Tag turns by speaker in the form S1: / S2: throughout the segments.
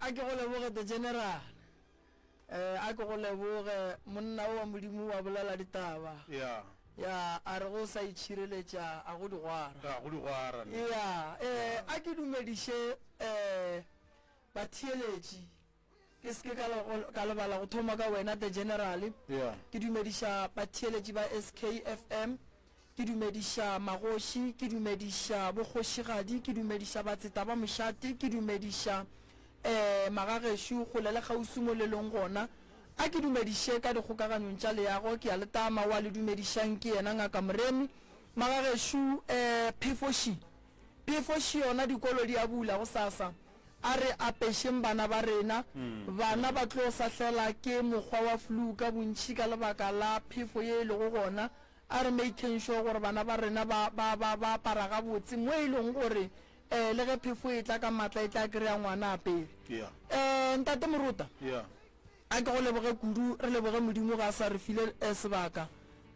S1: a ke go leboge the general a ke go leboge monna wa modimo wa bolela ditaba ya a re go sa itšhireletša a go digwara ya a ke dumediše batheeletši ke se ke ka lebala go thoma ka wena the general ke dumediša batheeletši ba SKFM ke dumediša magoši ke dumediša bogošigadi ke dumediša batseta ba mošate ke dumediša magagešo go lela gausi mo lelong gona a ke dumediše ka dikgokaganyong tša leago ke ya letama wa le dumedišang ke yena ngaka moremi magagešo phefoši yona dikolo di a bula go sasa a re apešeng bana ba rena bana ba tlo sahlela ke mokgwa wa flu ka bontši ka lebaka la phefo ye e lego gona a re making sure gore bana ba rena ba apara gabotse mo e leng gore le ge phefo e tla ka matla e tla kry-a ngwana apere ntate moruta a ke go leboge kudu re leboge modimo ga sa re file sebaka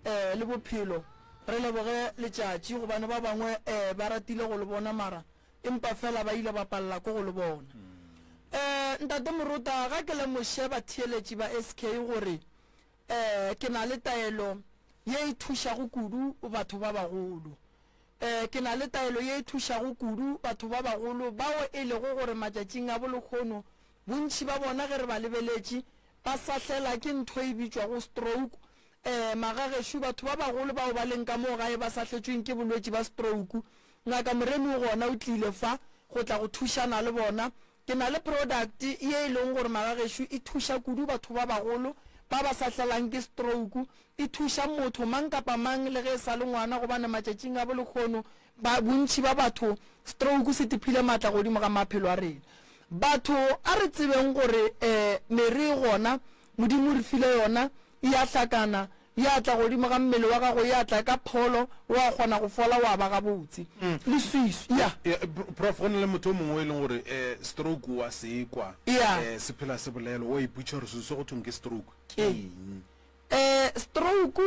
S1: le bophelo re leboge letšatši gobane ba bangwe ba ratile go le bona mara empa fela ba ile ba palela ko go le bona ntate moruta ga ke le moše batheeletši ba SK gore ke na le taelo ye e thušago kudu batho ba bagolo ke na le taelo ye e thušago kudu batho ba bagolo bao e lego gore matšatšing a bolekgono bontši ba bona ge re ba lebeletše ba sahlela ke ntho e bitswa go stroke magagešo batho ba bagolo bao ba leng ka moo gae ba sahletšweng ke bolwetši ba stroke ngaka moremi gona o tlile fa go tla go thušana le bona ke na le product ye e leng gore magagešo e thuša kudu batho ba bagolo ba ba sahlelang ke stroke e thuša motho mang kapa mang le ge e sa le ngwana gobane matšatšing a bolekgono bontši ba batho stroke se tiphile maatla godimo ga maphelo a rena batho a re tsebeng gore mere gona modimo re file yona e a hlakana ya tla godimo ga mmele wa gago ya tla ka pholo wa kgona go fola wa ba gabotse le swiss ya
S2: prof go le motho mongwe e leng gore stroke wa sekwa se phela se bolelo o iputša gore se go thong ke stroke
S1: stroke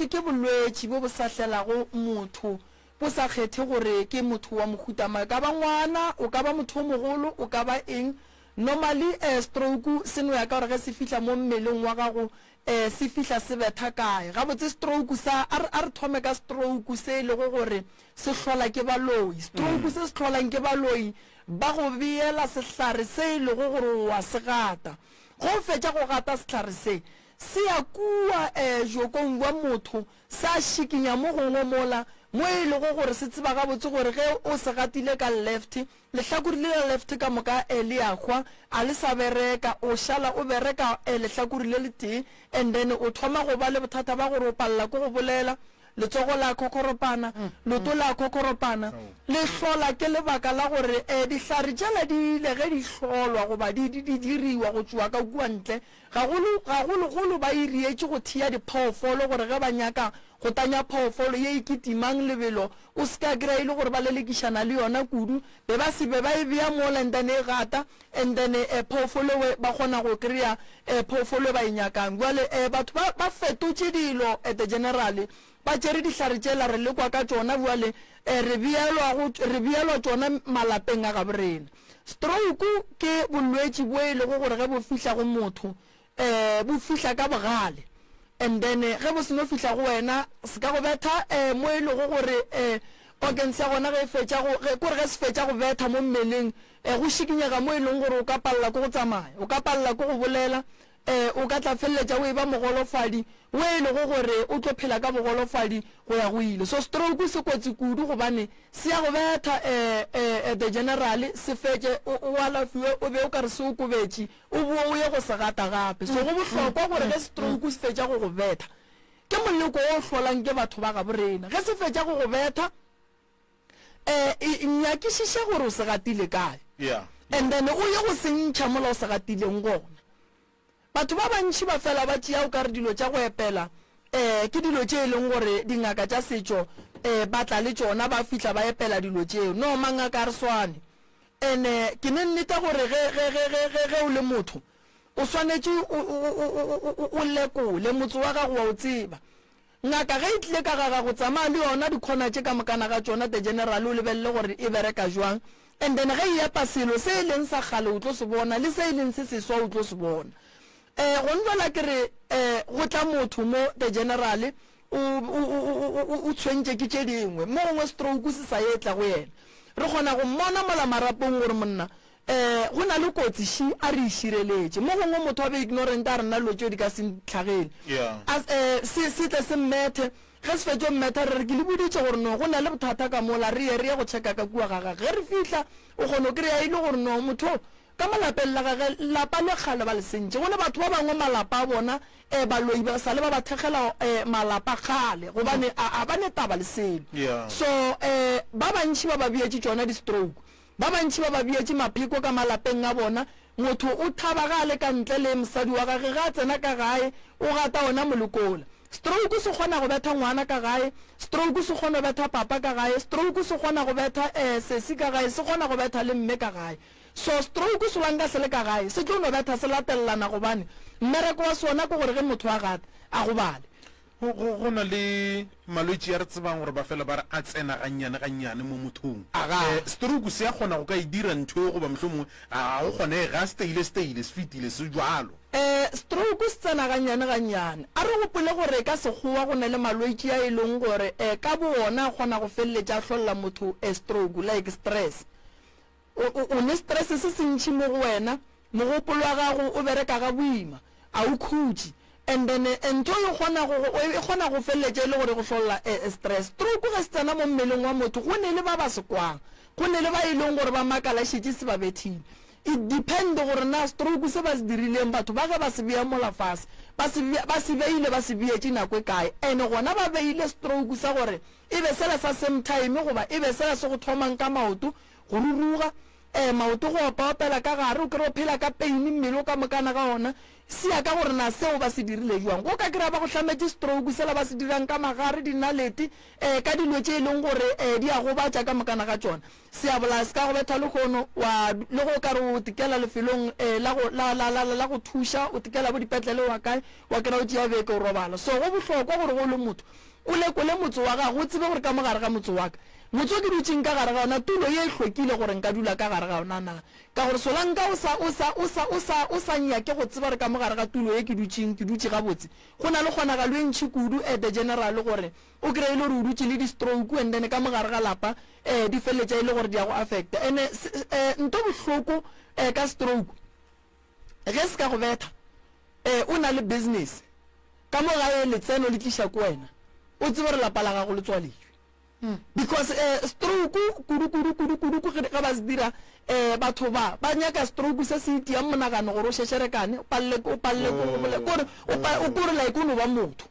S1: ke bolwetši bo bo sahlelago motho bo sa kgethe gore ke motho wa mokhutama ka ba ngwana o ka ba motho mogolo o ka ba eng normally stroke seno ya ka gore ge se fihla mo mmeleng wa gago se fihla se betha kae ga botse stroke sa a re thome ka stroke se le go gore se hlola ke baloi stroke se hlolang ke baloi ba go beela sehlare se le go gore wa se gata go fetša go gata sehlare se ya kua jokong wa motho sa šikinya mo gongwe mola mo e le go gore se tseba gabotse gore ge o se gatile ka left lehlakuri le left ka moka le ya hwa a le sa bereka o šala o bereka lehlakuri le le tee and then o thoma go ba le bothata ba gore o palela ko go bolela letsogo la kokoropana loto la kokoropana le hlola ke lebaka la gore dihlare tšela di ile ge di hlolwa goba di diriwa go tšwa ka kua ntle gagologolo ba irietše go thia diphoofolo gore ge ba nyaka go tanya phoofolo ye ikitimang lebelo o se ka kry-a ile gore ba lelekišana le yona kudu be ba sebe ba e bea mola and then e gata and then phoofolo ba kgona go kry-a phoofolo ba e nyakang jale batho ba fetotše dilo at the general ba tšere dihlare tšela re lekwa ka tšona jale re beelwa tšona malapeng a gaborena stroke ke bolwetši bo e lego gore ge bo fihla go motho bo fihla ka bogale and then ge bo seno fihla go wena se ka go betha mo e lego gore organs ya gona ge se fetša go betha mo mmeleng go šikinyega mo e leng gore o ka palela ko go tsamaya o ka palela ko go bolela o ka tla feleletša o e ba mogolofadi o e lego gore o tlo phela ka mogolofadi go ya go ile so stroke se kotsi kudu gobane se ya go betha the general se fetše o alafiwe o be o ka re se o kobetše o boa o ye go se gata gape so go bohlokwa gore ge stroke se fetša go go betha ke moleko o hlolang ke batho ba gaborena ge se fetša go go betha nyakišiše gore o se gatile kae and then o ye go sentšha mola o se gatileng gona batho ba bantši ba fela ba tšea o ka re dilo tša go epela ke dilo tše e leng gore dingaka tša setšo ba tla le tšona ba fihla ba epela dilo tšeo no mangaka a re swane and ke ne nnete gore ge o le motho o swanetše o lekole motse wa gago wa o tseba ngaka ge e tlile ka gaga go tsamaya le yona dikhona tše ka mokana ga tšona the general o lebelele gore e bereka jwang and then ge ya paselo se leng sa gale o tlo se bona le se leng se seswa o tlo se bona go ntsala ke re go tla motho mo the general o tshwentse ke tše dingwe mo gongwe stroke se sa etla go yena re kgona go mmona mola marapong gore monna go na le kotsi shi a re ishireletse mo gongwe motho a be ignorant a rena lo tšeo di ka se ntlhagele se tle se mmethe ge se fetso mmetha re ke le boditše gore no go na le bothata ka mola re ye go tšheka ka kua gaga ge re fihla o kgone o kry-a ile gore no motho ka malapeng la gage lapa le kgale ba le sentše go ne batho ba bangwe malapa a bona baloi ba sale ba ba thekgela malapa kgale gobane a ba ne taba le selo so ba bantši ba ba bietše tšona di-stroke ba bantši ba ba bietše mapheko ka malapeng a bona motho o thabagale ka ntle le mosadi wa gage ga a tsena ka gae o gata ona molekola stroke se kgona go betha ngwana ka gae stroke se kgona go betha papa ka gae stroke se kgona go betha sesi ka gae se kgona go betha le mme ka gae so stroke se wanka se le ka gae se tlo no betha se latelelana gobane mmereko wa sona ko gore ge motho a gata a go bale
S2: go na le malwetse ya re tsebang gore ba fela ba re a tsena gannyane mo mothong stroke se ya kgona go ka e dira ntho go ba mohlomongwe a go kgone ga style se fitile se jwalo
S1: stroke se tsena gannyane a re gopole gore ka sekgowa go na le malwetse a e leng gore ka bona kgona go feleletša a tlholla motho stroke like stress o ne stress se se ntši mo go wena mogopolo wa gago o bereka ga boima a o khutše and then ntho e kgona go feleletša e le gore go tlholla stress stroke ge se tsena mo mmeleng wa motho go ne le ba ba sekwang go ne le ba e leng gore ba makalašitše se ba bethile it depend gore na stroke se ba se dirileng batho ba ge ba se bea mola fase ba se beile ba se beetše nako e kae and gona ba beile stroke sa gore e be sela sa same time goba e be sela se go thomang ka maoto go ruruga maoto go opela ka gare o kry-o phela ka pain mmele o ka mokana ga ona se ya ka gore na seo ba se dirile jwang go ka kry-a ba go tlhametse stroke sela ba se dirang ka magare dinalete ka dilo tše e leng gore di a go batša ka mokana ga tsona se a bola se ka go betha le kgono le go ka re o tikela lefelong la go thuša o tikela bo dipetlele wa kae wa kry-a o tšea beke o robala so go bohlokwa gore go le motho o lekole motse wa gago o tsebe gore ka mogare ga motse wa ka motse o ke dutšeng ka gare ga ona tulo ye e hlwekile gore nka dula ka gare ga ona na ka gore solanka o sa nyake go tseba re ka mogare ga tulo ye ke dutše gabotse go na le kgonagalo e ntšhi kudu the general gore o kry-ile gore o dutše le di-stroke and then ka mogare ga lapa di feleletša e le gore di ya go affecta and nto bohloko ka stroke ge se ka go betha o na le business ka mo gae letseno le tliša ko wena o tsebe gore lapa la gago le tswaletswe because stroke kudu ga ba se dira batho ba nyaka stroke se se itia monagano gore o šešerekane o kore like o no ba motho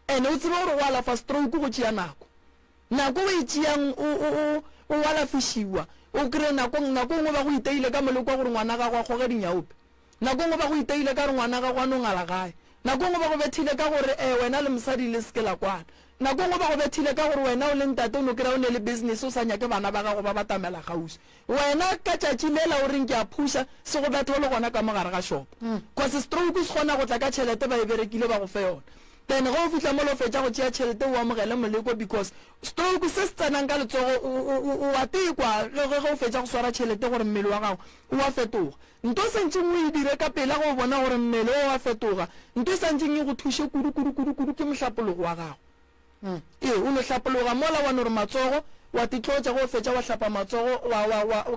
S1: and o tsebe gore o alafa stroke go tšea nako o e tšeang o alafišiwa o kry nako ngwe ba go iteile ka moleko wa gore ngwana gago a kgoge dinyaope nako ngwe ba go iteile ka gore ngwana gago a no ngala gae nako ngwe ba go bethile ka gore wena le mosadi le seke la kwana nako ngwe ba go bethile ka gore wena o le ntate o no kry-a o ne le business o sa nyake bana ba gago ba batamela gausi wena ka tšatši lela o reng ke a phuša se go betha o le gona ka mogare ga shop cause stroke se kgona go tla ka tšhelete ba e berekile ba go fe yona then ge o fitlha mo lo fetša go tšea tšhelete o amogele moleko because stroke se se tsenang ka letsogo o a tekwa ge o fetša go swara tšhelete gore mmele wa gago o a fetoga nto sentšeng o e dire ka pela go bona gore mmele o a fetoga nto sentšeng e go thuše kudu ke mohlapologo wa gago o no hlapologa mola wa no re matsogo wa titlotša go fetša wa hlapa matsogo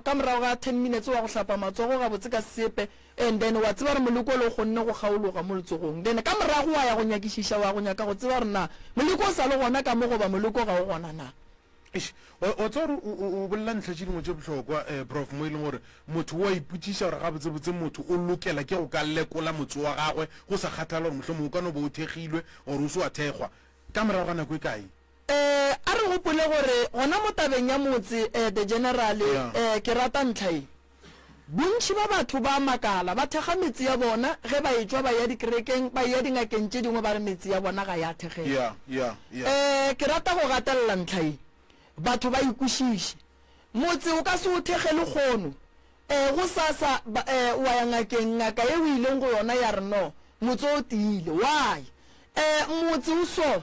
S1: ka morago ga 10 minutes wa go hlapa matsogo ga botse ka sepe and then wa tseba re moleko le go nne go kgaologa mo letsogong then ka morago wa ya go nyakišiša wa go nyaka go tseba gore na moleko o sa le gona ka mo goba moleko ga o gona na
S2: o tsa gore o bolela ntlha tše dingwe tše bohlokwa prof mo e leng gore motho wa ipotšiša gore gabotsebotse motho o lokela ke go ka lekola motse wa gagwe go sa kgathala gore mohlomong o ka no bo o thegilwe gore o se wa thekgwa ka morago ga nako e kae
S1: a re gopole gore gona mo tabeng ya motse the general ke rata ntlhae bontši ba batho ba makala ba thega metsi ya bona ge ba etswa ba ya dikerekeng ba ya dingakeng tše dingwe ba re metsi ya bona ga ya thegela ke rata go gatelela ntlhae batho ba ikušiše motse o ka se o thegele kgono go sasa wa ya ngakeng ngaka ye o ileng go yona ya re no motse o tiile why motse o so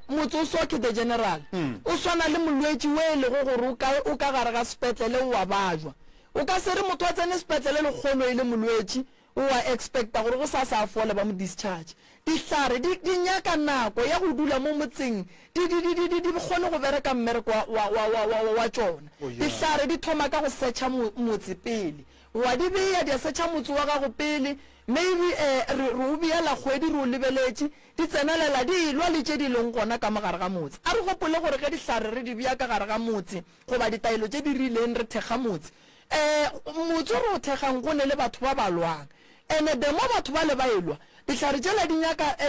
S1: motse o so ke the general o swana le molwetsi we le go gore o ka gare ga sepetlele wa bajwa o ka se re motho a tsene sepetlele le kgono ile molwetsi o wa expecta gore go sa sa fola ba mo discharge dihlare di nyaka nako ya go dula mo motseng di bogone go bereka mmereko wa tsona dihlare di thoma ka go searcha motse pele wa di beya di searcha motse wa ga go pele maybe re o biela kgwedi re o lebeletše di tsenelela di ilwa le tše di leng gona ka mogare ga motse a re gopole gore ge dihlare re di bea ka gare ga motse goba ditaelo tše di rileng re thekga motse motse re o thekgang go ne le batho ba ba lwang ene demo batho ba le ba elwa dihlare tšela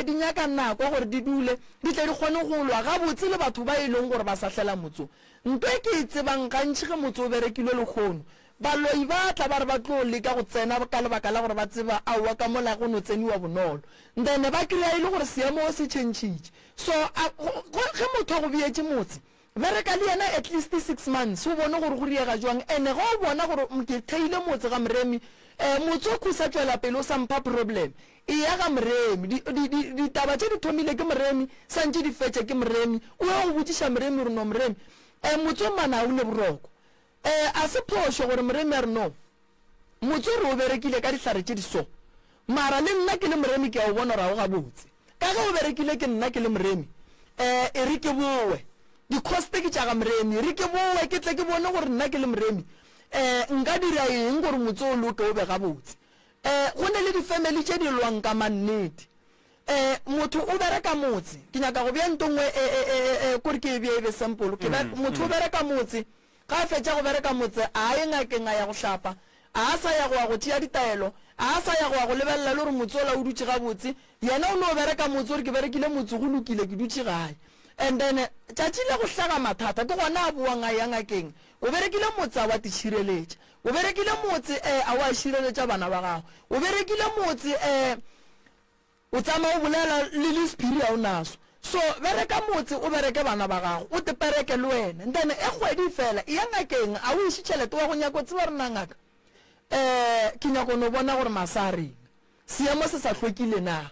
S1: di nyaka nako gore di dule di tle di kgone go lwa gabotse le batho ba e leng gore ba sahlela motso nto e ke e tsebang gantši ge motse o berekilwe lekgono baloi ba tla ba re ba tlo leka go tsena ka lebaka la gore ba tseba aowa ka mola go no tseniwa bonolo then ba kry-a e le gore seemo o se changitše so ge motho a go beetse motse bereka le yena at least 6 months o bone gore go riega jwang ene ga o bona gore ke theile motse ga moremi motse o khusa tswela pele o sa mpha problem e ya ga moremi ditaba tše di thomile ke moremi santše di fetše ke moremi o ya go botšiša moremi gore no moremi motse o mana o le boroko a se phošo gore moremi a re no motse re o berekile ka dihlare tše di so mara le nna ke le moremi ke a o bona rago gabotse ka ge o berekile ke nna ke le moremi e re ke bowe di-coste ke tša ga moremi re ke bowe ke tle ke bone gore nna ke le moremi nka dira eng gore motse o loke o be gabotse go ne le di-family tše di lwang ka mannete motho o bereka motse ke nyaka go bea ntongwe kore ke bea ebe sampolo motho o bereka motse ga a fetša go bereka motse a ye ngakeng a ya go hlapa a sa ya go ya go tšea ditaelo a sa ya go ya go lebelela le gore motse o la o dutše gabotse yena o ne o bereka motse gore ke berekile motse go lokile ke dutše gae and then tšatši le go hlaga mathata ke gona a boang a ya ngakeng o berekile motse a wa tišireletša o berekile motse a wa šireletša bana ba gago o berekile motse o tsamaya o bolela le sephiri a o naso so bereka motse o bereke bana ba gago o tepereke le wena then e kgwedi fela e ya ngakeng a o iše tšhelete wa go nyako tseba rena ngaka ke nyako no bona gore masa a reng seemo se sa hlwekile na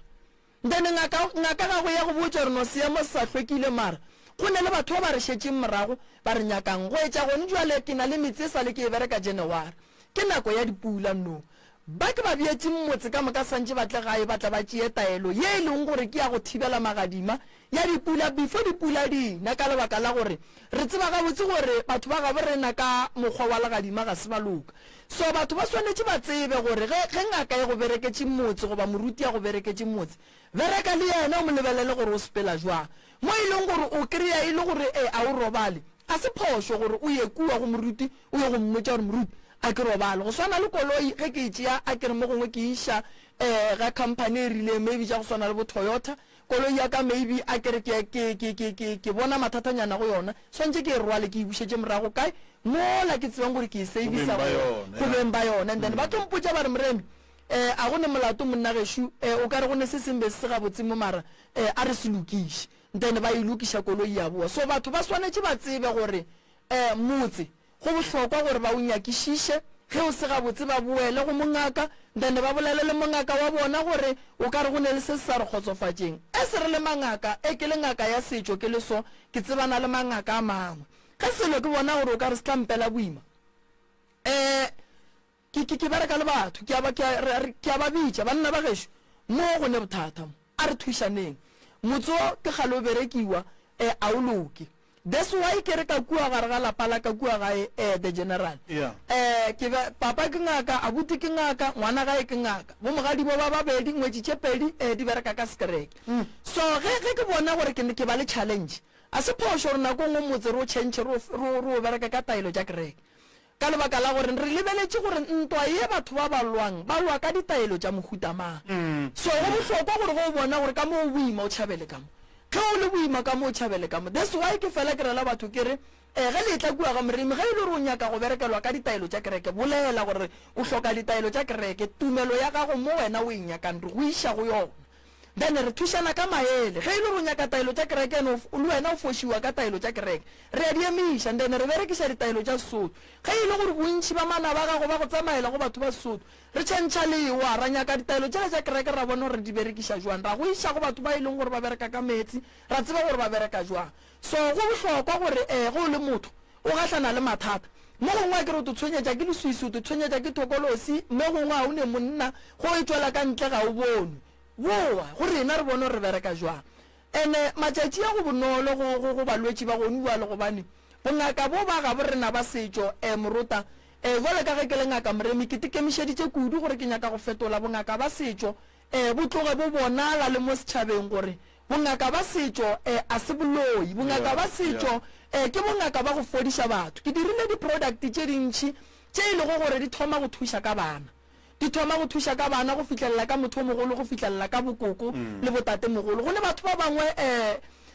S1: then ngaka gago ya go botša reno seemo se sa hlwekile mara go ne le batho ba ba re šetšeng morago ba re nyakang go etša gone jwale ke na le metse e sa le ke e bereka January ke nako ya dipula no ba ke ba beetse motse ka moka santše batle gae batla ba tšee taelo ye e leng gore ke ya go thibela magadima ya dipula before dipula dina ka lebaka la gore re tseba gabotse gore batho ba gabo rena ka mokgwa wa legadima ga se ba loka so batho ba swanetše ba tsebe gore ge ngaka ya go bereketse motse goba moruti ya go bereketse motse bereka le yena o mo lebelele gore o sepela jwang mo e leng gore o kry-a e le gore a o robale a se phošo gore o ye kua go moruti o ye go mmotša gore moruti a ke robale go swana le koloi ge ke tšea a kere mo gongwe ke iša ga company e rile maybe ja go swana le bo Toyota koloi ya ka maybe a kere ke bona mathatanyana go yona swantse ke e rwale ke e bušetše morago kae mola ke tsebang gore ke e savisa go beng ba yona and then ba tlompotša ba re moremi a go ne molato monna gešo o ka re go ne se sengbe se gabotse mo mara a re se lokiše then ba e lokiša koloi ya boa so batho ba swanetše ba tsebe gore motse go bohlokwa gore ba o nyakišiše ge o se gabotse ba boele go mongaka then ba bolele le mongaka wa bona gore o ka re go ne le se se sa re kgotsofatšeng se re le mangaka ke le ngaka ya setšo ke le so ke tsebana le mangaka a mangwe ge selo ke bona gore o ka re se tlampela boima ke bereka le batho ke a ba bitša banna ba gešo mo go ne bothata mo a re thušaneng motse o ke gale o berekiwa a o loke that's why ke re ka kua gare ga lapa la ka kua gae the general papa ke ngaka abuti ke ngaka ngwana gae ke ngaka bo mogadi bo ba babedi ngwetšitše pedi di bereka ka sekereke so ge ke bona gore ke ba le challenge a se phošo gore nako ngwe motse re o change re o bereka ka taelo tša kereke ka lebaka la gore re lebeletše gore ntwa ye batho ba ba lwa ka ditaelo tša mohutamang so go bohlokwa gore go bona gore ka mo o boima o tšhabele ka mo ge o le boima ka mo o tšhabele ka mo that's why ke fela ke rela batho ke re ge le tla kua ga moremi ge e le gore o nyaka go berekelwa ka ditaelo tša kereke bolela gore o hloka ditaelo tša kereke tumelo ya gago mo wena o e nyakang re go iša go yona then re thušana ka maele ge ile go nyaka taelo tša kereke le wena o fošiwa ka taelo tša kereke re a di emiša then re berekiša ditaelo tša Sesotho ge ile gore bontši ba mana ba gago ba go tsamaela go batho ba Sesotho re tšhentšha lewa ra nyaka ditaelo tšela tša kereke ra bona gore re di berekiša jwang ra go iša go batho ba e leng gore ba bereka ka metsi ra tseba gore ba bereka jwang so go bohlokwa gore go le motho o gahlana le mathata mo gongwe ke re o tshwenyetša ke leswisi o tshwenyetša ke thokolosi mo gongwe a o ne monna go e tswela ka ntle ga o bone boa go rena re bone re bereka jwang ene matšatši a go bonolo go balwetši ba gone bua le gobane bongaka bo ba ga bo rena ba setšo Moruta jwale ka ge ke le ngaka Moremi ke tekemišeditše kudu gore ke nyaka go fetola bongaka ba setšo bo tloge bo bonala le mo setšhabeng gore bongaka ba setšo a se boloi bongaka ba setšo ke bongaka ba go fodiša batho ke dirile di-product tše dintšhi tše e lego gore di thoma go thuša ka bana di thoma go thuša ka bana go fitlhelela ka motho o mogolo go fitlhelela ka bokoko le botate mogolo go ne batho ba bangwe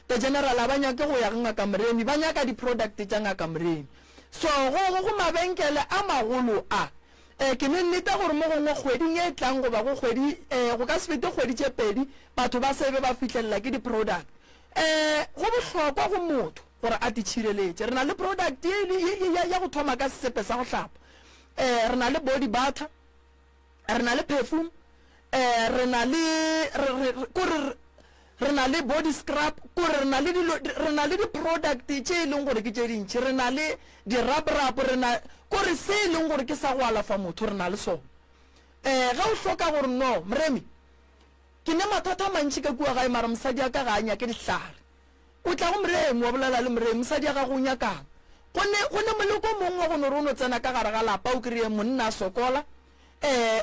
S1: the general a ba nyake go ya ga ngaka Moremi ba nyaka di-product tša ngaka Moremi so go mabenkele a magolo a ke ne nnete gore mo gongwe kgweding e tlang goba go ka se fete kgwedi tše pedi batho ba sebe ba fitlhelela ke di-product go bohlokwa go motho gore a ditšhireletše re na le product ya go thoma ka sesepe sa go hlapa re na le body butter re na le perfume re na le body scrub kore re na le di-product tše e leng gore ke tše dintšhi re na le di-rub re na kore se e leng gore ke sa go alafa motho re na le sone ga o hloka gore no Moremi ke ne mathata mantši ka kua gae mara mosadi a ka ga a nyake dihlare o tla go Moremi wa bolela le Moremi mosadi a ga go nyakang go ne moleko mongwe go ne re o no tsena ka gare ga lapa o kry-e monna a sokola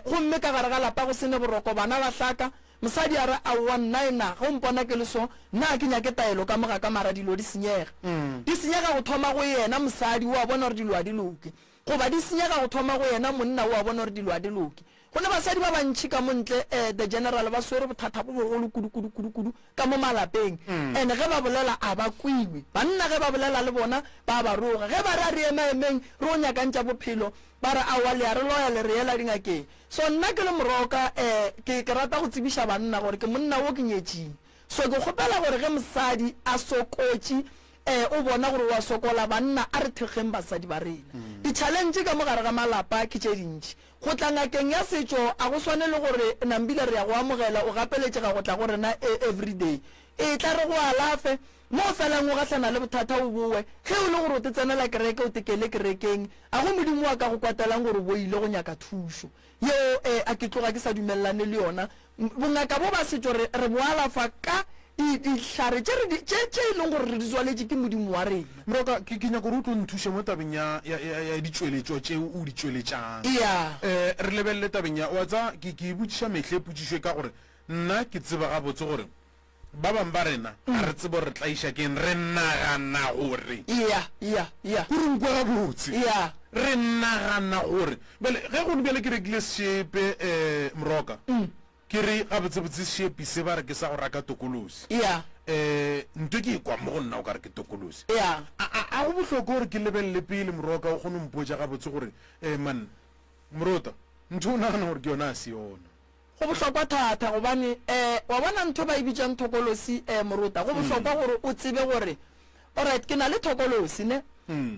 S1: gomme ka gare ga lapa go sene boroko bana ba hlaka mosadi a re a nna ena go mpona ke le so nna ke nyake taelo ka moga ka mara dilo di senyega go thoma go yena mosadi o a bona gore dilo a di loke goba di senyega go thoma go yena monna o a bona gore dilo a di loke go ne basadi ba bantšhi ka montle the general ba swere bothata bo bogolo kudu ka mo malapeng and ge ba bolela a ba kwiwe banna ge ba bolela le bona ba ba roga ge ba re a re emaemeng re o nyakantša bophelo ba re a wa le a re loya le re ela dingakeng so nna ke le Moroka ke rata go tsebiša banna gore ke monna wo ke nyetšing so ke kgopela gore ge mosadi a sokotše o bona gore wa sokola banna a re thekgeng basadi ba rena di-challenge ka mogare ga malapa ke tše dintšhi go tla ngakeng ya setšo a go swane le gore nambile re ya go amogela o gapeletše ga go tla go rena everyday e tla re go alafe mo felang o gahlana le bothata o bowe ge o le gore o te tsenela kereke o tekele kerekeng a go modimo wa ka go kwatelang gore bo ile go nyaka thušo yeo a ke tloga ke sa dumelelane le yona bongaka bo ba setšo re bo alafa ka dihlare tše e leng gore re di tswaletše ke modimo wa rena
S2: Moroka ke nyaka gore o tlo nthuše mo tabeng ya ditšweletšo tše o di tšweletšang re lebelele tabeng ya wa tsa ke botšiša metlhe potšišwe ka gore nna ke tseba gabotse gore ba bang ba rena a re tsebo re tlaiša keng re nagana gore gore nkwa gabotse re nagana gore bele ge gone bjale ke rekile sepe Moroka ke re gabotsebotse sepe se ba re ke sa go raka tokolosi nto ke kwa mo go nna o ka re ke tokolosi a go bohloko gore ke lebelele pele Moroka o kgone mpotša gabotse gore man Morota ntho o nagana gore ke yona a se yona
S1: go bohlokwa thata gobane wa bona ntho ba e bitšang thokolosi Morota go bohlokwa gore o tsebe gore alright ke na le thokolosi ne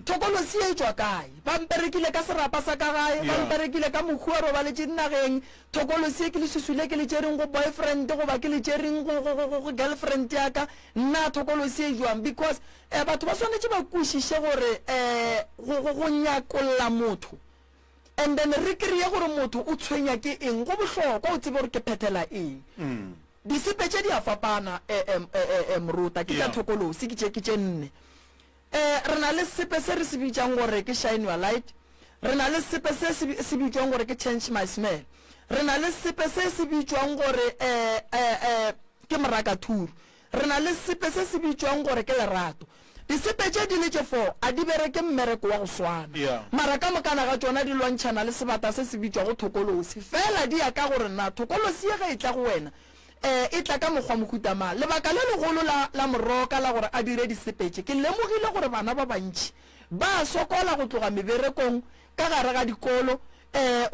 S1: thokolosi e tswa kae ba mperekile ka serapa sa ka gae ba mperekile ka mokgwa ro ba le dinageng thokolosi e ke le susule ke le tšereng go boyfriend goba ke le tšereng go girlfriend ya ka nna thokolosi e jwang because batho ba swanetše ba kwešiše gore go nyakolla motho and then re kry-e gore motho o tshwenya ke eng go bohlokwa o tsebe gore ke phethela eng disepetše di a fapana Morota ke tša thokolosi ke tše nne re na le sepe se re se bitšang gore ke shine your light re na le sepe se se bitšwang gore ke change my smell re na le sepe se se bitšwang gore ke morakaturu re na le sepe se se bitšwang gore ke lerato disepe tše di le tše 4 a di bereke mmereko wa go swana mara ka mokana ga tšona di lwantšhana le sebata se se bitšwa go thokolosi fela di ya ka gore na thokolosi ye ga e tla go wena e tla ka mokgwa mokhutama lebaka le legolo la Moroka la gore a dire disepetše ke lemogile gore bana ba bantši ba sokola go tloga meberekong ka gare ga dikolo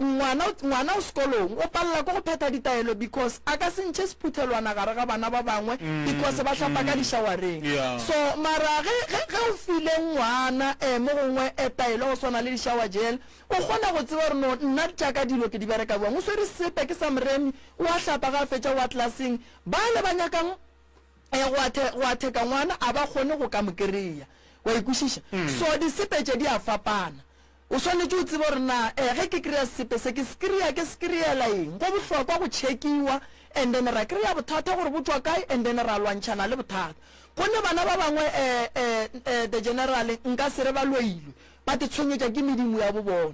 S1: ngwana o sekolong o palela ko go pheta ditaelo because a ka se ntšhe sephuthelwana gare ga bana ba bangwe because ba tlhapa ka dišawareng so mara ge o file ngwana mo gongwe taelo go swana le dišawa gel o kgona go tseba gore no nna jaaka dilo ke di bereka buang o swere sepe ke sa moremi o a tlhapa ga a fetša wa tlelaseng ba le ba nyakang go a theka ngwana a ba kgone go ka mo kry-a wa ikwešiša so disepetše di a fapana o swanetse o tsebe gore na ge ke kry-a sepe se ke se kry-ela eng go bohlokwa go check-iwa and then ra kry-a bothata gore botswa kae and then ra lwantšhana le bothata gonne bana ba bangwe the general nka se re ba loilwe ba te tshwenyetša ke medimo ya bo bona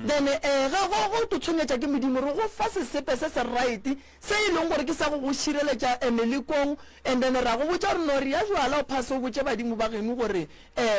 S1: then go te tshwenyetša ke medimo re go fa sesepe se se right se e leng gore ke sa go šireletša melekong and then ra go botša gore nore ya jwala o phase o botše badimo ba geno gore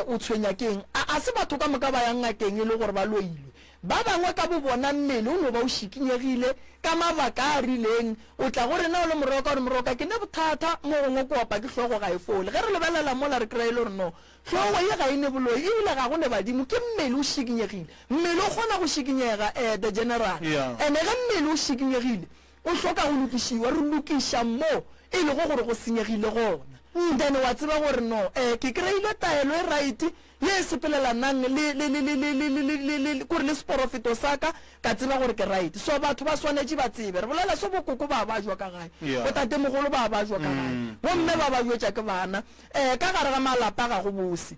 S1: o tshwenya keng a se batho ka moka ba yang ngakeng e le gore ba loilwe ba bangwe ka bo bona mmele o no ba o šikinyegile ka mabaka a rileng o tla gore na o le moroka gore moroka ke ne bothata mo gongwe ko opa ke hlogo ga e fole ge re lebelela mola re kry-ile gore no hlogo ye ga ene boloi ebile ga go ne badimo ke mmele o šikinyegile mmele o kgona go šikinyega the general and ge mmele o šikinyegile o hloka go lokišiwa re lokiša mo e le go gore go senyegile gona then wa tseba gore no ke kry-ile taelo e right ye e sepelelanang kore le seporofeto sa ka tseba gore ke right so batho ba swanetše ba tsebe re bolela so bokoko ba jwa ka gae botatemogolo ba jwa ka gae bomme ba jwetša ke bana ka gare ga malapa ga go bose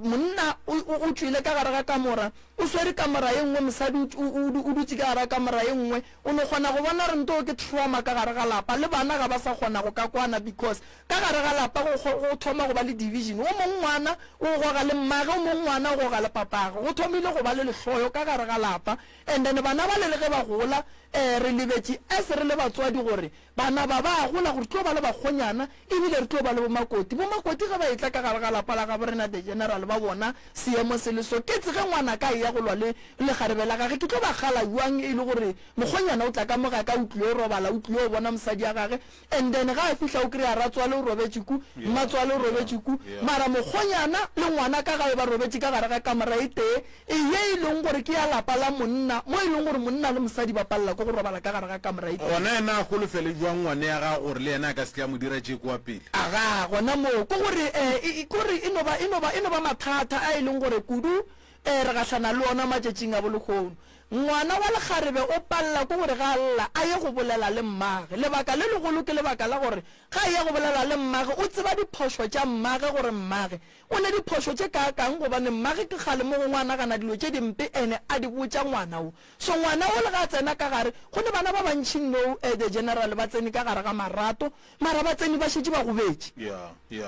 S1: monna o tswile ka gare ga kamora o swere kamora ye nngwe mosadi o dutse ka gare ga kamora ye nngwe o ne kgona go bona re nto ke trauma ka gare ga lapa le bana ga ba sa kgona go ka kwana because ka gare ga lapa go thoma go ba le division o mongwe ngwana o goga le mmage o mongwe ngwana o goga le papage go thomile go ba le lehloyo ka gare ga lapa and then bana ba le ge ba gola re lebetše se re le batswadi gore bana ba gola gore tlo ba le bakgonyana ebile re tlo ba le bomakoti ge ba etla ka gare ga lapa la ga borena the general ba bona seemo se le so ke tsege ngwana ka ya go lwa le lekgarebe la gage ke tlo ba gala juang e le gore mokgonyana o tla ka moga ka o tlile o robala o tlile o bona mosadi ya gage and then ga a fihla o kry-a ratswale o robetše ku mmatswale o robetše ku mara mokgonyana le ngwana ka gae ba robetše ka gare ga kamera e tee ye e leng gore ke ya lapa la monna mo e leng gore monna le mosadi ba palela go robala ka gare ga kamera e
S2: gona ena a golofele jwa ngwane ya ga gore le yena a ka se tla mo dira tše kwa pele
S1: aga gona mo ko gore eno ba mathata a e leng gore kudu re gahlana le ona matšatšing a bolekgono ngwana wa lekgarebe o palela ko gore ga lla a ye go bolela le mmage lebaka le legolo ke lebaka la gore ga a ye go bolela le mmage o tseba diphošo tša mmage gore mmage o ne diphošo tše kakang gobane mmage ke kgale mo go ngwana gana dilo tše dimpe ene a di botša ngwana o so ngwana o le ga tsena ka gare go ne bana ba bantšhi no the general ba tsene ka gare ga marato mara ba tsene ba šetše ba gobetše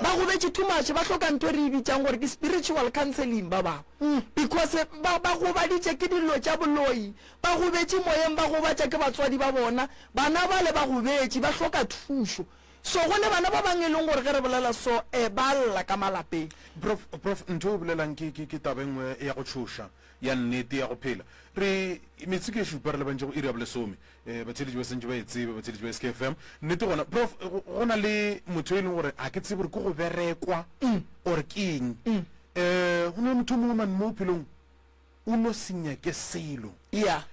S1: ba gobetše too much ba hloka ntho re e bitsang gore ke spiritual counseling ba bangwe because ba gobaditše ke dilo tša boloi ba gobetše moyeng ba gobatša ke batswadi ba bona bana ba le ba gobetše ba hloka thušo so gone bana ba bang e leng gore ge re bolela so ba lla ka malapeng
S2: prof ntho o bolelang ke tabengwe ya go tšhoša ya nnete ya go phela re metsi ke šupa re le bantse go iri ya bolesome batheletši ba sentse ba e tsebe batheletši ba SKFM nnete gona prof go na le motho e leng gore a ke tsebe gore ke go berekwa ore ke eng go na le motho mongwe mane mo bophelong o no senyake selo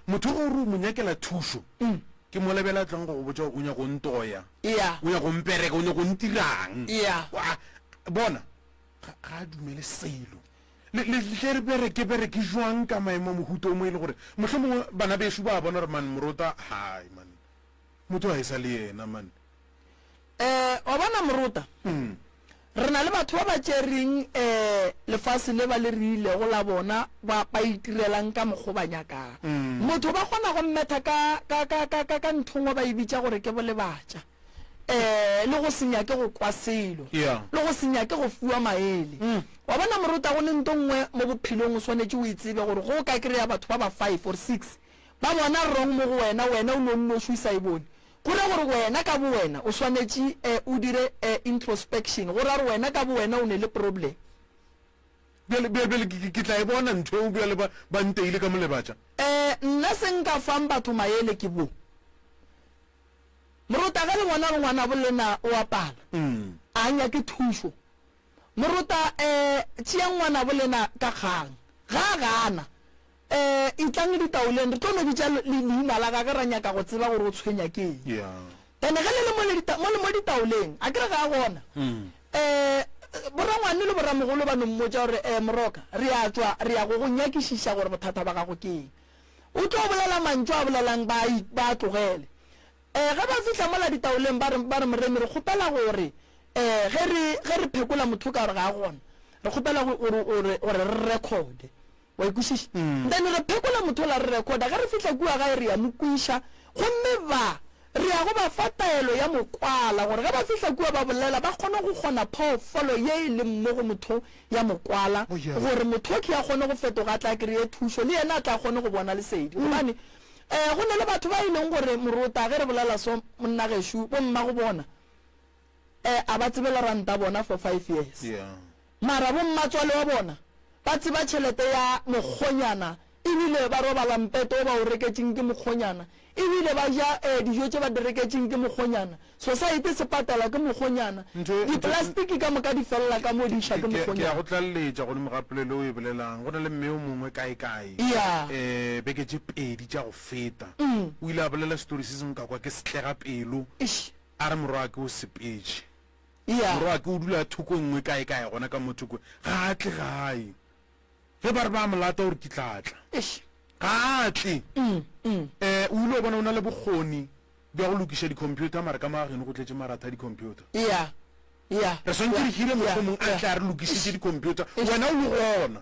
S2: motho gore o mo nyakela thušo ke mo lebela tlang go botsa o nya go ntoya o nya go mpereka o nya go ntirang bona ga a dumele selo le re bereke jwang ka maemo mohuto o mo e le gore motlho mongwe bana bešu ba bona gore man morota hai man motho a e sa le yena man
S1: wa bona morota re na le batho ba ba tšereng lefase le ba le rile go la bona ba itirelang ka mokgo ba nyakang motho ba kgona go mmetha ka nthongwe ba e bitša gore ke bole batša le go se nyake go kwa selo le go se nyake go fiwa maele wa bona moruta go ne nto nngwe mo bophelong o swanetše o itsebe gore go ka kry-a batho ba ba 5 or 6 ba bona wrong mo go wena o no šuisa e bone gore wena ka bo wena o swanetše o dire introspection gore a re wena ka bo wena o ne le problem
S2: bjale ke tla e bona ntho bjale ba nteile ka molebatša
S1: nna se nka fang batho maele ke bo moruta ga le bona re ngwana bolena o apala a nyake thušo moruta tšea ngwana bolena ka kgang ga gana itlang ditaoleng re tlo no bitsa leina la ka ra nyaka go tseba gore o tshwenya ke eng ene ge le mo ditaoleng a kere ga gona borangwane le boramogolo ba nommotsa gore moroka re a tswa re ya go nyakišiša gore bothata ba gago ke eng o tlo bolela mantso a bolelang ba tlogele ge ba fitlha mola ditaoleng ba re moremi re kgopela gore ge re phekola motho ka gore ga gona re kgopela gore re recorde wa ikušiša then re phekola motho la re recorda ge re fitlha kua gae re ya mokwiša gomme re ya go ba fataelo ya mokwala gore ge ba fitlha kua ba bolela ba kgone go kgona phoofolo ye e leng mo go motho ya mokwala gore motho ke ya kgone go fetoga a tla kry-e thušo le yena a tla kgone go bona lesedi gobane go na le batho ba e leng gore morota ge re bolela so monna gešo bomma go bona a ba tsebela ranta bona for 5 years mara bommatswale wa bona ba tseba tšhelete ya mokgonyana ebile ba robala mpeto o ba o reketseng ke mokgonyana ebile ba ja dijo tse ba di reketseng ke mokgonyana society se patala ke mokgonyana diplastiki ka moka di felela ka mo di iša ke mokgonyana
S2: ke ya go tlalletša go le mogapolelo o e bolelang go na le mme o mongwe kae beke tše pedi tša go feta o ile a bolela story se sengwe ka kwa ke setlega pelo a re morwake o sepetše morwake o dula thoko nngwe kae gona ka mothoko ga a tle gae ge ba re ba molata gore ke tlatla ga a tle o ile o bona o na le bokgoni bja go lokiša dicomputer mare ka mageno go tletse maratha a dicomputer re swantse re hire motho mongwe a tla re lokišitše dicomputer wena o le gona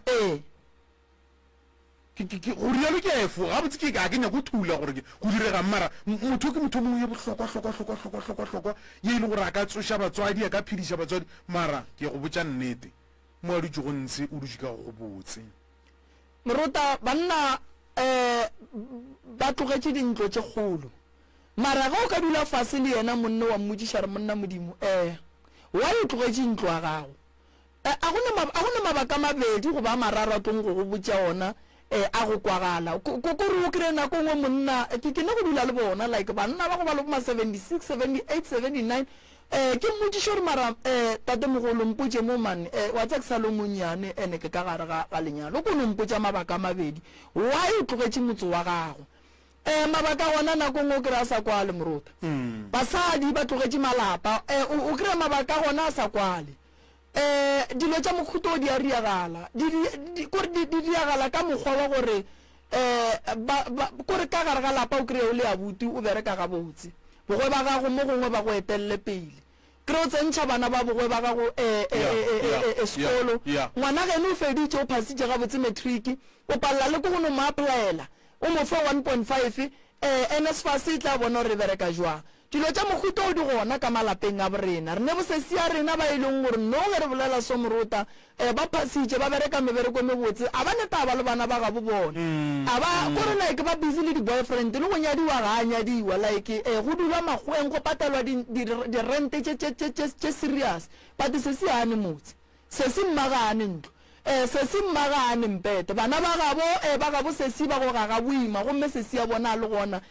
S2: go rialo ke efo gabotse ke ka ke nyako o thula gore go direga mara motho ke motho mongwe ye bohlokwa ye e le gore a ka tsoša batswadi a ka phediša batswadi mara ke go botša nnete mo a dutse go ntse o dutse ka go botse
S1: morota banna ba tlogetše dintlo tše kgolo mara ga o ka dula fase le yena monne wa mmodiša re monna modimo wa o tlogetše ntlo a gago a gona mabaka mabedi goba mararo a tong go go botša ona a go kwagala kore o kry-e nako ngwe monna ke ne go dula le bona like banna ba go ba le boma 76 78 79 ke mmodiša gore mara tate mogolo mpotse mo mane wa tsa ke sa le monnyane ene ke ka gare ga lenyalo o kono mpotsa mabaka a mabedi why o tlogetše motse wa gago mabaka gona nako ngwe o kry-a sa kwale morota basadi ba tlogetše malapa o kry-a mabaka gona a sa kwale dilo tša mokhuto di a riagala kore di riagala ka mokgwa wa gore kore ka gare ga lapa o kry-e o le abuti o bereka gabotse bogwe ba gago mo gongwe ba go etelele pele kry-e o tsentšha bana ba bogwe ba gago sekolo ngwana gene o feditše o phasitše gabotse matric o palela le ko gono mo applyela o mo fa 1.5 NSFAS e tla bona gore re bereka jwang dilo tša mohuto o di gona ka malapeng a borena re ne bosesi a rena ba e leng gore no ge re bolela so morota ba phasitše ba bereka mebereko mebotse a ba neta ba le bana ba gabo bona a ba kore like ba busy le di-boyfriend le go nyadiwa ga a nyadiwa like go dulwa magweng go patelwa di-rente tše serious but se se ane motse se se mmagane ntlo se se mmagane mpete bana ba gabo sesi ba go gaga boima gomme sesi ya bona le gona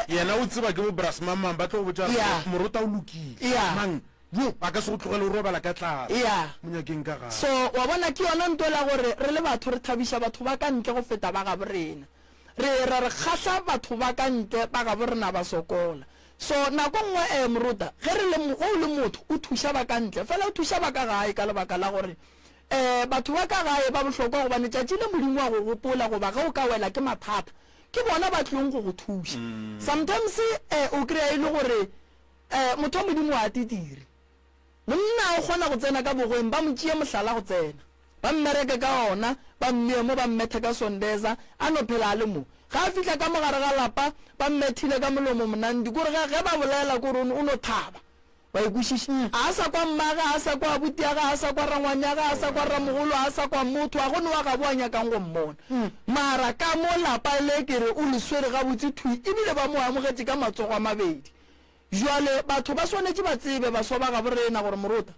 S2: yena o tseba ke bo brasmamang ba tlo go botša morota o lokile mang yo a ka se go tlogele o robala ka tlala monyakeng ka gae
S1: so wa bona ke yona nto la gore re le batho re thabiša batho ba ka ntle go feta ba gabo rena re kgatlha batho ba ka ntle ba gabo rena ba sokola so nako nngwe morota ge re le motho o thuša ba ka ntle fela o thuša ba ka gae ka lebaka la gore batho ba ka gae ba bohlokwa gobane tšatši le modimo wa go gopola goba ge o ka wela ke mathata ke bona ba tlong go go thuša sometimes o kry-a e le gore motho wa modimo wa titiri monna o kgona go tsena ka bogoeng ba motšie mohlala go tsena ba mmereke ka ona ba mmee mo ba mmethe ka sondesa a no phela a le mo ga a fitlha ka mogare ga lapa ba mmethile ka molomo monandi kore ge ba bolela kore o no thaba wa ikušiša a sa kwa mmaga a sa kwa abutiaga a sa kwa rangwanyaga a sa kwa ramogolo a sa kwa motho a gone wa ga bo a nyakang go mmona mara ka mo lapa le kere o le swere gabotse thui ebile ba mo amogetše ka matsogo a mabedi jwale batho ba swanetše ba tsebe baswa ba ga borena gore morota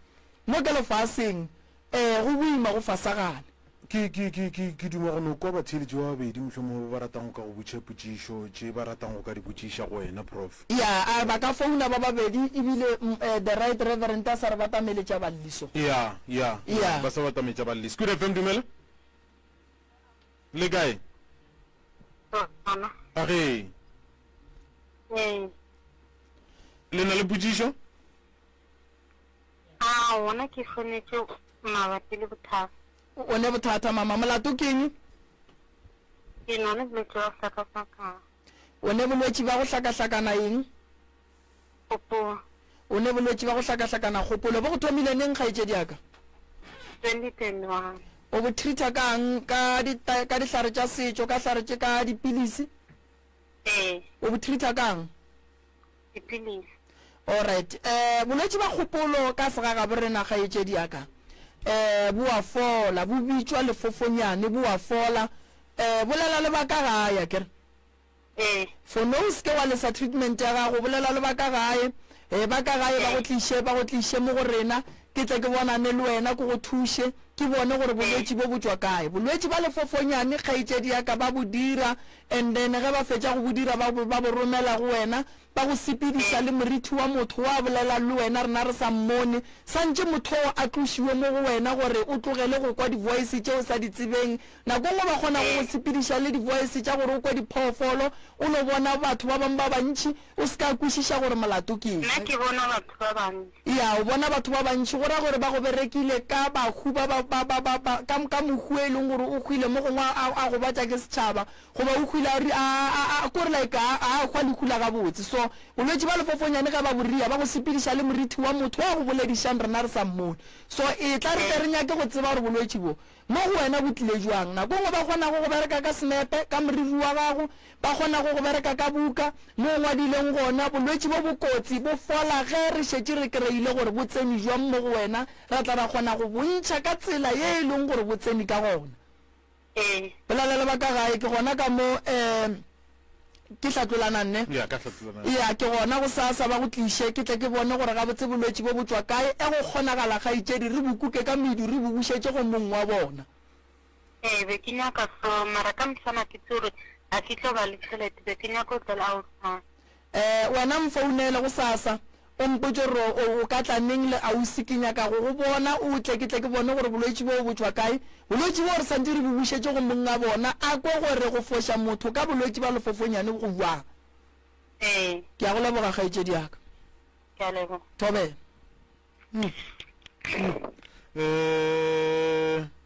S1: mo ke lefaseng go boima go fasagane
S2: ke duma go no kwa batheletši ba babedi mohlomong ba ratang go ka go botša potšišo tše ba ratang go ka di botšiša go wena prof
S1: ya ba ka founa ba babedi ebile the right reverend a sa re batameletša balliso
S2: ba sa batametša balliso good fm dumela le kae
S3: Ana.
S2: age le na le putsišo
S3: Ona ke fonetse mabapi le bothata.
S1: o ne bothata mama molato ke eng
S3: Ke none bolwetse ba hlakafaka.
S1: o ne bolwetse ba go hlakahlakana eng
S3: Popo
S1: o ne bolwetse ba go hlakahlakana kgopolo bo go thomile neng kgaetsedi aka
S3: 2021.
S1: o bo treata kang ka dihlare tša setšo ka hlare tše ka dipilisi o bo treata kang
S3: Dipilisi.
S1: alright bolwetse ba kgopolo ka segaga bo rena kgaetsedi aka bo a fola bo bitswa lefofonyane bo a fola bolela lebaka gae akere for no ske wa lesa treatment ya gago bolela lebaka gae ba ka gae ba go tliše mo go rena ke tle ke bonane le wena ko go thushe ke bone gore bolwetse bo botswa kae bolwetse ba lefofonyane kgaetsedi ya ka ba bo dira and then ge ba fetša go bo dira ba bo romela go wena ba go sepediša le moriti wa motho wa bolela le wena rena re sa mmone santše motho a tlošiwe mo go wena gore o tlogele go kwa di-voice tšeo sa di tsebeng nako ngwe ba kgona go go sepediša le di-voice tša gore o kwa diphoofolo o no bona batho ba bangwe ba bantšhi o se ka kwešiša gore molato ke eng
S3: Nna ke bona batho ba bantsi.
S1: ya o bona batho ba bantšhi go ra gore ba go berekile ka bahu ka mohu e leng gore o hwile mo gongwe a go batša ke setšhaba goba o hwile a kore like a hwa lehula gabotse so bolwetse ba lefofonyane ga ba boria ba go sepediša le moriti wa motho wa go boledišang rena re sa mmone so e tla re re nyake go tseba gore bolwetse bo mo go wena bo tlile jwang nako ngwe ba kgona go bereka ka senepe ka moriri wa gago ba kgona go bereka ka buka mo ngwadileng gona bolwetse bo bokotsi bo fola ge re šetse re kry-ile gore bo tsene jwang mo go wena ra tla ra kgona go bontšha ka tsela ye e leng gore bo tsene ka gona bolela lebaka gae ke gona ka mo ke hlatlolana nne
S2: ya ka hlatlolana
S1: ya ke gona go sasa ba go tliše ke tle ke bone gore ga botse bolwetse bo botswa kae go kgonagala kgaitsedi re bokuke ka medu re bo bušetse go mong wa bona
S3: Be ke nyaka so mara ka mosana ke tsore a ke tlo ba le tšhelete be ke nyaka o tlela outside.
S1: wena mfounele go sasa o mpotse gore o ka tla neng le ausi ke nyaka go bona o tle ke bone gore bolwetse bo botswa kae bolwetse bo re santse re bo bušetse go mong a bona a ko gore go foša motho ka bolwetse ba lefofonyane go bjang ke a go leboga kgaetsedi yaka
S3: Ke a leboga.
S1: thobela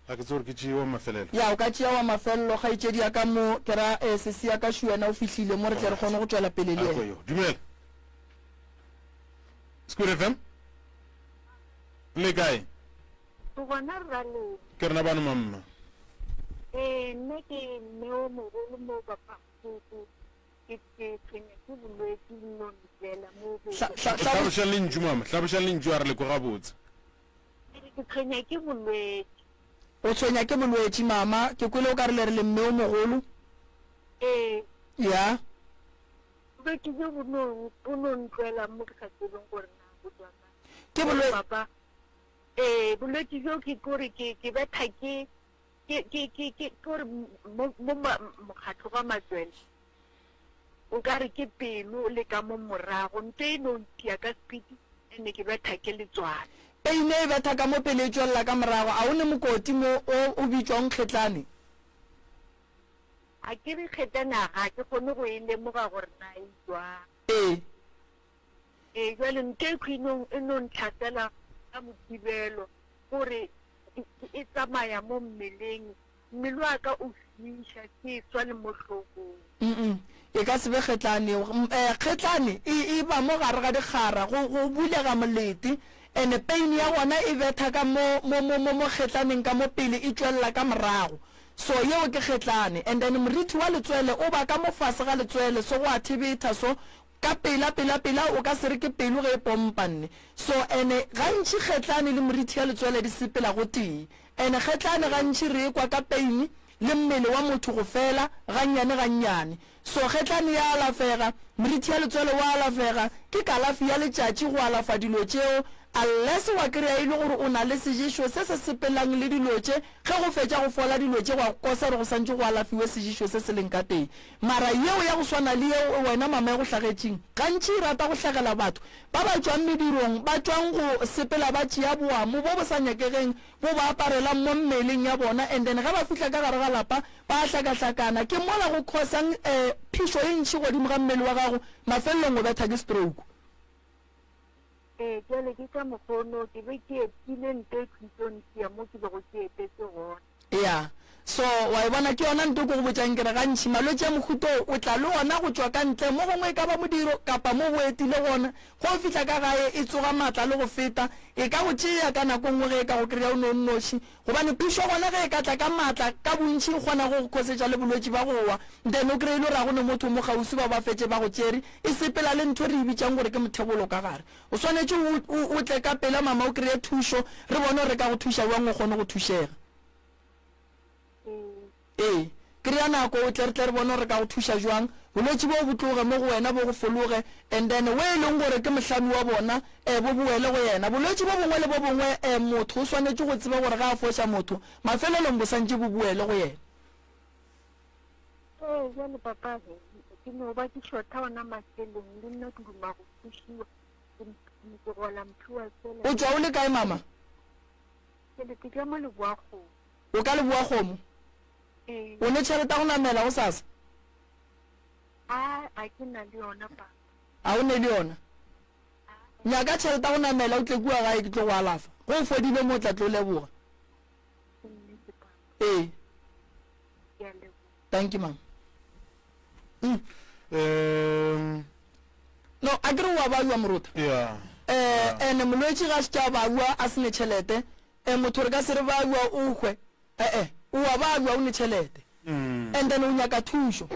S2: a ke tsore ke tšewa mafelelo
S1: ya o ka tšea wa mafelelo kgaetsedi yaka mo ke ra sese ya ka šuena o fihlile mo re tle re kgone go tswela pele le ena
S2: yo dumela Scoot FM le kae
S3: O bona rale.
S2: ke rena bana mamma
S3: Nne ke neo mogolo mo bapa ke tshwenya ke bolwetse no ntlela mo be.
S2: hlabošang le ntšu mama hlabošang le ntšu a re le ko gabotse
S3: Ke tshwenya ke bolwetse.
S1: o tshwenya ke bolwetse mama ke kwele o ka re le re le mme o mogolo ya
S3: Be ke jo bono ntlela mo ke sa tsebeng gore na go tswa kae.
S1: ke bolwetse
S3: Papa bolwetse jo ke kore ke betha ke kore mo mokgatlo wa matswele o ka re ke pelo le ka mo morago ntse e no ntia ka speed ene ke betha ke letswana
S1: peine e betha ka mo pele e tswelela ka morago a o ne mokoti mo o bitswang kgetlane
S3: a ke re kgetana ga ke kgone go e lemoga gore na e tswang jwale nte e kgwinong e no ntlhasela ka mothibelo gore e tsamaya mo mmeleng mmele wa ka o fiša ke tswa le mo tlhogong
S1: e ka sebe kgetlane kgetlane e ba mo gare ga dikgara go bulega molete ene peine ya gona e betha ka mo kgetlaneng ka mo pele e tswelela ka morago so yeo ke kgetlane and then moriti wa letswele o ba ka mo fase ga letswele so go a thibetha so ka pela o ka se re ke pelo ge e pompanne so ene gantši kgetlane le moriti ya letswele di sepela go tee ene kgetlane gantši re ekwa ka peine le mmele wa motho go fela gannyane so kgetlane ya alafega moriti ya letswele wa alafega ke kalafi ya letšatši go alafa dilo tšeo unless wa kry-a e le gore o na le sejišo se se sepelang le dilo tše ge go fetša go fola dilo tše wa kosa re go santse go alafiwe sejišo se se leng ka teng mara yeo ya go swana le yeo wena mama ya go hlagetšeng gantši e rata go hlagela batho ba ba tšwang medirong ba tšwang go sepela ba tšea boamo bo bo sa nyakegeng bo ba aparelang mo mmeleng ya bona and then ge ba fihla ka gare ga lapa ba hlakahlakana ke mola go khosang phišo e ntšhi godimo ga mmele wa gago mafelelong o betha ke stroke
S3: jale ke ka mokgono ke be ke epile nto e khwitsontia mo ke bego ke epetse gona
S1: ya so wa e bona ke yona nto ko go botsang ke re gantšhi malwetse a mohuto o tla le ona go tswa ka ntle mo gongwe e ka ba modiro kapa mo go etile gona go fitlha ka gae e tsoga maatla le go feta e ka go tšea ka nako nngwe ge e ka go kry-a o nonnoši gobane phišo gona ge e ka tla ka maatla ka bontšhi e kgona go khosetša le bolwetse ba gowa then o kry-e le gore ga gone motho mo gausi ba ba fetse ba go tšere e sepela le ntho re e bitsang gore ke mothebolo ka gare o swanetse o tle ka pela mama o kry-e thušo re bone re ka go thuša jang o kgone go thušega kry-a nako o tle re bone re ka go thuša jwang bolwetse bo bo tloge mo go wena bo go fologe and then we e leng gore ke mohlami wa bona bo boele go yena bolwetse bo bongwe le bo bongwe motho o swanetse go tseba gore ga a foša motho mafelelong bo santse bo boele go yena
S3: jale papa ke no ba ke shota ona mafelong le nna ke duma go thušiwa ke gola mthua fela
S1: o tswa o le kae mama
S3: ke tla mo leboago
S1: o ka leboa kgomo o ne tšhelete go namela go sasa
S3: a ke na le yona pa
S1: a o ne le yona nyaka tšhelete go namela o tle kua gae ke tlo go alafa go o fodile mo o tla tlo leboga thank you mama no a kere wa baiwa moruta ene molwetse ga se tša baiwa a sene tšhelete motho re ka se re baiwa o hwe o wa baiwa o ne tšhelete and then o nyaka thušo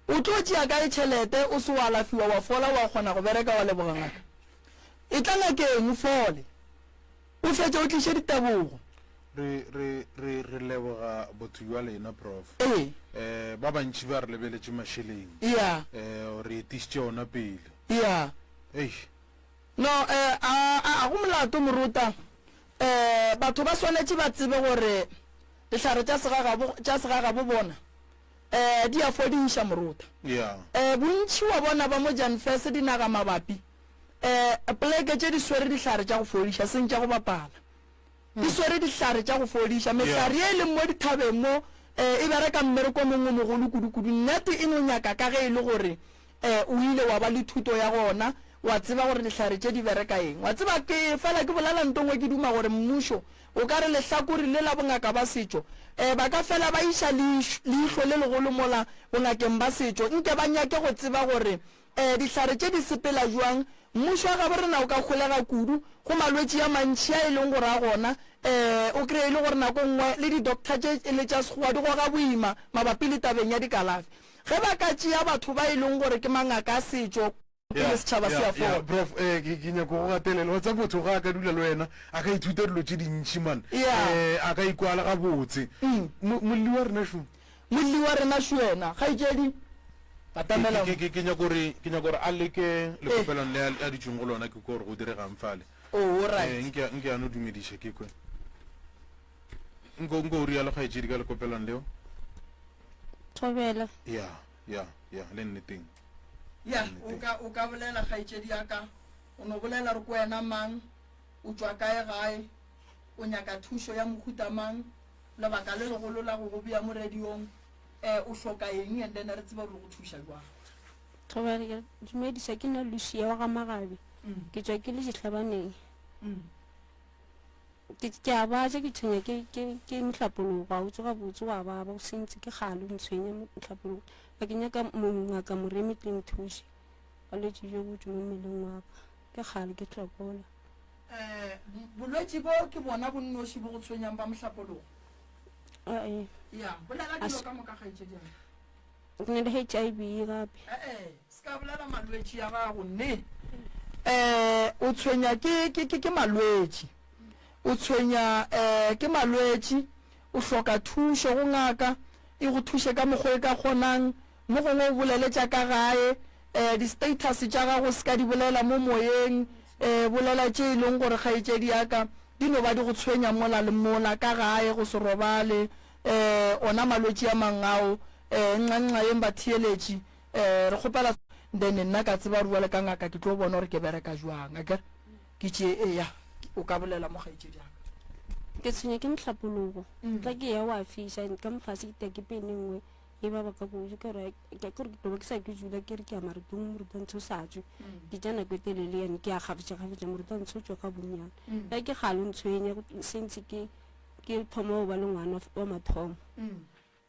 S1: o tlo tšea ka e tšhelete o se wa alafiwa wa fola wa kgona go bereka wa leboga ngaka e tla ngakeng o fole o fetse o tliše ditebogo
S2: re leboga botho jwa lena prof ba bantši ba re lebeletše mašeleng
S1: ya
S2: re etišitše ona pele
S1: ya no a go molato moruta batho ba swanetše ba tsebe gore dihlare tša segaga bo bona di a fodiša moruta bontši wa bona ba mo janfes dinaga mabapi poleke tše di swere dihlare tša go fodiša seng tša go bapala di swere dihlare tša go fodiša mehlare ye e leng mo dithabeng mo e bereka mmereko mongwe mogolo kudu-kudu nnete e no nyaka ka ge e le gore o ile wa ba le thuto ya gona wa tseba gore dihlare tše di bereka eng wa tseba ke fela ke bolela ntongwe ke duma gore mmušo o ka re lehlakore le la bongaka ba setšo ba ka fela ba iša leihlo le legolo mola bongakeng ba setšo nke ba nyake go tseba gore dihlare tše di sepela jwang mmušo wa gabe rena o ka kgolega kudu go malwetse ya mantši a e leng gore a gona o kry-e e le gore nako nngwe le di-doctor tše le tša sekgowa di goga boima mabapi le tabeng ya dikalafi ge ba ka tšea batho ba e leng gore ke mangaka a setšo le setšhaba se a fola
S2: prof ke nyako go gatelela wa tsa motho ga a ka dula le wena a ka ithuta dilo tše dintšhi man a ka ikwala ga botse molli wa rena šwena ga itšedi ke nyako gore a leke lekopelong le a ditšong go lona ke ko gore go diregang fale nke ano dumediša ke kwe nko o rialo ga itšedi ka lekopelong leo
S4: thobela
S2: ya le nneteng
S1: ya o ka bolela kgaitšedi yaka o no bolela re ko wena mang o tswa kae gae o nyaka thušo ya mohuta mang lebaka le legolo la go go bea mo radiong o hloka eng and then re tseba gore go thuša jwang
S4: thobela dumediša ke nna lucia wa ga magabe ke tswa ke le ditlhabaneng ke a baja ke tshwenya ke mohlapologo ga o tsoga botse wa baba o sentse ke gale o ntshwenya mohlapologo ba ke nyaka ngaka moremi tleng thuše balwetse jo botse mo mmeleng waka ke gale ke tlhokola
S1: bolwetse bo ke bona bonnoši bo go tshwenyang ba mohlapologo ya bolela dilo ka moka kgaitšedi
S4: ke ne le HIV gape
S1: se ka bolela malwetse ya gago nne o tshwenya ke malwetse o tshwenya ke malwetse o hloka thušo go ngaka e go thuše ka mokgwa e ka kgonang mo gongwe o boleletša ka gae di-status tša gago se ka di bolela mo moyeng bolela tše e leng gore kgaetšedi yaka di no ba di go tshwenya mola le mola ka gae go se robale ona malwetši a mangao nxa yeng ba theeletše re kgopela then nna ka tseba rua le ka ngaka ke tlo bona gore ke bereka jwang akere ke tše ya o ka bolela mo kgaetšedi yaka
S4: ke tshwenya ke mohlapologo tla ke ya wa fiša ka mofase ke take pene nngwe e ba ba ka kudu kore ke toba ke sa ke jula ke re ke a maritong morutantsho sa tswe ke jana ke telele yane ke a gabetša morutantsho tswa ka bonnyane ka ke galo ntshwenya sentse ke thoma go ba le ngwana wa mathomo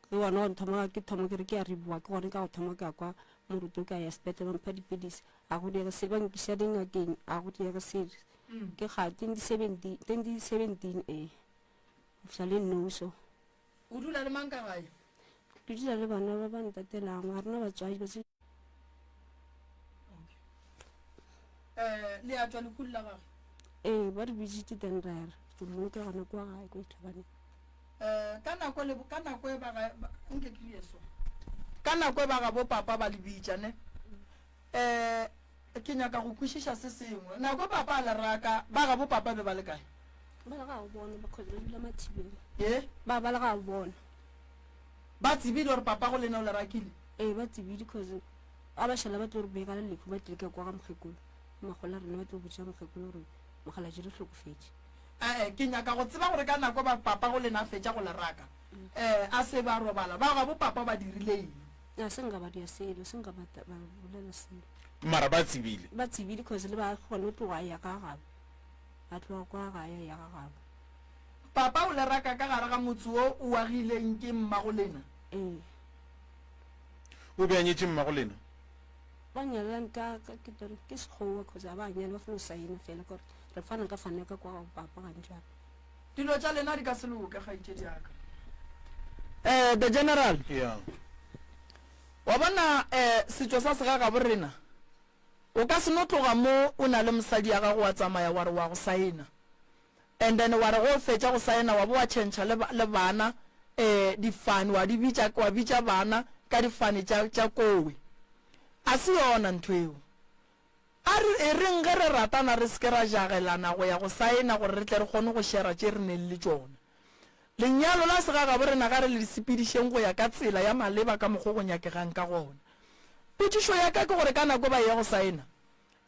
S4: ke wana wa thoma ke thoma ke re ke a riboa ke gone ka go thoma ka kwa moruto ka ya sepetlele mpha dipilisi a go diega se bankiša dingakeng a go diega se ke ga 2017 go fisa le nouso
S1: o dula le mang ka gae
S4: ke dula le bana ba ba ntatelang ga rena batswadi ba se
S1: le a tswa lekulu la gage
S4: ba re bitsitse tenrere ke rone ke gona kwa gae ko itlhabane
S1: ka nako e nke ke yeso ka nako e ba ga bo papa ba le bitša ne ke nyaka go kwešiša se sengwe nako papa a leraka ba ga bo papa be ba le kae
S4: ba le ga o bona ba kgotsa ba dula mathibeng
S1: ye
S4: ba le ga o bona
S1: ba tsebile gore papa go lena o lerakile
S4: ba tsebile cause a ba šala ba tlo re beka le lekgo ba tlile ka kwa ga mokgekolo magola rena ba tlo botša mokgekolo gore mogala je re tlhokofetse
S1: ke nyaka go tseba gore ka nako ba papa go lena fetša go leraka a se ba robala ba ga bo papa ba dirile eng
S4: a se nka ba dia selo se nka ba bolela selo
S2: mara ba tsebile
S4: cause le ba kgone o tloga ya ka gabo ba tloga kwa gae ya ga gabo
S1: papa o leraka ka gare ga motse o o agileng ke mmago lena
S2: o beanyetse mmago lena
S4: ba nyalelang ka ketore ke sekgowa cause a ba nyale ba fana o saena fela kore re fana ka fane ka kwa papa gantšape
S1: dilo tša lena di ka se loke kgaitšedi yaka the general wa bona setšo sa segaga borena o ka se no tloga mo o na le mosadi ya gago wa tsamaya wa re wa go saena and then wa re go fetša go saena wa bo wa tšhentšha le bana difane wa bitša bana ka difane tša kowe a se yona ntho eo e reng ge re ratana re seke ra jagelana go ya go saena gore re tle re kgone go shera tše re neng le tšona lenyalo la segaga borena ga re le disepedišeng go ya ka tsela ya maleba ka mokgwa go nyakegang ka gona potšišo ya ka ke gore ka nako ba ya go saena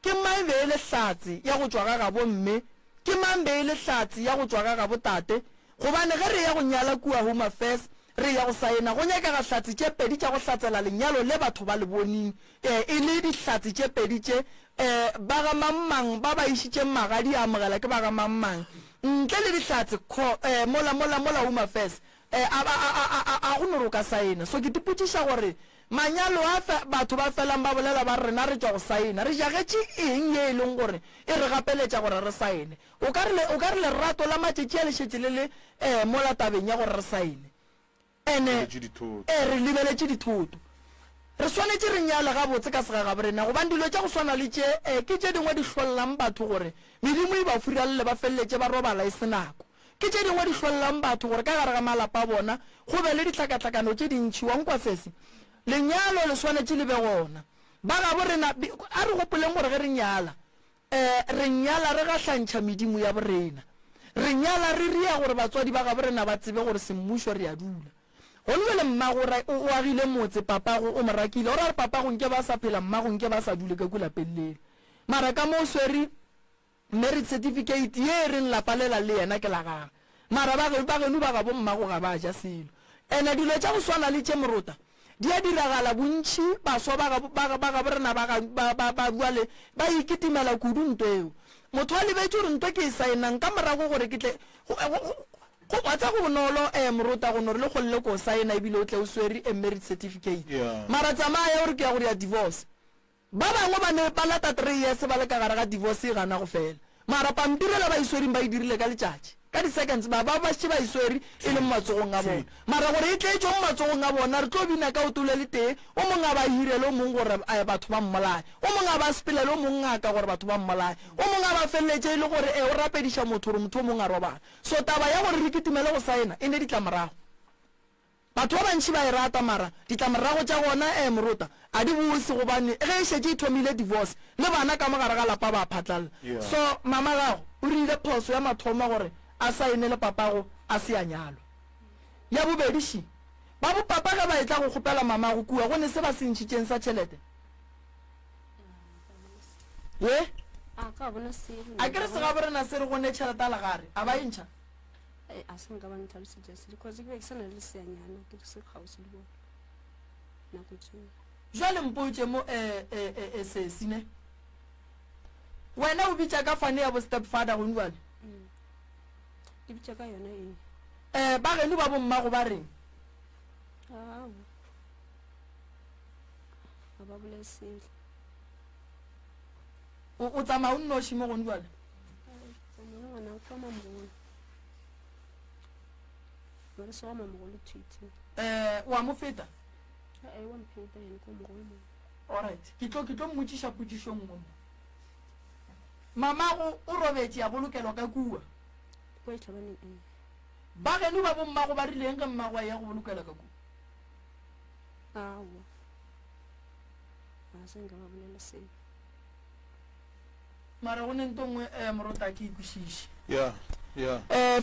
S1: ke mang be e le hlatse ya go tšwa ga gabo mme ke mang be e le hlatse ya go tšwa ga gabo tate gobane ge re ya go nyala kua home affairs re ya go saena go nyakega hlatse tše pedi tša go hlatsela lenyalo le batho ba le boning e le dihlatse tše pedi tše ba ga mammang ba ba išitše magadi a amogela ke ba ga mammang ntle le dihlatse mola home affairs a go nore o ka saena so ke dipotšiša gore manyalo a batho ba felang ba bolela ba rena re tšwa go saena re jagetše eng ye e leng gore e re gapeletša gore re saene o ka re lerato la matšetši a lešetše le le mola tabeng ya gore re saene ene re lebeletše dithoto re swanetše re nyale gabotse ka segaga borena gobane dilo tša go swana le tše ke tše dingwe di hlollelang batho gore medimo e ba furalele ba feleletše ba robala e se nako ke tše dingwe di hlollelang batho gore ka gare ga malapa a bona go be le ditlhakatlhakano tše dintšhi wankwa sese lenyalo le swanetše le be gona ba ga borena a re gopoleng gore ge re nyala re gahlantšha medimo ya borena re nyala re ria gore batswadi ba ga borena ba tsebe gore semmušo re a dula go le le mmagore o agile motse papago o morakile o ra re papago nke ba sa phela mmago nke ba sa dule ka kulapeng lele mara ka mo o swere merit certificate ye re nlapalela le yena ke la gage mara bageno ba ga bo mmago ga ba ja selo ene dilo tša go swana le tše morota di a diragala bontšhi baswa ba ga borena ba buale ba ikitimela kudu nto eo motho a lebetse gore nto ke e saenang ka morago gore ke tle wa tsa go bonolo morota go nore le kgolle ko saena ebile o tle o swere a merit certificate mara tsamaya gore ke ya gore ya divorce ba bangwe ba ne ba lata 3 years ba le ka gare ga divorce e gana go fela mara pamtirela ba iswering ba e dirile ka letšatši ka di-seconds ba šhe ba iswere e le matsogong a bona mara gore e tletšo mo matsogong a bona re tlo bina ka o tole le tee o mongwe a ba hirele o mongwe gore batho ba mmolae o mongwe a ba sepelele o mongwe ngaka gore batho ba mmolae o mongwe a ba feleletše e le gore o rapediša motho gore motho o mongwe a robala so taba ya gore re kitimele go saena e ne ditlamorago batho ba bantšhi ba e rata mara ditlamorago tša gona morota a di bose gobane ge e šetse e thomile divorce le bana ka mogare ga lapa ba phatlalla so mama gago o rile phoso ya mathomo gore a saenele papago a se a nyalwa ya bobediši ba bopapa ge ba e tla go kgopela mama go kua go ne se ba se ntšhitšeng sa tšhelete ye
S4: a ka bona selo
S1: a kere se ga borena se re gone tšhelete a legare a ba e ntšha
S4: a se nka ba ntlhalosetse se because ke be ke sana le seanyana ke se kgausi le bona nako tseo
S1: jwale mpotse mo sesine wena o bitša ka fane ya bo step father go jwale
S4: ke bitša ka yona e
S1: ba geno ba bommago ba reng
S4: a ba bole selo
S1: o tsamaya o nnoši mo gone jwale
S4: mona ngwana kwa mamogolo ba re se wa mamogolo thwitse
S1: wa mo feta
S4: wa mpheta yena kwa mogolo mo
S1: alright ke tlo mmotšiša potšišong mo mamago o robetse ya bolokelwa ka kua
S4: kwa e tlhabaneng
S1: ba geno ba bommago ba rileng ge mmago a ya go bolokela ka kua
S4: awa a se nka ba bolela selo
S1: mara go ne nto ngwe morota ke ikwešiše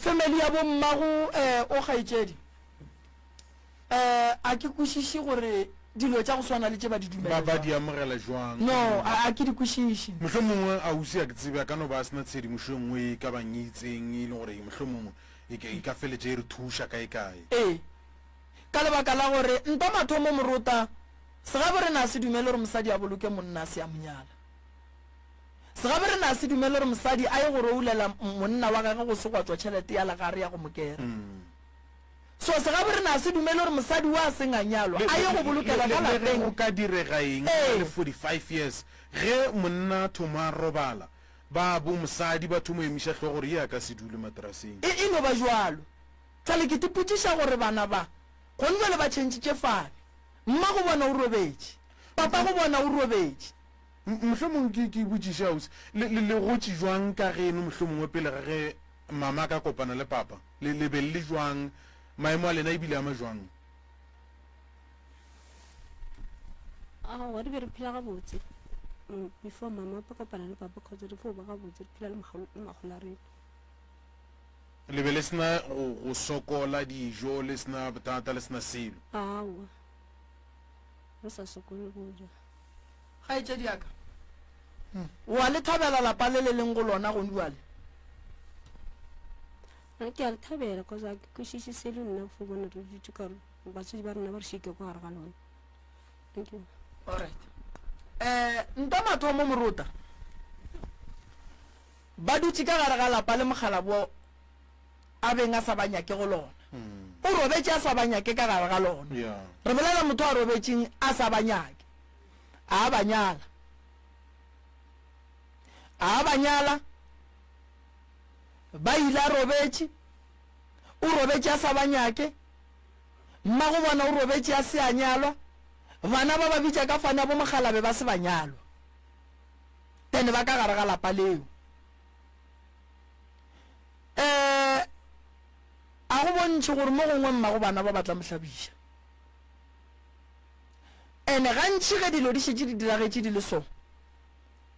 S1: family ya bommago o kgaetšedi a ke kwešiše gore dilo tša go swana le tše ba di
S2: ba di amogela jwang
S1: no a ke di kwešiše
S2: mohlho mongwe ausi a ke tsebe a ka no ba a sena tshedimošo nngwe e ka banyitseng e le gore mohlho mongwe e ka feletse e re thuša kae
S1: ee ka lebaka la gore nta mathomo morota segabe re na se dumele gore mosadi a boloke monna a se a monyala segabe re na se dumele gore mosadi a ye go roulela monna wa gage go se gwa tswa tšhelete ya legare ya go mokera so segabe re na se dumele gore mosadi wa seng a nyalwa a ye go bolokela ka lapeng
S2: o ka direga eng le 45 years ge monna thoma robala ba bo mosadi ba thomo emiša tlho gore ye a ka se dule matraseng
S1: e no ba jwalo tlhale ke tipotšiša gore bana ba gone jale ba tšhentšitše fabe mma go bona o robetše papa go bona o robetše
S2: mohlomongwe ke botšiša ausi le gotše jwang ka geno mohlomongwe pele ga ge mama ka kopana le papa le be le jwang maemo a lena ebile ama jwang
S4: wa di be re phela gabotse before mama pa kopana le papa kgotsa re fo ba gabotse re phela le magolo a rena
S2: le be le sena go sokola dijo le sena bothata le sena selo
S4: awa re sa sokole go ja
S1: ga e tšedi yaka wa le thabela lapa le le leng go lona go jwale
S4: ke a le thabela cause a ke kwešiše selo nna fo bona re dutse kare batswadi ba rena ba re šike ko gare ga lona thank you
S1: alright nta mathomo morota ba dutse ka gare ga lapa le mogala bo a beng a sa banyake go lona o robetse a sa banyake ka gare ga lona re bolela motho a robetseng a sa banyake a banyala ba ile a robetse o robetse a sa banyake mma go bona o robetse a se a nyalwa bana ba ba bitša ka fane bo mogalabe ba se ba nyalwa tene ba ka gare ga lapa leo a go bontšhe gore mo gongwe mma go bana ba batla mohlabiša ene gantši ge dilo di šetse di diragetše di le so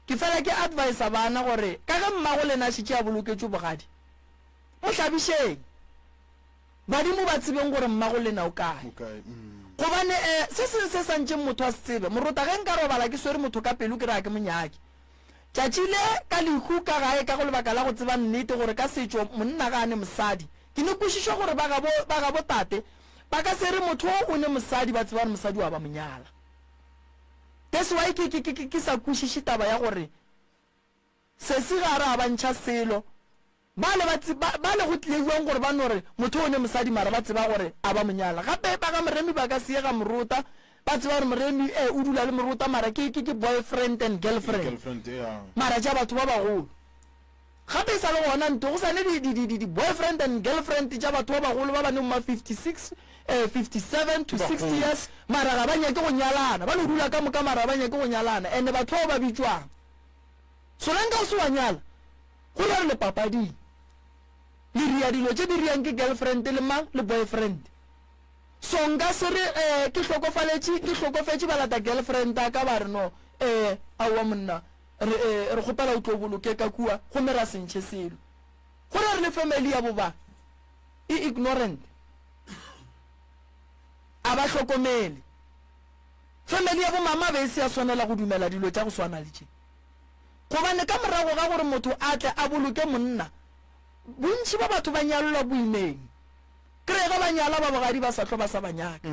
S1: ke fela ke advisa bana gore ka ge mmago lena šetse a boloketšwe bogadi mohlabišeng badimo ba tsebeng gore mmago lena o kae gobane se seng se santšeng motho a se tsebe morota ge nka robala ke swere motho ka pelo ke rea ke monyake tšatšile ka lehu ka gae ka go lebaka la go tseba nnete gore ka setšo monna gane mosadi ke ne kwešišwa gore ba ga botate ba ka se re motho o ne mosadi ba tseba gore mosadi wa ba monyala that's why ke sa kwešiše taba ya gore se se gare a bantšha selo ba le go tlile jwang gore ba no re motho o ne mosadi mara ba tseba gore a ba monyala gape ba ga moremi ba ka seega morota ba tseba gore moremi o dula le morota mara ke boyfriend and girlfriend mara ja batho ba bagolo gape sa le gona nto go sane di boyfriend and girlfriend ja batho ba bagolo ba ba neng ma 56 57 to 60 years mara ga ba nyake go nyalana ba le dula ka moka mara ba nyake go nyalana and batho ba bitswang so lenka o se wa nyala go le le papadi le ria dilo tše di riang ke girlfriend le mang le boyfriend so nka se re ke hlokofetše ba lata girlfriend ka ba re no aowa monna re kgopela o tlo boloke ka kua gomme ra sentšhe selo gore re le family ya boba e ignorant a ba hlokomele family ya bomama be se ya swanela go dumela dilo tša go swana le tše gobane ka morago ga gore motho a tle a boloke monna bontši ba batho ba nyalola boimeng kry ga ba nyala ba bogadi ba sa tlo ba sa ba nyaka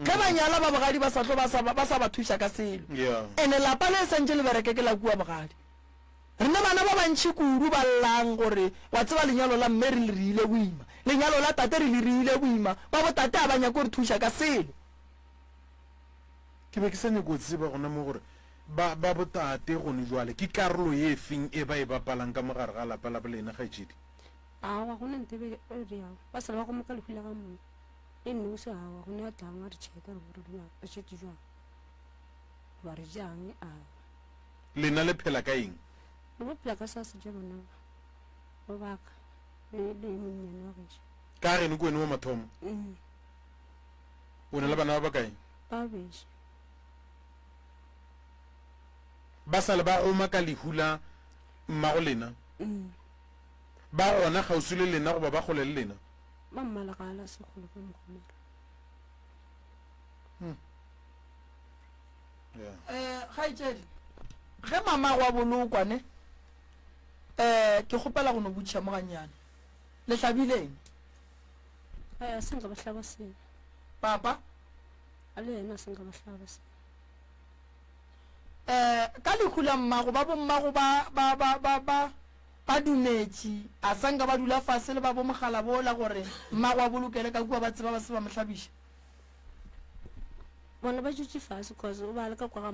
S1: ge ba nyala ba bogadi ba sa tlo ba sa ba thuša ka selo ande lapa le santše le bereke ke la kua bogadi rena bana ba bantšhi kudu ba llang gore wa tseba lenyalo la mme re le riile boima lenyalo la tate re le riile boima ba botate a ba nyako re thuša ka selo
S2: ke be ke sa nyako o tseba gona mo gore ba botate gone jwale ke karolo ye feng e ba e bapalang ka mogare ga lapa la bolena gaetšedi
S4: awa gona ntebe riao ba sala ba go moka lehwile ga mong e nne o se awa gone ya tlang a re tšheka re gore re šetse jwang ba re jang
S2: lena le phela ka eng
S4: le bo phela ka sa se ja bona ba baka le monnyane wa gešo
S2: ka gene ko wene mo mathomo o ne le bana ba bakae
S4: ba beše
S2: ba sale ba goma ka lehula mmago lena ba gona kgausi le lena goba ba kgole le lena
S4: ba mmalagala segolo ka mogomera
S1: gaetšedi ge mama wa bolokwane ke kgopela go no botšha mo ganyane le hlabileng
S4: a senka ba hlaba sena
S1: papa
S4: a le yena senka ba hlaba sena
S1: ka lekhula mmago ba bommago ba dumetše a sanka ba dula fase le ba bomogala bola gore mmago a bolokele ka kua ba tseba ba se ba mohlabiša
S4: bona ba dutse fase cause o ba le ka kwa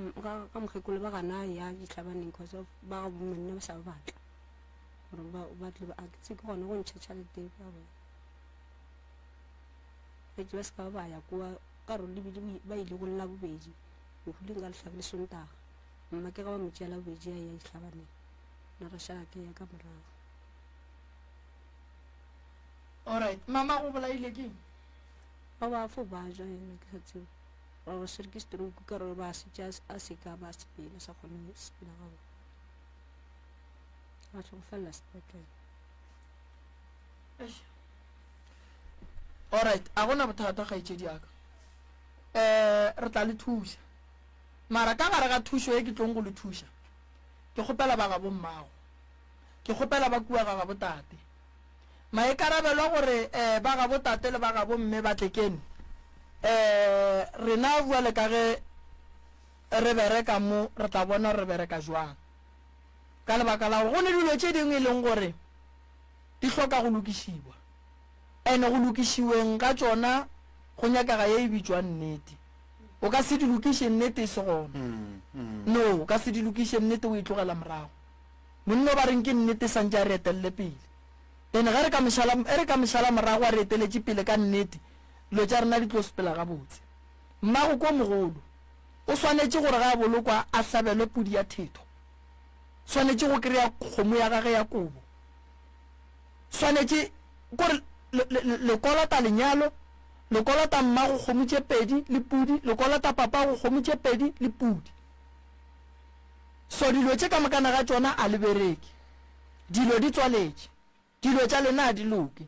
S4: ka mokgekolo ba gana ya ditlhabaneng cause ba ga bomonne ba sa ba batla gore ba tle ba aketse ke gona go ntšha tšhalete ka bona fetse ba se ka ba ya kua ka role lebile ba ile go lela bobedi mohuleng ka letlhabe le sontaga mma ke ga ba motšeela bobedi ya ya ditlhabaneng na re šala ke ya ka morago
S1: alright mama go bolaile keng
S4: ba ba fo ba ja ena ke sa tsebo ba ba sere ke stroke ka re ba se tša a se ka ba sepela sa kgone sepela ga bona ba tlo go felela sepetlele
S1: alright a gona bothata gaetšedi aka re tla le thuša mara ka gare ga thušo e ke tlong go le thuša ke kgopela ba ga bommago ke kgopela ba kua ga ga botate maekarabelwa gore ba ga botate le ba ga bomme ba tlekene rena bua le ka ge re bereka mo re tla bona re bereka jwang ka lebaka la gore go ne dilo tše dingwe e leng gore di hloka go lokišiwa ene go lokišiweng ka tšona go nyakaga ye e bitswang nnete o ka se di lokiše nnete e se gona no o ka se di lokiše nnete o e tlogela morago monno ba reng ke nnete santse a re etelele pele ene ge re ka mešala morago a re eteletše pele ka nnete dilo tša rena di tlo sepela gabotse mmago ko mogolo o swanetše gore ga a bolokwa a hlabelwe pudi ya thetho swanetše go kry-a kgomo ya gage ya kobo swanetše kore le kolota lenyalo le kolota mmago kgomo tše pedi le pudi le kolota papago kgomo tše pedi le pudi so dilo tše ka makana ga tšona a lebereke dilo di tswaletše dilo tša lena a di loke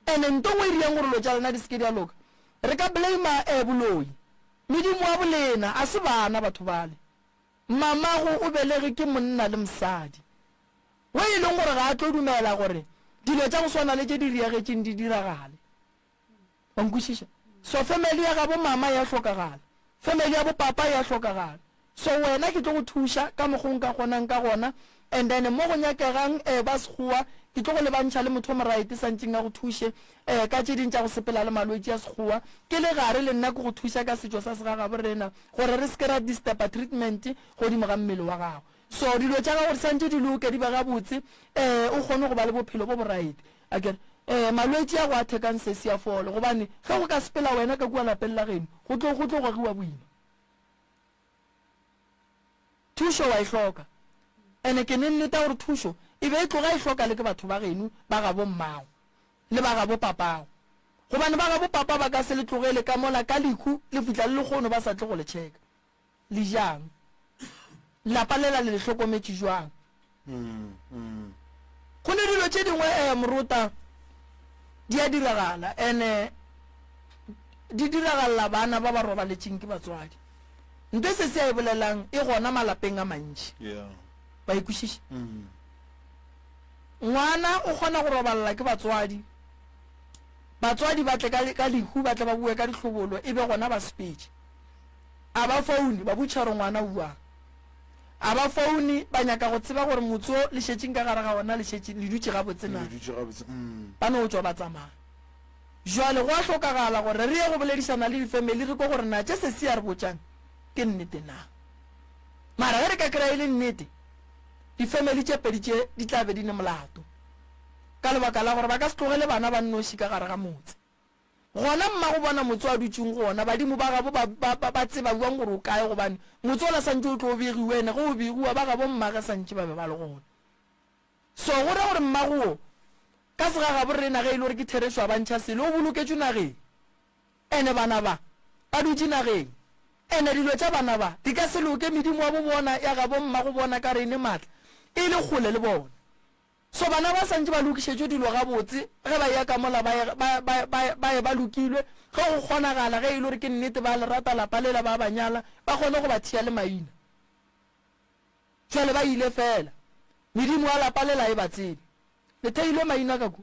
S1: ene nto go iriang gore lo tša lena di seke di a loka re ka blama boloi medimo wa bolena a se bana batho bale mamago o belege ke monna le mosadi wo e leng gore ga a tlo dumela gore dilo tša go swana le tše di riagetšeng di diragale wa nkwešiša so family ya ga bo mama ya hlokagala family ya bo papa ya hlokagala so wena ke tlo go thuša ka mokgong ka kgonang ka gona and then mo go nyakegang ba sekgowa ke tlo go lebantšha le motho moraete santseng a go thuše ka tše ding tša go sepela le malwetse ya sekgowa ke le gare le nna ke go thuša ka setšo sa segagabo rena gore re seke ra distepa treatment godimo ga mmele wa gago so dilo tša gago re santse di loke di ba gabotse o kgone go ba le bophelo bo boraete akere malwetse ya go a thekang sesi ya folo gobane ge go ka sepela wena ka kua lapeng la geno go tlo gogiwa boima thušo wa e hloka ene ke ne nneta gore thušo e be e tloga e hloka le ke batho ba geno ba ga bo mmago le ba ga bo papago gobane ba ga bopapa ba ka se le tlogele ka mola ka leku le fitla le lekgono ba sa tle go le checka le jang lapa lela le hlokometse jwang go ne dilo tše dingwe moruta di a diragala ene di diragalla bana ba ba robaletseng ke batswadi nte se se a e bolelang e gona malapeng a mantši ba ikwešiša ngwana o kgona go roballa ke batswadi ba tle ka lehu ba tle ba bue ka dihlobolo e be gona ba speech a ba foune ba butšharo ngwana uang a ba foune ba nyaka go tseba gore motho le šetšeng ka gare ga ona le dutše gabotse na ba no tswa ba tsamaya jwale go a hlokagala gore re ye go boledišana le difamily re ko gore na tše se se ya re botšang ke nnete na mara ge re ka kry-a e le nnete difamily tše pedi tše di tla be di ne molato ka lebaka la gore ba ka se tlogele bana ba nnoši ka gare ga motse gona mma go bona motse wa dutšeng gona badimo ba gabo ba tseba buang gore o kae gobane motse o la santse o tlo o begiwe ene ge o begiwa ba gabo mma ge santse ba be ba le gona so gore gore mmagoo ka se ga gabo re nage e le gore ke thereso a bantšha sele o boloketše nageng ene bana ba dutše nageng ene dilo tša bana ba di ka se loke medimo wa bo bona ya gabo mma go bona ka rene maatla e le kgole le bona so bana ba santse ba lokišetšwe dilo gabotse ge ba ya ka mola ba ye ba lokilwe ge go kgonagala ge e le gore ke nnete ba le rata lapa lela ba banyala ba kgone go ba thia le maina jale ba ile fela medimo wa lapa lela e ba tsebe le theilwe maina kako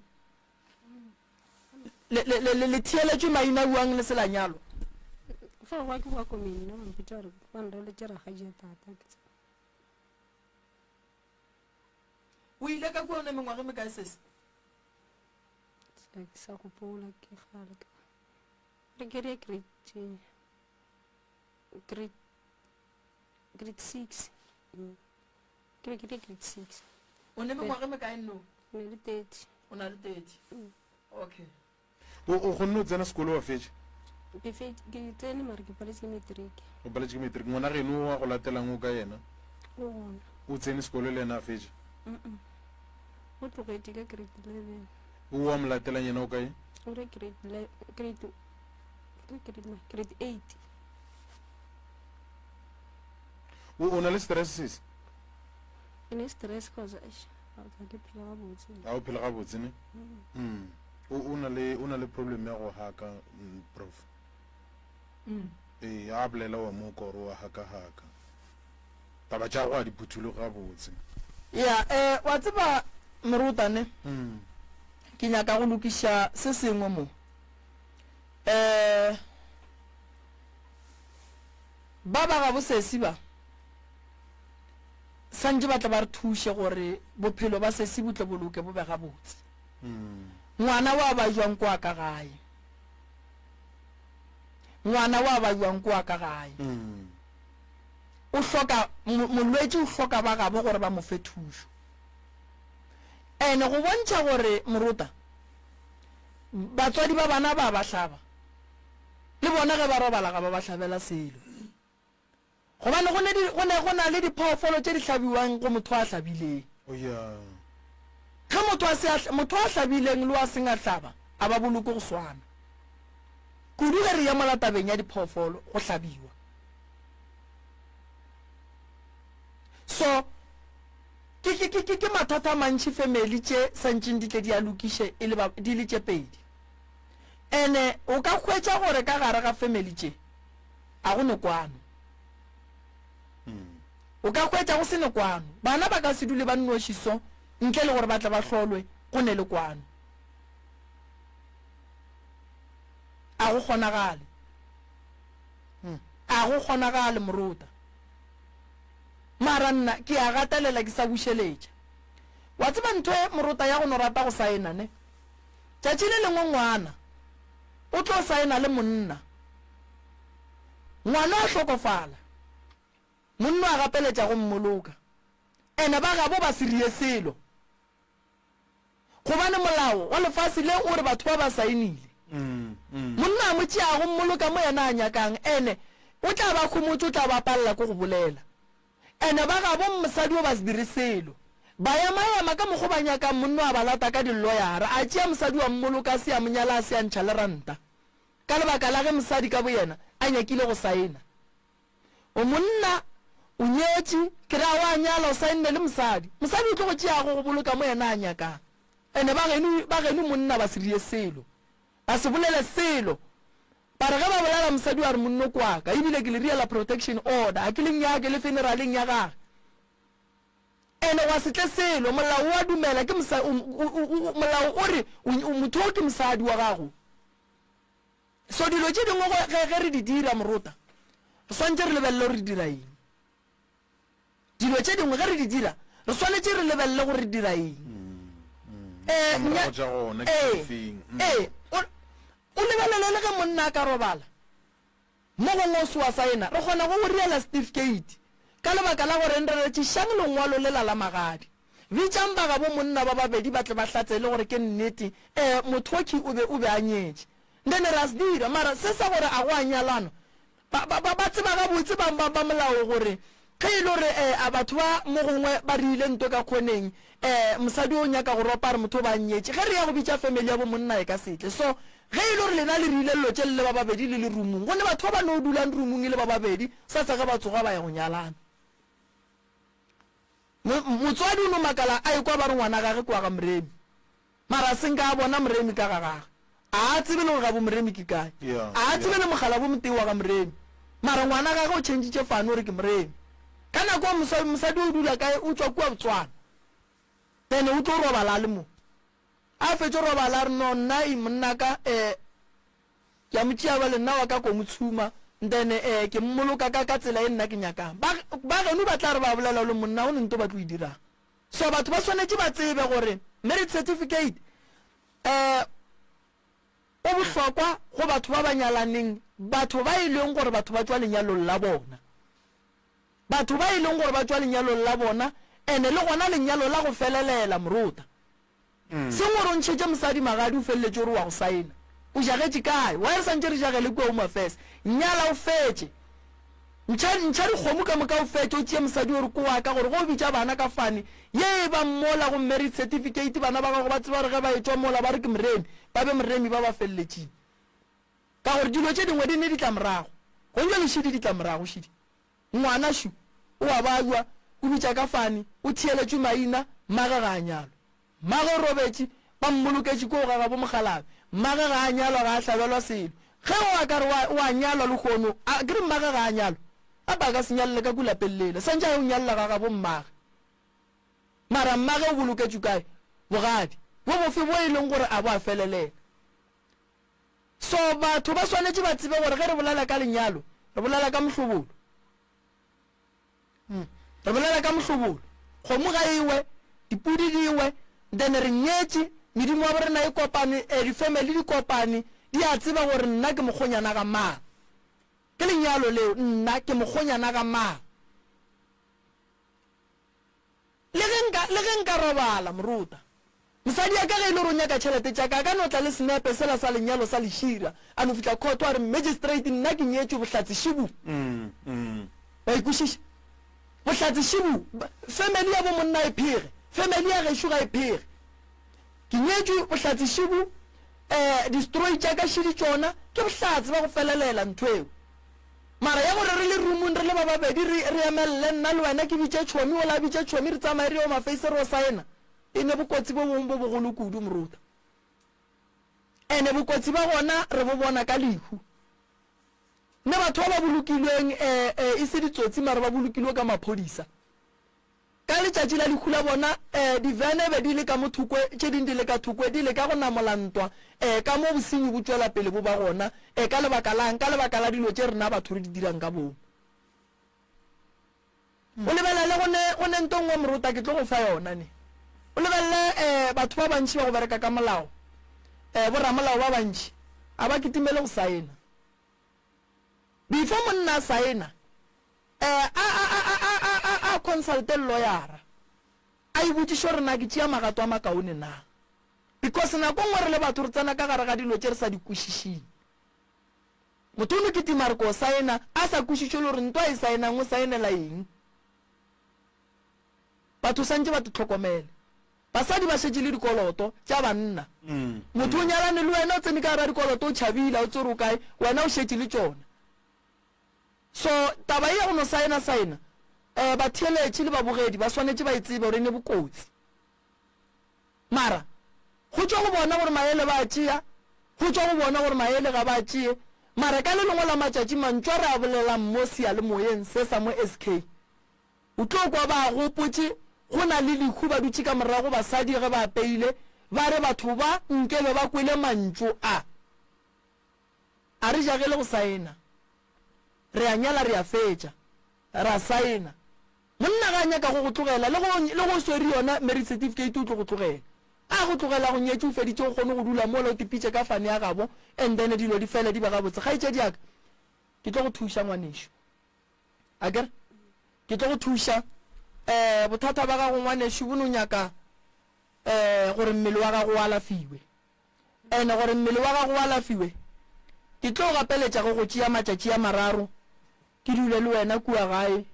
S1: le thieletšwe maina buang le selanyalo
S4: fa wa ke wa komini na mpitsa re ba ndele tšera ga je tata
S1: o ile ka kone mengwage me kae sese
S4: ke sa go pola ke gale ka re ke re grade 6 ke re grade 6
S1: o ne mengwage me kae no
S4: ne le 30
S1: o na le 30 okay
S2: o kgonne o tsena sekolo wa fetša
S4: ke tsene mare ke paletse matric
S2: o paletse matric ngwana geno wa go latelang o ka yena
S4: o gona
S2: o tsene sekolo le yena a fetša
S4: o tlogetse ka grade 11
S2: o wa mo latelang yena o kae
S4: o re grade 8
S2: o na le stress sese
S4: ene stress cause ga ke phela gabotse
S2: a o phela gabotse ne o na le problem ya go haka prof a bolela wa mo koro wa haka taba tša go a diphutholo gabotse
S1: ya wa tseba morutane ke nyaka go lokiša se sengwe mo ba ga bosesi ba santse ba tla ba re thuše gore bophelo ba sesi bo tle boloke bo be gabotse ngwana wa ba jwang kwa ka gae o hloka molwetse o hloka ba gabo gore ba mo fe thušo ene go bontšha gore moruta batswadi ba bana ba hlaba le bona ge ba robala ga ba hlabela selo gobane go na le diphoofolo tše di hlabiwang go motho a hlabileng ge motho a hlabileng le wa seng a hlaba a ba boloko go swana kudu ge re ya molatabeng ya diphoofolo go hlabiwa so ke mathata a mantši family tše santšeng di tle di a lokiše di le tše pedi ene o ka hwetša gore ka gare ga family tše a go nekwano o ka hwetša go se nekwano bana ba ka se dule ba nnošiso ntle le gore ba tla ba hlolwe go ne le kwano a go kgonagale moruta mara nna ke a gatelela ke sa bušeletša wa tseba ntho moruta ya go no rata go saena ne tšatši le lengwe ngwana o tlo saena le monna a hlokofala monna a gapeletša go mmoloka ene ba gabo ba serie selo gobane molao wa lefase le o re batho ba ba saenile monna a mo tšeago mmoloka mo yena a nyakang ene o tla ba khomotse o tla ba palela ko go bolela ene ba gabo mosadi o ba se dire selo ba ema ka mogo ba nyaka monno a balata ka dilloyara a tšea mosadi wa mmoloka se a monyala a se a ntšha le ranta ka lebaka la ge mosadi ka boyena a nyakile go saena o monna o nyetše ke ra wa nyala o saenne le mosadi o tlo go tšeago go boloka mo yena a nyakang ene ba geno monna ba serie selo ba se bolele selo ba re ge ba bolela mosadi wa re monno kwaka ebile ke le real protection order a ke le nyake le funeraleng ya gage ene wa setle selo molao wa dumela ke molao o re motho o ke mosadi wa gago so dilo tše dingwe ge re di dira morota re swantse re lebelele gore re dira eng dilo tše dingwe ge re di dira re swanetse re lebelele gore re dira eng o lebelele le ge monna a ka robala mo gongwe o se wa saena re kgona go go reela certificate ka lebaka la gore re tšešang lengwalo le la magadi bitšang ba ga bo monna ba babedi ba tle ba tlatse le gore ke nnete mothoki o be a nyetše ndene ra se dira mara se sa gore a go a nyalano ba tseba ga botse ba molao gore ge e le gore a batho ba mo gongwe ba rile nto ka kgoneng mosadi o nyaka go ropa re motho ba nyetše ge re ya go bitša family ya bo monna e ka setle so ge e le gore lena le rile lelo tše le ba babedi le le rumong gone batho ba ba no dulang rumong e le ba babedi sa ge ba tsoga ba ya go nyalana motswadi o no makala a ekwa ba re ngwana gage kwa ga moremi mara seng ka bona moremi ka ga gage a tsebe le go ga bo moremi ke kae a tsebe le mogala bo moteng wa ga moremi mara ngwana gage o change fane o re ke moremi ka nako mosadi o dula kae o tswa kua Botswana then o tlo robala le mo a fetse robala re no nna e monna ka ke a motšea ba le nna wa ka ko motshuma then ke mmoloka ka tsela e nna ke nyakang ba geno ba tla re ba bolela le monna o ne nto ba tlo e dirang so batho ba swanetse ba tsebe gore marriage certificate o bohlokwa go batho ba ba nyalaneng batho ba e leng gore batho ba tswa lenyalong la bona batho ba e leng gore ba tswa lenyalong la bona ene le gona lenyalo la go felelela morota se ngore o ntšhetše mosadi magadi o feleletse gore wa go saena o jagetše kae wa re santse re jagele kua o mafese nyala o fetse ntšha dikgomo ka moka o fetse o tšee mosadi ore kowa ka gore go bitša bana ka fane ye ba mmola go marriage certificate bana ba gago ba tseba re ge ba etswa mola ba re ke moremi ba be moremi ba ba feleletšeng ka gore dilo tše dingwe di ne di tla morago go njo lešidi di tla morago šidi ngwana šu o a bajwa o bitša ka fane o thieletšwe maina mage ga a nyalo mage o robetše ba mmoloketše ko gaga bo mogalabe mage ga a nyalwa ga a hlabelwa selo ge o a ka re wa nyalwa le kgono ke re mage ga a nyalwa a ba ka se nyalele ka kulapelele santse a o nyalela gaga bo mmage mara mmage o boloketšwe kae bogadi bo bofe bo e leng gore a bo a felelela so batho ba swanetse ba tsebe gore ge re bolela ka lenyalo re bolela ka mohlobolo re bolela ka mohlobolo kgomo ga ewe dipudi diwe then re nyetše medimo wa borena e kopane difamily di kopane di a tseba gore nna ke mokgonyana ga mang ke lenyalo leo nna ke mokgonyana ga mang le ge nka robala moruta mosadi ya ka ge e le gore o nyaka tšhelete tšaka ka no tla le senepe sela sa lenyalo sa lešira a no fitlha court wa re magistrate nna ke nyetše bohlatse šibu ba ikušiša bohlatse šibu family ya bo monna e phege family ya gešo ga e phege ke nyetše bohlatse šibu destroy tšaka šidi tšona ke bohlatse ba go felelela ntho eo mara ya gore re le rumong re le ba babedi re emelele nna le wena ke bitše tšhomi o la bitše tšhomi re tsamaye re yo mafeise re o saena e ne bokotsi bo bongwe bo bogolo kudu moruta ene bokotsi ba gona re bo bona ka lehu nne batho ba ba bolokilweng e se ditsotsi mare ba bolokilwe ka maphodisa ka letšatši la lehu la bona divene be di le ka mo thukwe tše ding di le ka thukwe di le ka go namola ntwa ka mo bosenyi bo tšwela pele bo ba gona ka lebaka lang ka lebaka la dilo tše rena batho re di dirang ka bong o lebelele go ne ntongwe moruta ke tlo go fa yona ne o lebelele batho ba bantši ba go bereka ka molao boramolao ba bantši a ba kitimele go saena before monna a saena a consulte lawyera a e botšiša gore na ke tšea magato a makaone na because nako ngwe re le batho re tsena ka gare ga dilo tše re sa di kwešišing motho o no kitima re ko saena a sa kwešiše le gore ntwa e saenang o saenela eng batho santse ba tlhokomele basadi ba shetse le dikoloto tša banna motho o nyalane le wena o tsene ka ra dikoloto o tšhabile o tsere o kae wena o shetse le tšona so taba e ya go no saena batheeletše le babogedi ba swanetše ba e tsebe gore ne bokotsi mara go tšwa go bona gore maele ba tšea go tšwa go bona gore maele ga ba tšee mara ka le lengwe la matšatši mantšwa re a bolela mo sealemoyeng se sa mo SK o tlo kwa ba gopotše go na le lekhu ba dutše ka morago basadi ge ba apeile ba re batho ba nkebe ba kwele mantšo a re jagele go saena re a nyala re a fetša ra saena monna ga nyaka go tlogela le go swere yona marriage certificate o tlo go tlogela a go tlogela go nyetse o feditše o kgone go dula mo le o tipitše ka fane ya gabo and then dilo di fele di ba gabotse ga itše diaka ke tlo go thuša ngwanešo akere ke tlo go thuša bothata ba gago ngwanešo bo no nyaka gore mmele wa gago o alafiwe ene gore mmele wa gago o alafiwe ke tlo gapeletša go tšea matšatši a mararo ke dule le wena kua gae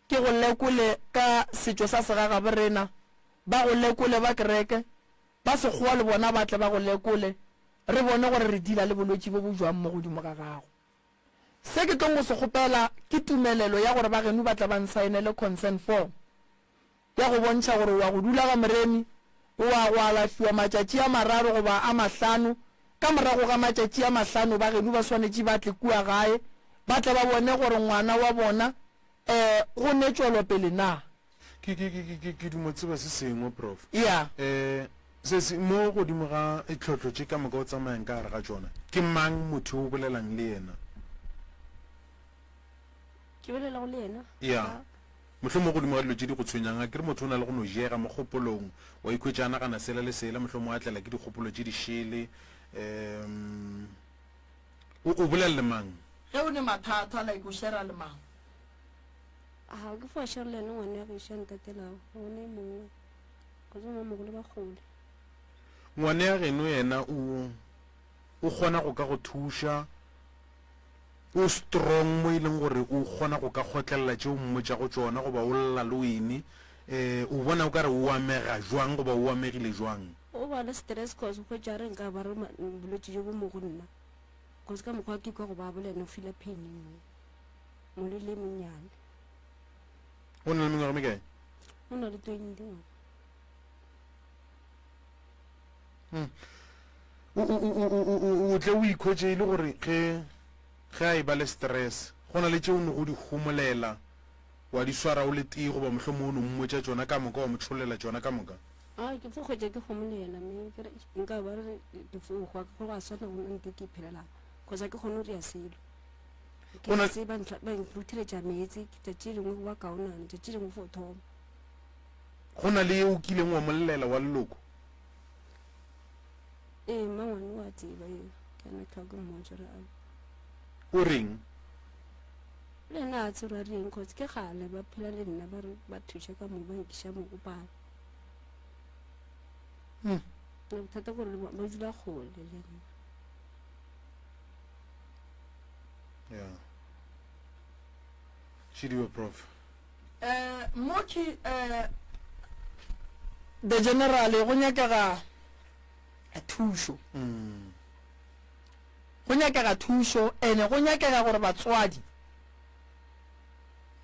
S1: ke go lekole ka setšo sa segagabe rena ba go lekole ba kereke ba sekgowa le bona ba tle ba go lekole re bone gore re dila le bolwetši bo bo jwang mo godimo ga gago se ke tlo go se kgopela ke tumelelo ya gore ba geno ba tla ba nsaenele consent form ya go bontšha gore wa go dula ga moremi wa go alafiwa matšatši a mararo goba a mahlano ka morago ga matšatši a mahlano ba geno ba swanetše ba tle kua gae ba tle ba bone gore ngwana wa bona go netšwelopele na
S2: ke dumotse ba se sengwe prof
S1: ya
S2: se mo godimo ga tlhotlho tše ka moka o tsamayang ka gare ga tsona ke mang motho o bolelang le yena
S4: ke bolela go le yena
S2: ya mohlomong mo godimo ga dilo tše di go tshwenyang a ke re motho o na le go no jega mo kgopolong wa ikhwetša a nagana sela le sela mohlomong a tlela ke dikgopolo tše di šele o bolelele mang
S1: ge o ne mathata like o shera le mang
S4: a ke fo share le ene ngwane ya go isha ntatelago gone mongwe go tsoma mogolo ba gole
S2: ngwane ya geno yena o kgona go ka go thuša o strong mo e leng gore o kgona go ka kgotlelela tšeo mmotša go tšona goba o lla le wene o bona o ka re o amega jwang goba o amegile jwang
S4: o ba le stress cause go tša re nka ba re bolwetši jo bo mo go nna cause ka mokgwa ke kwa go ba bolene o feel pain engwe mo le monnyane
S2: o na le mengwaga mekae
S4: o na le 20
S2: o tle o ikhwetše e le gore ge a e ba le stress go na le tšeo ne go di homolela wa di swara o le tee goba mohlomong o ne mmotša tšona ka moka wa mo tšholela tšona ka moka
S4: ke fo kgwetša ke homolela mme kere nka ba re difogwa ke go a swana go nna nke ke iphelela cause ke kgone go ria selo se ba ntlhutheletša meetse tšatši dingwe go ba kaonane tšatši dingwe fo thoma
S2: go na le ye o kileng wa molelela wa leloko
S4: mmangwane wa tseba e ke ana tlhoke mmotšere a
S2: o reng
S4: le ena a tsero a reng cause ke gale ba phela le nna ba re ba thuša ka mo ba nkiša mogopana bothata gore ba dula kgole le nna
S2: ya šidiwa prof
S1: moki the general go nyakega thušo go nyakega thušo ene go nyakega gore batswadi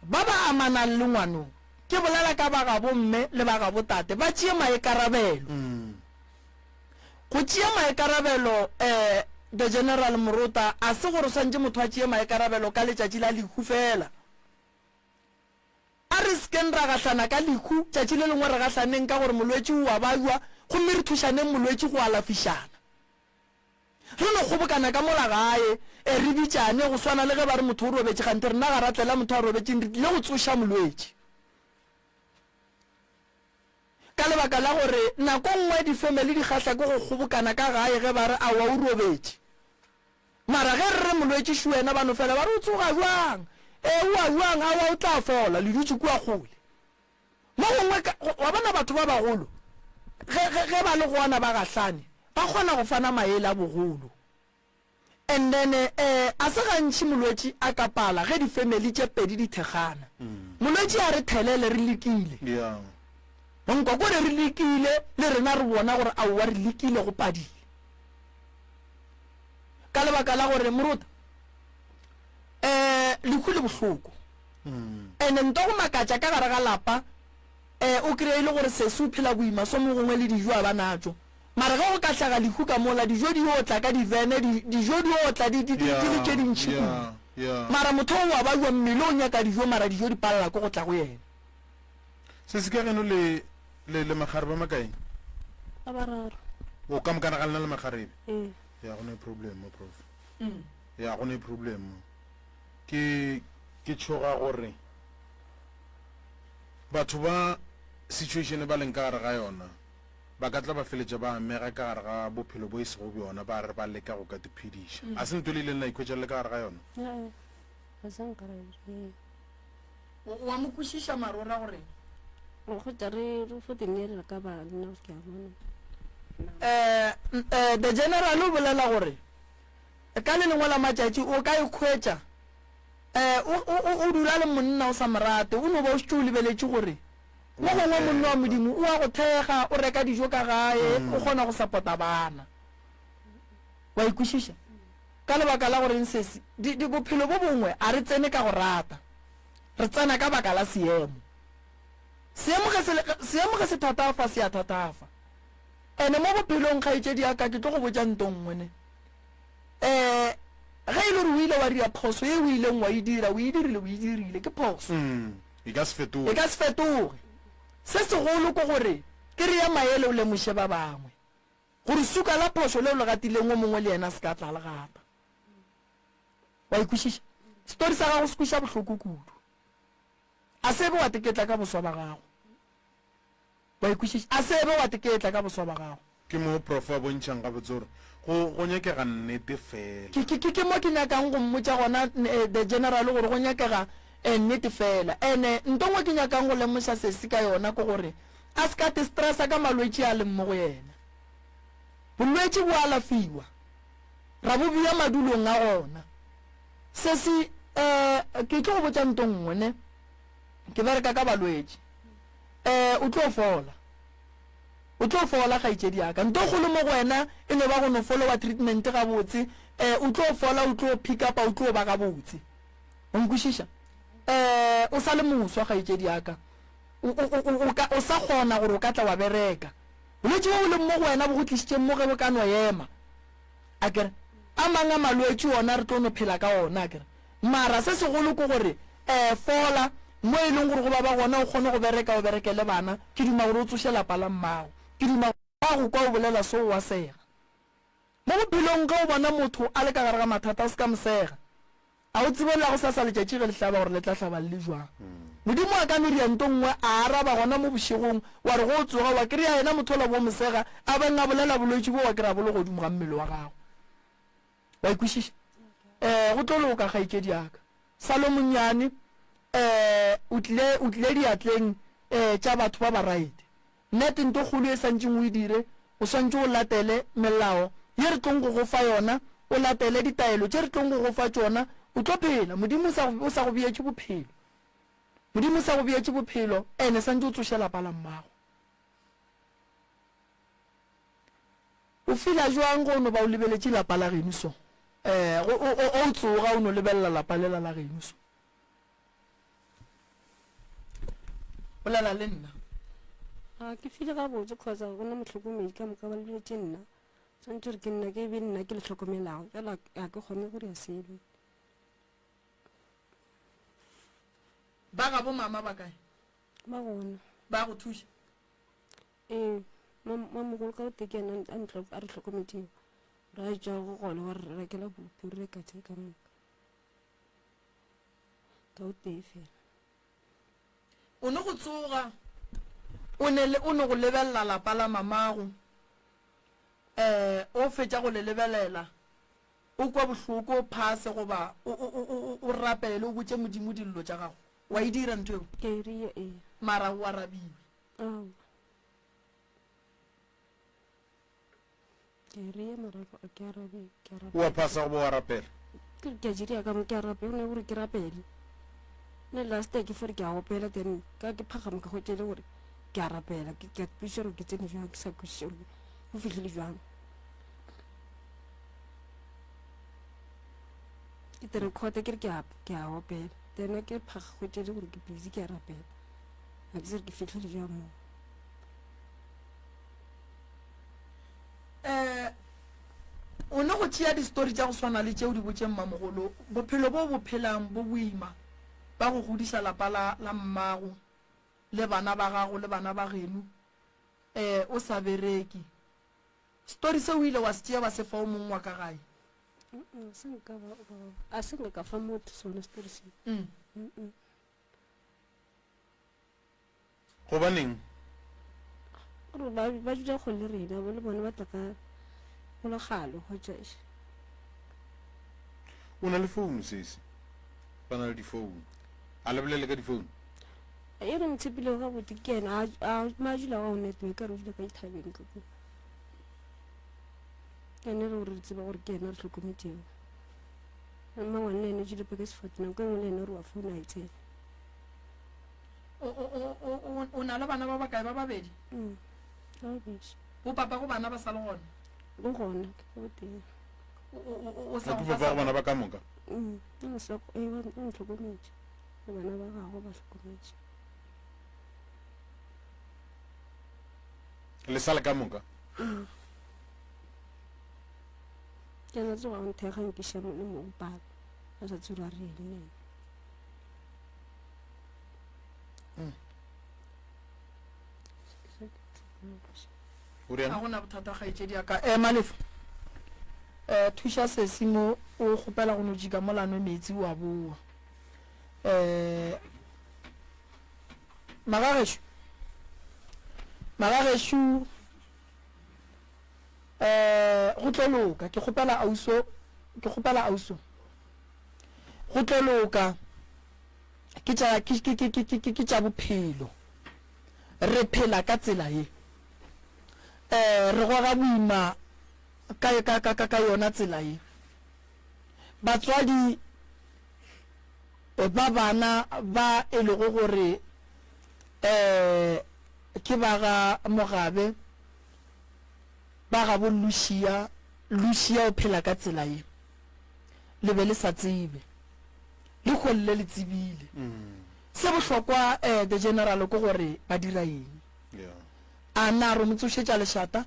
S1: ba ba amanang le ngwanong ke bolela ka ba ga bomme le ba ga botate ba tšee maekarabelo go tšea maekarabelo the general Morota a se gore santse motho a tšee maekarabelo ka letšatši la lekhu fela a re sken ra gahlana ka lekhu tšatši le lengwe re gahlaneng ka gore molwetši wa baiwa gomme re thušaneng molwetši go alafišana re no kgobokana ka mola gae re bitšane go swana le ge ba re motho o robetše gante rena ga ratlela motho a robetšeng re tlile go tsoša molwetši ka lebaka la gore nako nngwe difamily di gahla ke go kgobokana ka gae ge ba re awa o robetše mara ge re re molwetši šwena ba no fela ba re o tsoga jwang oa jwang awa o tla fola le dutše kua kgole mo gongwe wa bona batho ba bagolo ge ba le gona ba gahlane ba kgona go fana maele a bogolo and then a se gantši molwetši a ka pala ge difamily tše pedi di thekgana molwetši a re thelele re lekile nka gore re lekile le rena re bona gore a wa re lekile go padile ka lebaka la gore moruta lekhu le bohloko ene nto go makatša ka gare ga lapa o kry-ile gore se se o phela boima so mogongwe le dijo a ba natso mara ga go ka tlhaga lekhu ka mola dijo di otla ka divene dijo di otla di le tše dintšhi mara motho wa ba jwa mmele o nyaka dijo mara dijo di palela ko go tla go yena
S2: se se ka geno le magare ba makae
S4: a bararo
S2: o ka mokana ga lena le magarebe
S4: ya
S2: go ne problem mo prof ya go ne problem ke tshoga gore batho ba situation ba leng ka gare ga yona ba ka tla ba feletša ba amega ka gare ga bophelo bo e sego bjona ba re ba leka go ka diphediša a se ntho le ile nna ikhwetša le ka gare ga yona
S1: wa mo kwešiša marora gore
S4: gotsa re fotenelela ka bana ke a bona
S1: the general o bolela gore ka le lengwe la matšatši o ka ikhwetša o dula le monna o sa morate o no ba o šitše o lebeletše gore mo gongwe monna wa modimo o a go thega o reka dijo ka gae o kgona go sapota bana wa ikwešiša ka lebaka la gore nsese bophelo bo bongwe a re tsene ka go rata re tsena ka baka la seemo ge se thatafa se a thatafa ene mo bophelong kgaetšedi aka ke tlo go botša nto nngwene ge e le gore o ile wa dira phoso e o ileng wa e dira o e dirile ke phoso
S2: e ka se
S1: fetoge se segolo ko gore ke re ya maele o lemoše ba bangwe gore suka la phoso le o le gatileng o mongwe le yena se ka tla le gapa wa ikwešiša story sa gago se kweša bohloko kudu a sebe wa teketla ka boswa ba gago wa ikwešiša a sebe wa teketla ka boswa ba gago
S2: ke mo prof a bontšhang ga botse gore go nyakega nnete fela
S1: ke mo ke nyakang go mmotša gona the general gore go nyakega nnete fela ene ntongwe ke nyakang go lemoša sesi ka yona ke gore a se ka te stressa ka malwetši a leng mo go yena bolwetši bo alafiwa ra bo bia madulong a gona sesi ke tlo go botša nto nngwe ne ke bereka ka balwetši o tlo fola kgaetšedi yaka nto golo mo go wena e ne ba go no followa treatment ga botse o tlo fola o tlo pick up o tlo ba ga botse o nkwešiša o sa le moswa kgaetšedi yaka o sa kgona gore o ka tla wa bereka bolwetši bo bo leng mo go wena bo go tlišitšeng mo ge bo ka no ema a kere a mang a malwetši ona re tlo no phela ka ona a kere mara se segolo ko gore fola mo e leng gore go ba ba gona o kgone go bereka o berekele bana ke duma gore o tsoše lapa la mmago ke duma ba go kwa o bolela so wa sega mo bophelong ga o bona motho a le ka gare ga mathata o se ka mosega a o tsebela go sa letšatši ge le hlaba gore le tla hlaba le jwang modimo a ka meria nto nngwe a araba gona mo bošegong wa re go o tsoga wa kry-a yena motho ola bo mosega a beng a bolela bolwetši bo wa kry-a bole godimo ga mmele wa gago wa ikwešiša go tlo le o ka kgaetšedi yaka salo monnyane o tlile diatleng tša batho ba ba right nnete nto kgolo e santšeng o e dire o swantse o latele melao ye re tlong go go fa yona o latele ditaelo tše re tlong go go fa tšona o tlo phela modimo o sa go beetše bophelo modimo o sa go beetše bophelo ene santse o tsoše lapa la mmago o fila jwang go no ba o lebeletše lapa la geno so o tsoga o no lebelela lapa lela la geno so bolela le nna
S4: ke file ga botse kgotsa go na motlhokomedi ka moka ba lebetse nna tshwanetse gore ke nna ke be nna ke le tlhokomelago fela a ke kgone gore ya sele
S1: ba ga bo mama ba kae
S4: ba gona
S1: ba go thuša
S4: mamogolo ka oteke ena a re tlhokometseng ra ja go gole wa re rekela bopi re rekatse ka moka ka otee fela
S1: o ne go tsoga o ne go lebelela lapa la mamago o fetša go le lebelela o kwa bohloko o phase goba o rapele o botše modimo dillo tša gago wa e dira ntho eo
S4: ke ria
S1: mara o arabiwe
S4: ke ria marako ke arabe
S2: wa phasa go bo wa rapela
S4: ke a jiria ka mo ke arabe o ne gore ke rapele ne last ke fore ke a opela then ka ke phagama ka go tšele gore ke a rapela ke a kwešiša gore ke tsene jang ke sa kwešiša gore go fitlhile jang ke te recorda ke re ke a opela tena ke phagagwetele gore ke busy ke a rapela ga ke se re ke fitlhile jang moo
S1: o ne go tšea di-story tša go swana le tšeo di botseng mmamogolo bophelo bo bo phelang bo boima ba go godiša lapa la mmago le bana ba gago le bana ba geno o sa bereke story se o ile wa se tšea ba se fa o mongwe wa ka gae
S4: a se nka ka fa motho sone story se
S2: gobaneng
S4: gore ba dula go le rena ba le bone ba tla ka go le galo go tšaiša
S2: o na le founu sese ba na le difounu a lebelele ka difounu
S4: e re ntshepile ga bote ke ena a majula wa o network a re o dula ka ithabeng ka ko ke ene re gore re tseba gore ke ena re tlhokometšego mmangwane ene dule pa ke sefatona ko engwe le ene re wa founu a itsene
S1: o na le bana ba bakae ba babedi bo papa go bana ba sa le gona
S4: go gona ke go teng
S1: o sa
S2: go papa go bana ba ka moka
S4: ntlhokometse le bana ba gago ba tlhokometse
S2: le sa le ka moka
S4: ke na tsoga o nthega nkiša le mo papa a sa tsura re ene
S1: ga gona bothata gaetšedi yaka malefo thuša sesi mo o kgopela go no jika molano metsi wa boa magagešo go tlo loka ke kgopela auso go tlo loka ke tša bophelo re phela ka tsela ye re goga boima ka yona tsela ye batswadi ba bana ba e lego gore ke ba ga Mogabe ba ga bo Lucia o phela ka tsela ye le be le sa tsebe le golle le tsebile se bohlokwa the general ko gore ba dira eng a na re motsošetša lešata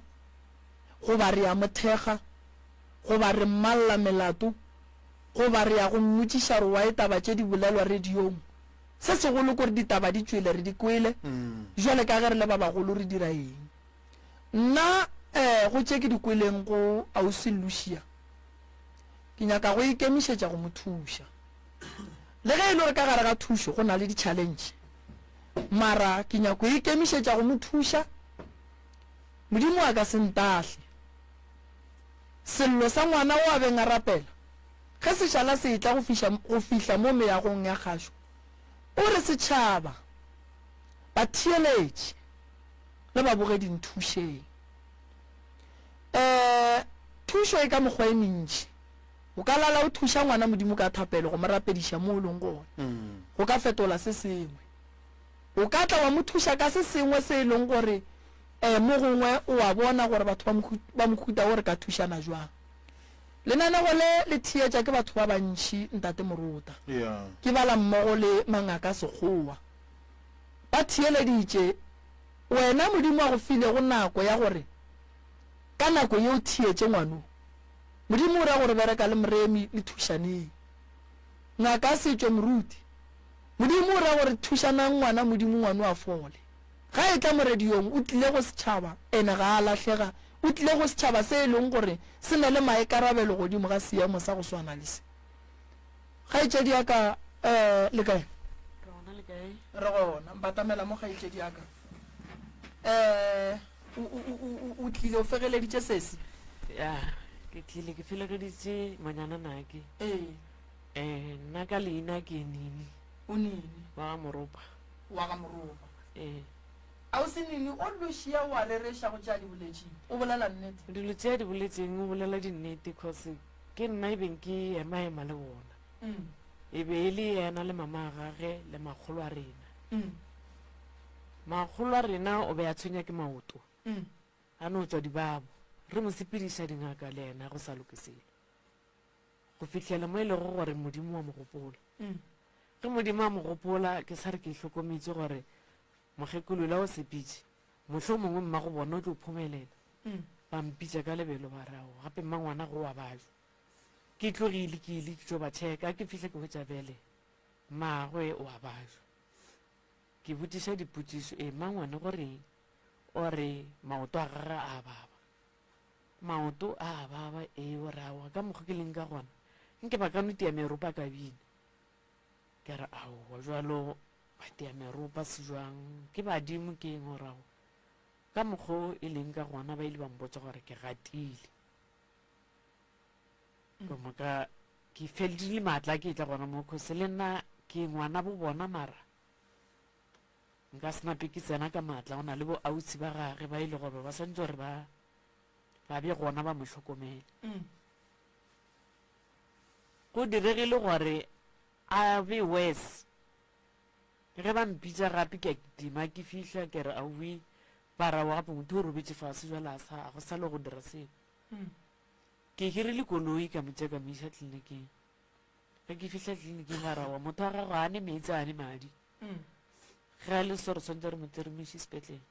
S1: go ba re ya mothega go ba re mmalla melato go ba re ya go mmotšiša re wa etaba tše di bolelwa radiong se segolo kore ditaba di tšwele re di kwele jwale ka ge re le ba bagolo re dira eng nna go tše ke di kweleng go ausi Lucia ke nyaka go ikemišetša go mo thuša le ge e le gore ka gare ga thušo go na le di-challenge mara ke nyako go ikemišetša go mo thuša modimo a ka se ntahle sello sa ngwana o a beng a rapela ge sešala se tla go fihla mo meagong ya kgašo o re setšhaba batheeletše le babogedi nthušeng thušo e ka mokgwa e mentši o ka lala o thuša ngwana modimo ka thapelo go mo rapediša mo o leng gona go ka fetola se sengwe o ka tla wa mo thuša ka se sengwe se e leng gore mo gongwe o a bona gore batho ba mohuta gore ka thušana jwang lenanego le thietša ke batho ba bantši ntate Moruta ke bala mmogo le mangaka Sekgowa ba thieleditše wena modimo a go file go nako ya gore ka nako yeo thietše ngwano modimo o ra gore bereka le moremi le thušaneng ngaka setšwe moruti modimo o ra gore thušanang ngwana modimo ngwano a fole ga e tla mo radiong o tlile go setšhaba ene ga a lahlega o tlile go setšhaba se e leng gore se na le maekarabelo godimo ga seemo sa go swana le se ga e tšedi yaka le kae re gona mpatamela mo ga e tšedi yaka o tlile o fegeleditše sese
S5: ke tlile ke felekeditše manyana nake nna ka leina ke nini
S1: o nini
S5: wa ga Moropa
S1: a o se nini o Lucia wa rereša go tšea diboletšeng o bolela nnete
S5: dilo tšea di boletseng o bolela dinnete cause ke nna e beng ke emaema le bona e be e le yena le mama a gage le magolo a rena magolo a rena o be a tshwenya ke maoto a no tswa dibabo re mo sepediša dingaka le ena go sa lokisele go fitlhela mo e lego gore modimo wa mogopola ge modimo a mogopola ke sa re ke hlokometse gore mokgekolo la o sepitše motlho mongwe mma go bona o tlo phomelela ba mpitša ka lebelo ba rago gape mmangwana go wa bajo ke tlogile ke ile ke tlo ba check-a ke fihle ke hwetša bele mmagwe o a bajo ke botiša dipotšišo mmangwane goreng o re maoto a gaga a baba maoto a baba o rawa ka mokgwa ke leng ka gona nke ba ka no tia meropa ka bine ke re aowa jalo ba tia meropa sejwang ke badimo ke eng o rago ka mokgwa e leng ka gona ba ile ba mpotsa gore ke gatile komoka ke feledile maatla ke tla gona mo kgose le nna ke ngwana bo bona mara nka senape ke tsena ka maatla go na le bo ausi ba gage ba ile gore ba swantse gore ba be gona ba mo hlokomele go diregile gore a be worse ge ba mpitša gape ke a dima ke fihla ke re aowe ba rawa gape motho o robetse fase jwale a go sa le go dira seo ke hirile koloi ka motse ka moisa tleliniking ge ke fihla tleliniking ba rawa motho wa gago a ne meetse a ne madi ge a le sore swantse re mote re moise sepetlele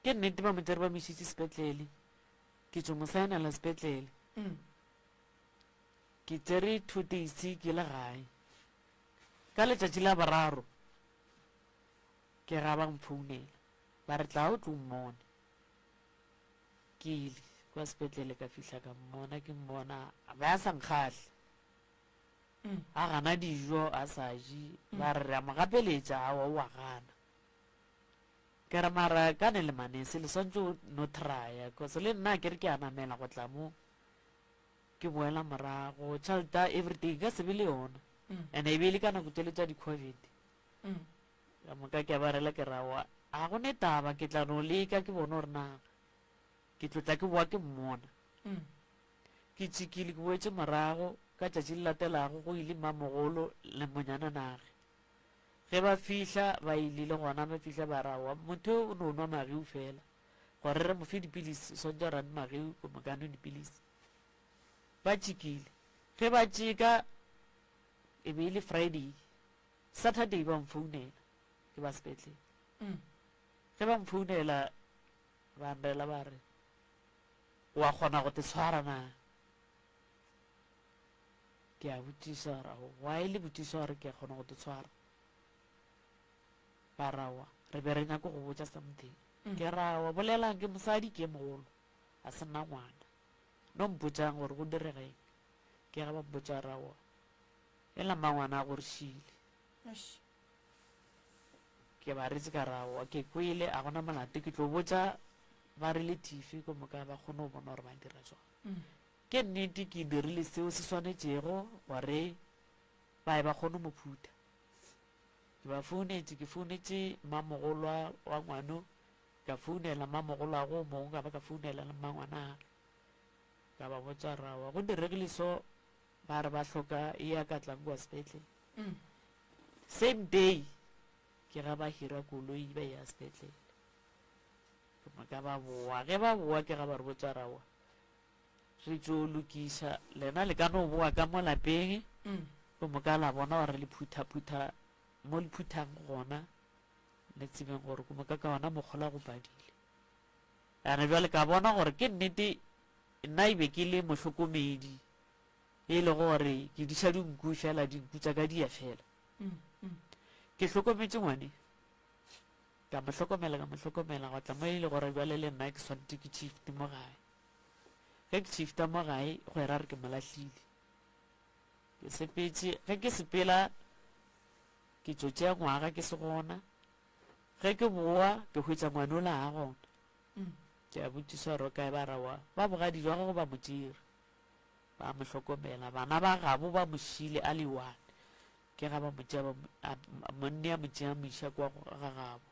S5: ke nnete ba mote re ba moisitse sepetlele ke tso mo saenela sepetlele ke tsere 2 days ke le gae ka letšatši la boraro ke ga ba mphounela ba re tla o tlo mmone ke ile kwa sepetlele ka fihla ka mmona ke mmona ba ya sa nkgahle a gana dijo a sa je ba re a mo gapeletša awa o a gana ke re mara ka ne le manese le swantse no trya cause le nna ke re ke a namela go tla mo ke boela morago tšhelete everything ka sebe le yona and e bele ka nako tele tša di-covid ka moka ke a barela ke rawa a go ne taba ke tla no leka ke bone gore na ke tlotla ke boa ke mmona ke tšhikile ke boetse morago ka tšatši le latelago go ile mmamogolo le monyana nage ge ba fihla ba ile le gona ba fihla ba rawa motho o no nwa mageu fela gore re mo fe dipilisi swantse rane mageu ko mokano dipilisi ba tšhikile ge ba tšhika e be ile Friday Saturday ba mfounela ke ba sepetlele ge ba mfounela ba ndela ba re wa kgona go te tshwara na ke a botiša gore wa ile botiša gore ke a kgona go te tshwara ba rawa re be re nyako go botsa something ke rawa bolelang ke mosadi ke mogolo a se nna ngwana no mpotsang gore go diregeng ke ga ba mpotsa rawa e la mangwana a gore šile ke ba retse ka rawa ke kwele a gona malate ke tlo botsa ba relative ko moka ba kgone go bona gore ba dira jang ke nnete ke dirile seo se swanetšego gore ba kgone mo phuta ke ba founetse ke founetse mmamogolo wa ngwano ka founela mmamogolo a go mongwe ka ba ka founela le mmangwana ka ba botsa rawa go diregile so ba re ba hloka e ya ka tlang kwa sepetlele same day ke ga ba hira koloi ba ya sepetlele ka ba boa ge ba boa ke ga ba re botsa rawa re tlo lokiša lena le ka no boa ka mo lapeng go moka la bona gore le phutha mo le phuthang gona le tsebeng gore ko moka ka ona mokgola go padile ane bjale ka bona gore ke nnete nna ebe ke le motlhokomedi e le gore ke diša dinku fela dinku tša ka dia fela ke hlokometse ngwane ka mo hlokomela go tla mo e le gore bjale le nna ke swantse ke shift mo gae ge ke shifta mo gae go era re ke mo lahlile ke sepetse ge ke sepela ke tso tšea ngwaga ke se gona ge ke boa ke hwetša ngwane o la a gona ke a botiša gore kae ba rawa ba bogadi jwa gago ba mo tšere ba mo hlokomela bana ba gabo ba mo šile a le 1 ke ga ba mo tšea monne a mo tšea moiša kwa ga gabo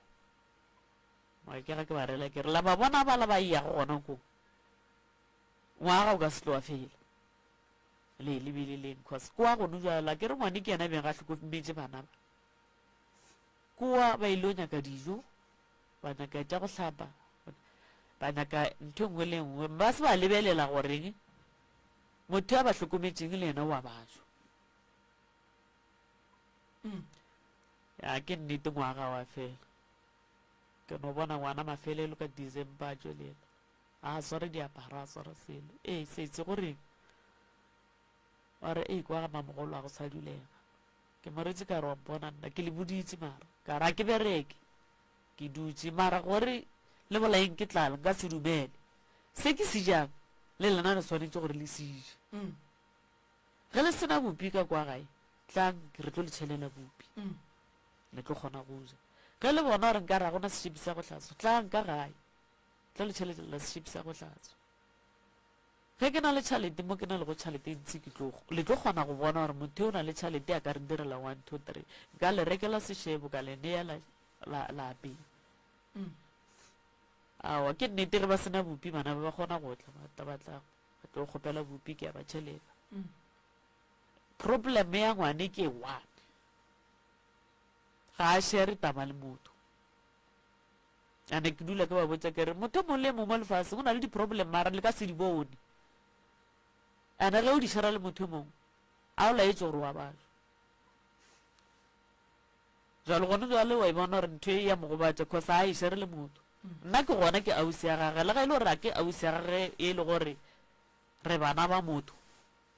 S5: mara ke ga ke ba rela ke re la ba bona ba la ba iago gona ko ngwaga o ka se tlo wa fela le lebile leng cause kwa gono jala ke re ngwane ke yena beng ga hlokometse bana ba kua ba ile nyaka dijo ba nyaka tša go hlapa ba nyaka ntho engwe le engwe ba se ba lebelela goreng motho a ba hlokometšeng le yena wa bajo ya ke nnete ngwaga wa fela ke no bona ngwana mafelelo ka December a tšwelela a sware diaparo a sware selo setse goreng ore kwa mamogolo a go sa dulega ke moretše ka re wa mpona nna ke le boditše mara ka ra ke bereke ke dutše mara gore le bolaeng ke tlala nka se dumele se ke se jang le lena le swanetše gore le sije ge le sena bopi ka kwa gae tlang re tlo le tšhelela bopi le tlo kgona go ja ge le bona gore nka ra gona sešhipi sa go hlatswa tlang ka gae tlo le tšheletela sešhipi sa go hlatswa ge ke na le tšhalete mo ke na le go tšhalete ntsi le tlo kgona go bona gore motho o na le tšhalete a ka re direla 1 2 3 nka le rekela sešebo ka le nea lapeng awa ke nnete ge ba sena bopi bana ba ba kgona go tla ba tlo kgopela bopi ke a ba tšhelela problem ya ngwane ke one ga a shere taba le motho ane ke dula ke ba botsa ke re motho mo le mo mo lefase go na le di-problem mara le ka se di bone ane ge o di shara le motho mongwe a o laetse gore wa bajo jalo gone jale wa e bona gore ntho e ya mo gobatša cause a e shere le motho nna ke gona ke ausi ya gage le ga e le gore a ke ausi ya gage e le gore re bana ba motho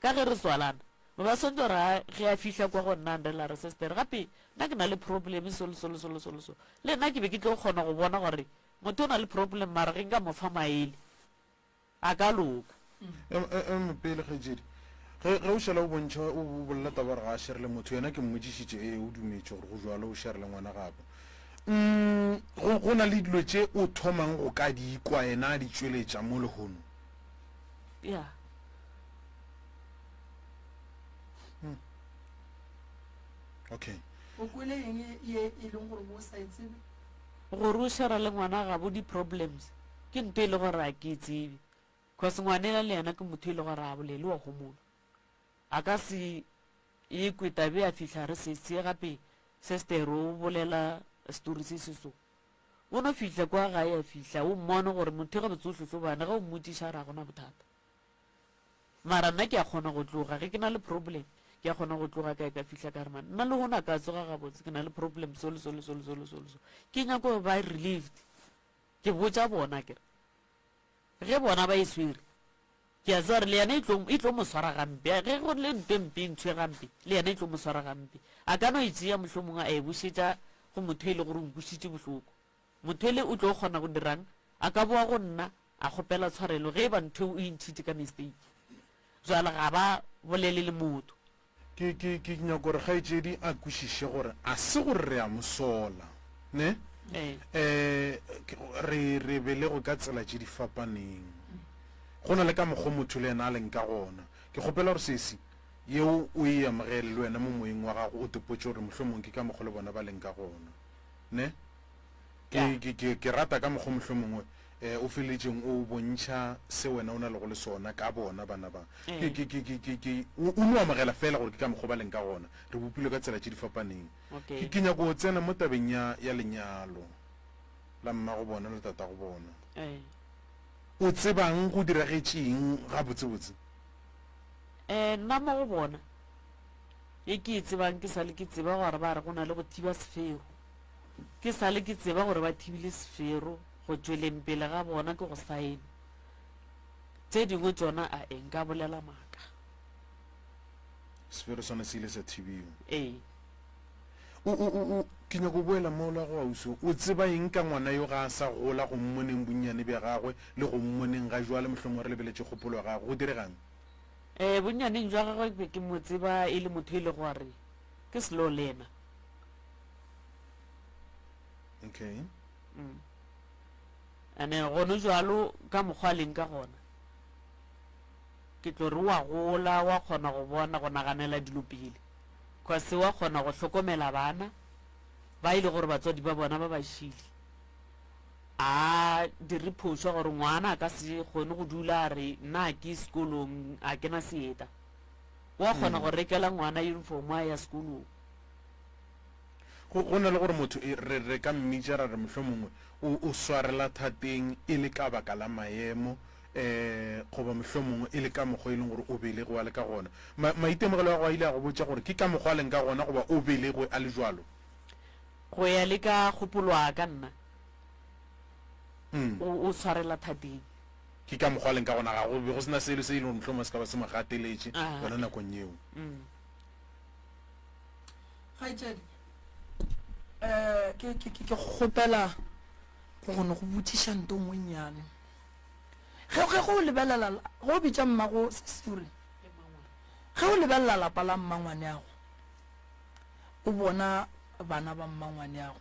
S5: ka ge re swalana ba ba swantse gore ge a fitlha kwa go nna ndela re sister gape nna ke na le problem solo le nna ke be ke tlo kgona go bona gore motho o na le problem mara ge nka mo fa maele a ka loka
S2: pele kgetsedi ge o šala o bontšha o bolela taba gore ga a sherele motho yena ke mmotšišitše o dumetše gore go jalo o sherele ngwana gape go na le dilo tše o thomang go ka di kwa yena a di tšweletša mo lehono
S5: ya
S2: okay
S1: o kwele eng ye e leng gore mo sa itsebe
S5: gore o shara le ngwana gabo di-problems ke ntho e le gore a ke tsebe cause ngwanela le yena ke motho e le gore a bolele wa gomola a ka se e kwetabe a fitlha re sese gape sister o bolela story se seso o no fitlha kwa gae a fitlha o mmone gore motho ga botse o tlotlo bana ga o mmotiša ra gona bothata mara nna ke a kgona go tloga ge ke na le problem ke a kgona go tloga kae ka fitlha ka re man nna le gona ka tsoga gabotse ke na le problem solo ke nyako ba relieved ke botsa bona kere ge bona ba e swere ke a tsare le yena e tlo mo swara gampe ge go le ntwe mpe ntshwe gampe le yena e tlo mo swara gampe a ka no e tšea mohlomongwe a e bušetša go motho e le gore o bušitše bohloko motho ele o tlo kgona go dirang a ka boa go nna a kgopela tshwarelo ge ba ntho o intšhitše ka mistake jale ga ba bolele le motho
S2: ke nyako gore kgaetšedi a kwešiše gore a se gore re a mosola ne re bele go ka tsela tše di fapaneng go na le ka mokgwa motho le yena a leng ka gona ke kgopela gore sesi yeo o e amogele le wena mo moyeng wa gago o tepotse gore mohlomong ke ka mokgwa le bona ba leng ka gona ne ke rata ka mokgwa mohlomongwe o feletseng o bontšha se wena o na le go le sona ka bona bana ba o no amogela fela gore ke ka mokgwa ba leng ka gona re bopile ka tsela tše di fapaneng ke nyako go tsena mo tabeng ya lenyalo la mma go bona le tata go bona o tsebang go diragetšeng ga botsebotse
S5: nna mo go bona e ke e tsebang ke sale ke tseba gore ba re go na le go thiba sefero ke sale ke tseba gore ba thibile sefero go tšweleng pele ga bona ke go saene tse dingwe tsona a nka bolela maaka
S2: sefero sone se ile sa thibiwa
S5: o
S2: ke nyako boela mola go auso o tseba eng ka ngwana yo ga a sa gola go mmoneng bonnyane bja gagwe le go mmoneng ga jwa le mohlomong re lebeletse kgopolo ya gagwe go diregang
S5: bonnyaneng jwa gagwe ke mo tseba e le motho e le gore ke slow learner
S2: okay
S5: ane gone jalo ka mokgwa leng ka gona ke tlo re wa gola wa kgona go bona go naganela dilo pele cause wa kgona go hlokomela bana ba ile gore batswadi ba bona ba bašile a dire phošwa gore ngwana a ka se kgone go dula a re nna ke sekolong a ke na seeta wa kgona go rekela ngwana uniform a ya sekolong
S2: go na le gore motho re ka mmitša ra re mohlho mongwe o swarela thateng e le ka baka la maemo goba mohlho mongwe e le ka mokgwa e leng gore o belegwe a le ka gona maitemogelo a go a ile a go botša gore ke ka mokgwa a leng ka gona goba o belegwe a le jalo
S5: go ya le ka kgopoloa ka nna o tshwarela thateng
S2: ke ka mokgwa a leng ka gona ga go sena selo se e leng mohlho mo se ka ba se mo gateletše gona nakong eo
S1: Kgaitsedi ke kgopela go gone go botšiša nto ngwe nnyane ge go lebelela go bitša mmago sesuri ge o lebelela lapa la mmangwane yago o bona bana ba mmangwane yago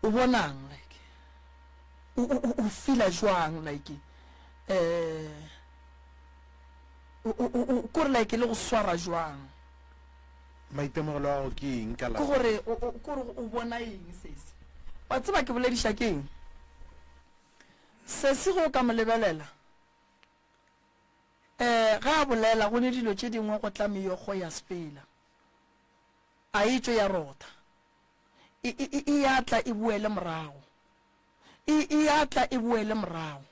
S1: o bonang like o feela jwang like kore like le go swara jwang
S2: maitemogelo a go ke eng ka
S1: ke gore o bona eng sese wa tseba ke bolediša ke eng sese go ka mo lebelela ga a bolela go ne dilo tše dingwe go tla meyogo ya sepela a etswe ya rota e atla e boele morago e atla e boele morago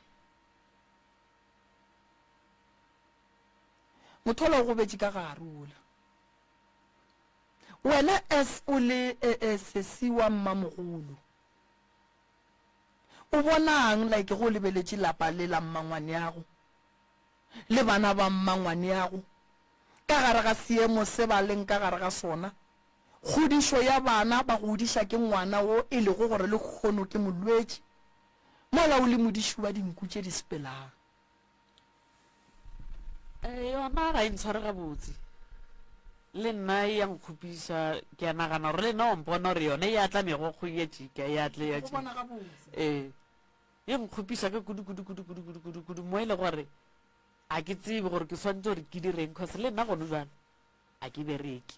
S1: motho ola go betše ka gare ola wena as o le sesi wa mmamogolo o bonang like go lebeletše lapa le la mmangwane yago le bana ba mmangwane yago ka gare ga seemo se ba leng ka gare ga sona kgodišo ya bana ba godiša ke ngwana wo e lego gore le kgono ke molwetši mola o le modiši wa dinku tše di sepelang
S5: yona ga e ntshware gabotse le nna e yang khupiša ke a nagana gore le nna o mpona gore yone e atla megokgo ye tšika e atle ya tšika e nkhupiša ka kudu mo e le gore a ke tsebe gore ke swantse gore ke direng cause le nna gone jalo a ke bereke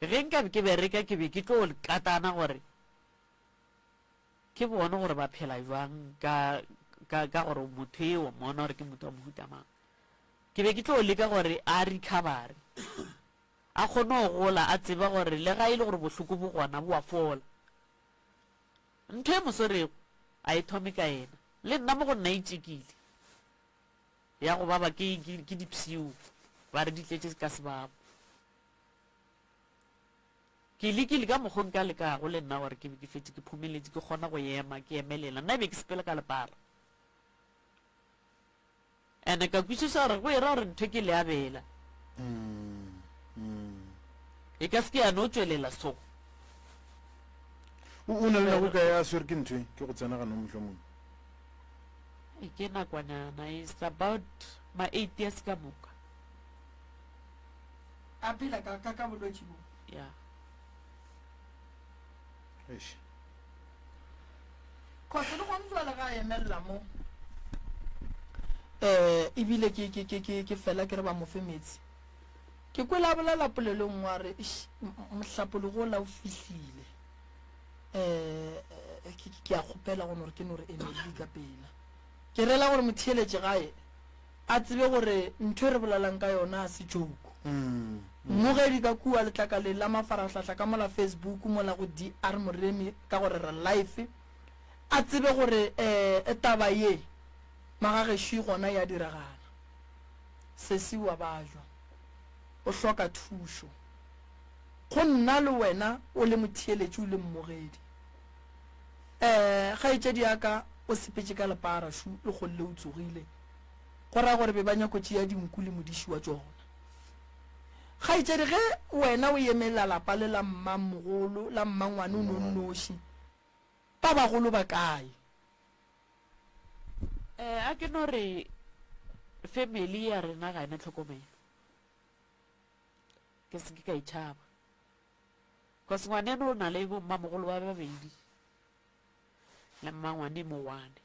S5: ge nkabe ke bereka ke be ke tlo katana gore ke bone gore ba phela jwang ka gore motho e o mona gore ke motho wa mohuta mang ke be ke tlo leka gore a recovery a kgone go gola a tseba gore le ga e le gore bohloko bo gona bo a fola ntho e mosorego a e thome ka ena le nna mo go nna itšekile ya go baba ke dipsio ba re di tletše ka sebabo ke lekile ka mokgong ka lekago le nna gore ke be ke fetse ke phumeletše ke kgona go ema ke emelela nna be ke sepele ka lepara ande ka kwešiša gore go era gore ntho ke le abela e ka se ke yana o tšwelela so
S2: o na le nako ka ya swere ke ntho ke go tsena gana mohlho mongwe
S5: e ke nakwanyana is about my 8 years ka moka
S1: a phela ka bolwetši bo
S5: ya
S1: kgose le gone jwale ga a emelela mo ebile ke fela ke re ba mofe metsi ke kwela bolela polelong wa re mohlapologo la o fihlile ke a kgopela gone gore ke no re emedi ka pela ke rela gore motheeletše gae a tsebe gore ntho e re bolelang ka yona a se joko mmogedi ka kua letlakaleng la mafaratlhatlha ka mola Facebook mola go DR Moremi ka gore re life a tsebe gore taba ye magagešwi gona ya diragana sesi wa bajwa o hloka thušo go nna le wena o le motheeletši o le mmogedi kgaetšedi yaka o sepetše ka lepara shu le go le o tsogile go raya gore be ba nyakotše ya dinku le modiši wa tsona kgaetšedi ge wena o emela lapa le la mmamogolo la mmangwane o nonnoši ba bagolo ba kae
S5: a ke no re family ya rena ga ena tlhokomelo ke se ke ka itšhaba cause ngwaneno o na le bo mmamogolo ba babedi le mmangwane mo one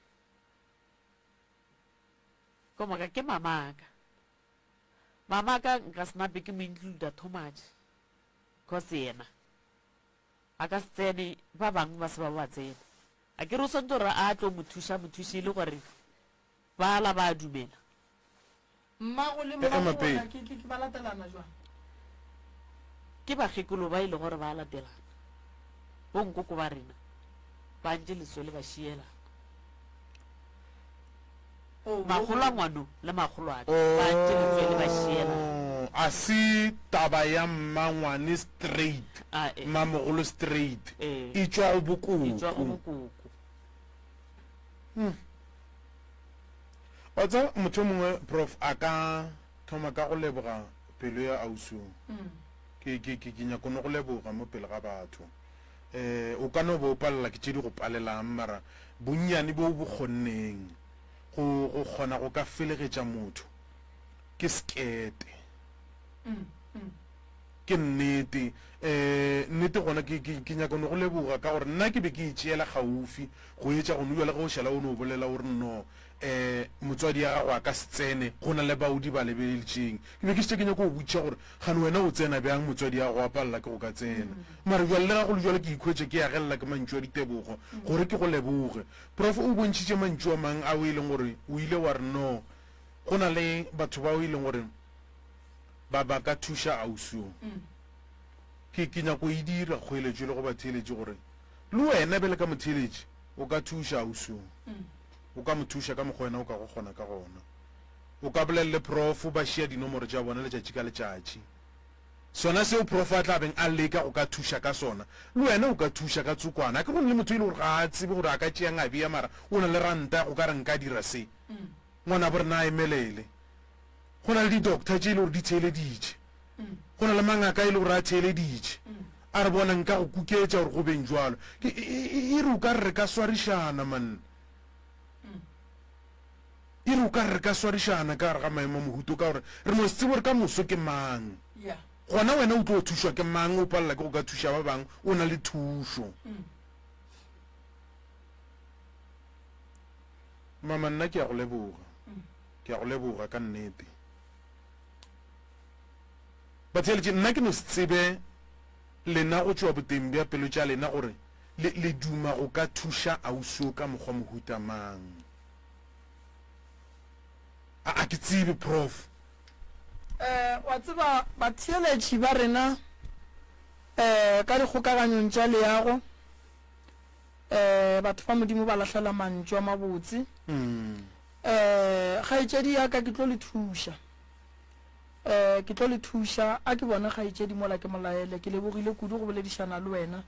S5: ko maka ke mamaka nka snape ke mo include too much cause yena a ka se tsene ba bangwe ba se ba tsena a ke re o swantse gore a tlo mothuši le gore bala ba dumela
S1: mmago le mmagona ke ba latelana jwang
S5: ke bagekolo ba ile gore ba latelana bonkoko ba rena ba ntse lesole ba šielana magolo a ngwano le magolo a ba ntse lesole ba šielana
S2: a se taba ya mmangwane straight mmamogolo straight e tswa go
S5: etswa go
S2: bokoko
S5: bokoko
S2: wa tsa motho mongwe prof a ka thoma ka go leboga pelo ya ausong ke nyakone go leboga mo pele ga batho o ka no bo palela ke tse di go palelang mara bonnyane bo bo kgonneng go kgona go ka felegetša motho ke skete ke nnete nnete gona ke nyakone go leboga ka gore nna ke be ke itšeela gaufi go etša go nuela ge o šala o ne o bolela gore no motswadi ya gago a ka se tsene go na le baodi ba lebeletšeng ke be ke šitše ke nyako go botša gore gane wena o tsena bjang motswadi ya go a palela ke go ka tsena mara bjale le ga go le jalo ke ikhwetše ke yagelela ke mantšu a ditebogo gore ke go leboge prof o bontšhitše mantšu a mang a o e leng gore o ile wa re no go na le batho ba o e leng gore ba ka thuša ausong ke nyako e dira kgoeletšo le go ba theeletše gore le wena bele ka motheeletše o ka thuša ausong o ka mo thuša ka mokgwa wena o ka go kgona ka gona o ka bolelele prof ba šia dinomoro tša bona letšatši ka letšatši sona seo prof a tlabeng a leka go ka thuša ka sona le wena o ka thuša ka tsokwana ke gone le motho e le gore ga a tsebe gore a ka tšea ngabea mara o na le ranta go ka re nka dira se ngwana bo re na emelele go na le di-doctor tše e le gore di theeleditše go na le mangaka e le gore a theeleditše a re bona nka go kuketša gore go beng jalo e re o ka re ka swarišana manna e re o ka re ka swarišana ka gare ga maemo mohuto ka gore re mo se tsebe gore ka moso ke mang gona wena o tlo thušwa ke mang o palela ke go ka thuša ba bangwe o na le thušo mama nna ke ya go leboga ka nnete batheeletše nna ke no se tsebe lena go tšwa boteng bja pelo tša lena gore le duma go ka thuša ausio ka mokgwa mohuta mang a ke tsebe prof
S1: wa tseba batheeletši ba rena ka dikgokaganyong tša leago batho ba modimo ba lahlela mantšu a mabotse kgaetšedi yaka ke tlo le thuša a ke bona kgaetšedi mola ke molaele ke lebogile kudu go boledišana le wena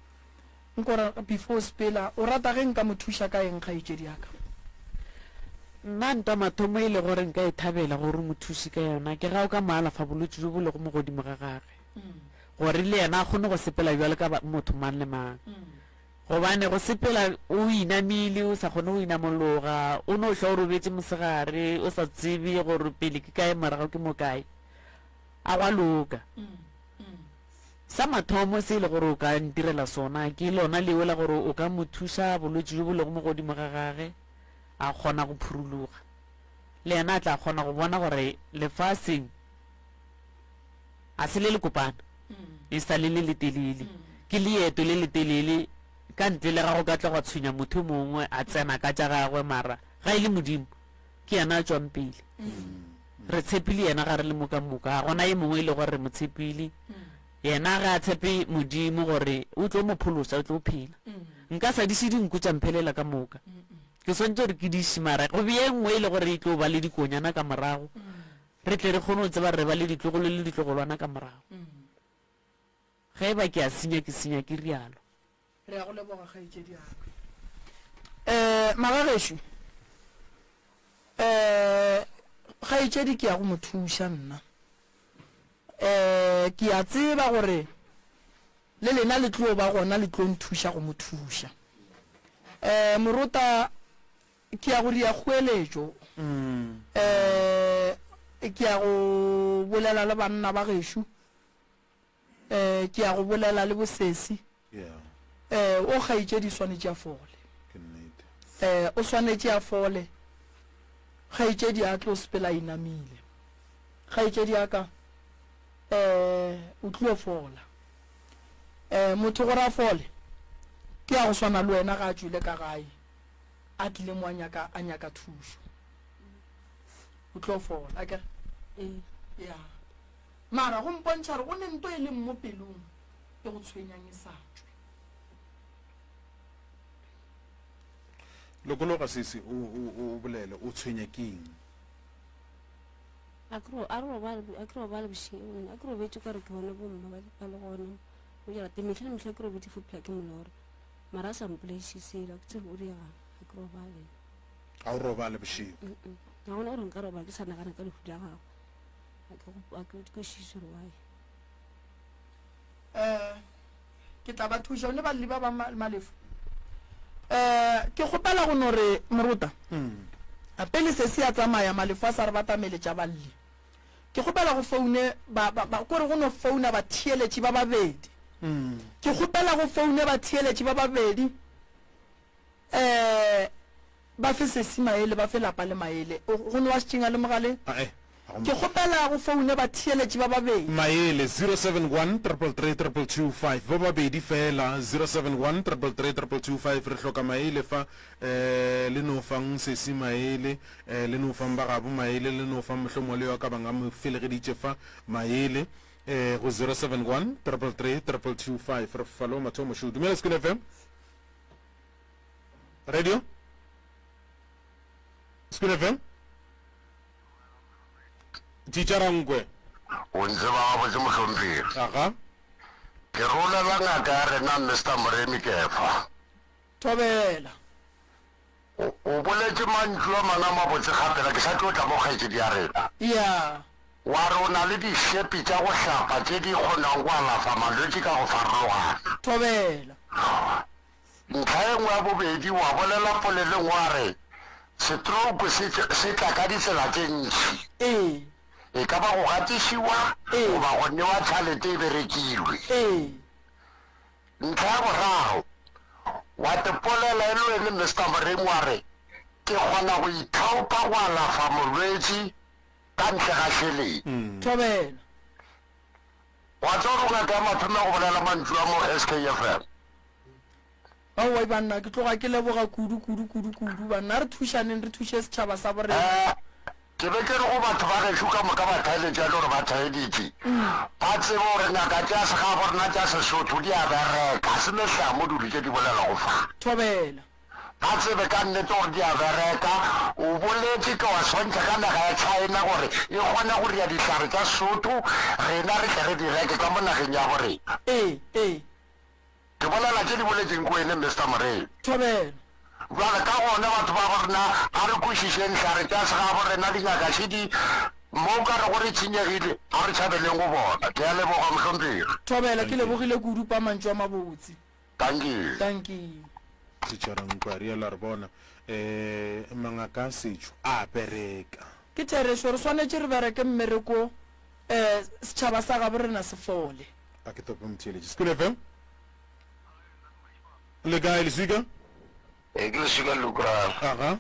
S1: nkore before spela o rata ge nka mo thuša ka eng kgaetšedi yaka
S5: nna nta mathomo e le gore nka e thabela gore mo thuši ka yona ke ga o ka maalafa bolwetse jo bo lego mo godimo ga gage gore le yena a kgone go sepela jwale ka motho mang le mang gobane go sepela o inamile o sa kgone go inamologa o no hla o robetse mosegare o sa tsebe gore pele ke kae morago ke mo kae a wa loka sa mathomo se e le gore o ka ntirela sona ke lona leo la gore o ka mo thuša bolwetse jo bo lego mo godimo ga gage a kgona go phuruluga le yena a tla kgona go bona gore lefaseng a se le kopana e sa le letelele ke leeto le letelele ka ntle le ga go ka tla go tshwenya motho mongwe a tsena ka tša gagwe mara ga e le modimo ke yena a tswang pele re tshepile yena ga re le moka ga gona ye mongwe e le gore re mo tshepile yena ga a tshepe modimo gore o tlo mo pholosa o tlo phela nka sa diše dinku tša mphelela ka moka ke swantse gore ke diše mara go beye nngwe e le gore e tlo ba le dikonyana ka morago re tle re kgone go tseba re ba le ditlogolo le ditlogolwana ka morago ge e ba ke a senya ke senya ke rialo
S1: re ya go leboga kgaetšedi yaka magagešo kgaetšedi ke ya go mo thuša nna ke a tseba gore le lena le tlo ba gona le tlo nthuša go mo thuša morota ke ya go dia kgoeletšo ke ya go bolela le banna ba gešo ke ya go bolela le bosesi o kgaetšedi swanetše a fole o swanetše a fole kgaetšedi a tlo sepela inamile kgaetšedi aka o tlo fola motho gore a fole ke ya go swana le wena ga a tswile ka gae a tlile mo a nyaka thušo o tlo fola aka ya mara go mpontšha gore go ne nto e leng mo pelong e go tshwenyang e sa tswe
S2: lokologa sese o bolele o tshwenya keng
S4: a ke robale bošeng a ke robetse kare ke bona bomma ba le gona o jela temetlha le metlha ke robetse fopela ke molore mara a sa mpolaišisela ke tsebe o diagang a ke robale
S2: a o robale bošego
S4: ga gona gore nka robala ke sa nagana ka lehudu ya gago a ke kwešiše gore wae
S1: ke tla ba thuša o ne balli ba ba malefo ke kgopela go nore moruta pele se se ya tsamaya malefo a sa re batameletša balli ke kgopela go foune kore go no founa batheeletši ba babedi ke kgopela go foune batheeletši ba babedi ba fe sesi maele ba fe lapa le maele go ne wa setšenga le mogaleng ke kgopela go foune batheeletši ba babedi
S2: maele 071 333 225 ba babedi fela 071 333 225 re hloka maele fa le no fang sesi maele le no fang ba gabo maele le no fang mohlomo le wa ka banga mo felegeditše fa maele go 071 333 225 re falo mathomo shu dumela School FM radio School FM Titšarangwe
S6: o ntse ba botse mohlomphiri
S2: aga
S6: ke rolela ngaka ya rena Mr. Moremi Kefa
S1: thobela
S6: o boletse mantlo a mana mabotse gapela ke sa tlo tla mo kgaetsedi ya rena
S1: ya
S6: wa re o na le dišepi tša go hlapa tše di kgonang go alafa malwetse ka go farologana
S1: thobela
S6: ntlha e nngwe ya bobedi wa bolela poleleng wa re stroke se tla ka ditsela tše ntši e ka ba go gatišiwa goba go newa tšhalete e berekilwe ntlha ya boraro wa tepolela e le wene Mr. Moremi wa re ke kgona go ithaopa go alafa molwetse ka ntle ga šheleng
S1: thobela
S6: wa tsa gore ngaka ya mathome go bolela mantšu a mo SKFM
S1: aowa banna ke tloga ke leboga kudu banna re thušaneng re thuše setšhaba sa borena
S6: ke be ke re go batho ba gešo ka moka ba thaeletša le gore ba thaeditše ba tsebe gore ngaka tša sega borena tša sesotho di a bereka se metlamo duli tše di bolela go fa
S1: thobela
S6: ba tsebe ka nnete gore di a bereka o boletse ke wa swantšha ka naga ya China gore e kgona go ria dihlare tša sotho rena re tle re di reke ka mo nageng ya borena ke bolela tše di boletseng ko ene Mr. Moremi
S1: thobela
S6: jale ka gona batho ba borena a re kwešišeng hlare tša sega borena dingaka se di mo ka re gore tshenyegile a re tšhabeleng go bona ke a leboga mohlomphiri
S1: thobela ke lebogile kudu pa mantšu a mabotse
S6: thank you
S2: Titšarangwe a riela re bona mangaka a setšo a bereka
S1: ke thereso re swanetše re bereke mmereko setšhaba sa gabo rena se fole
S2: a ke tope motheeletše School FM le kae leswika
S6: ke leswika Lukran
S2: aga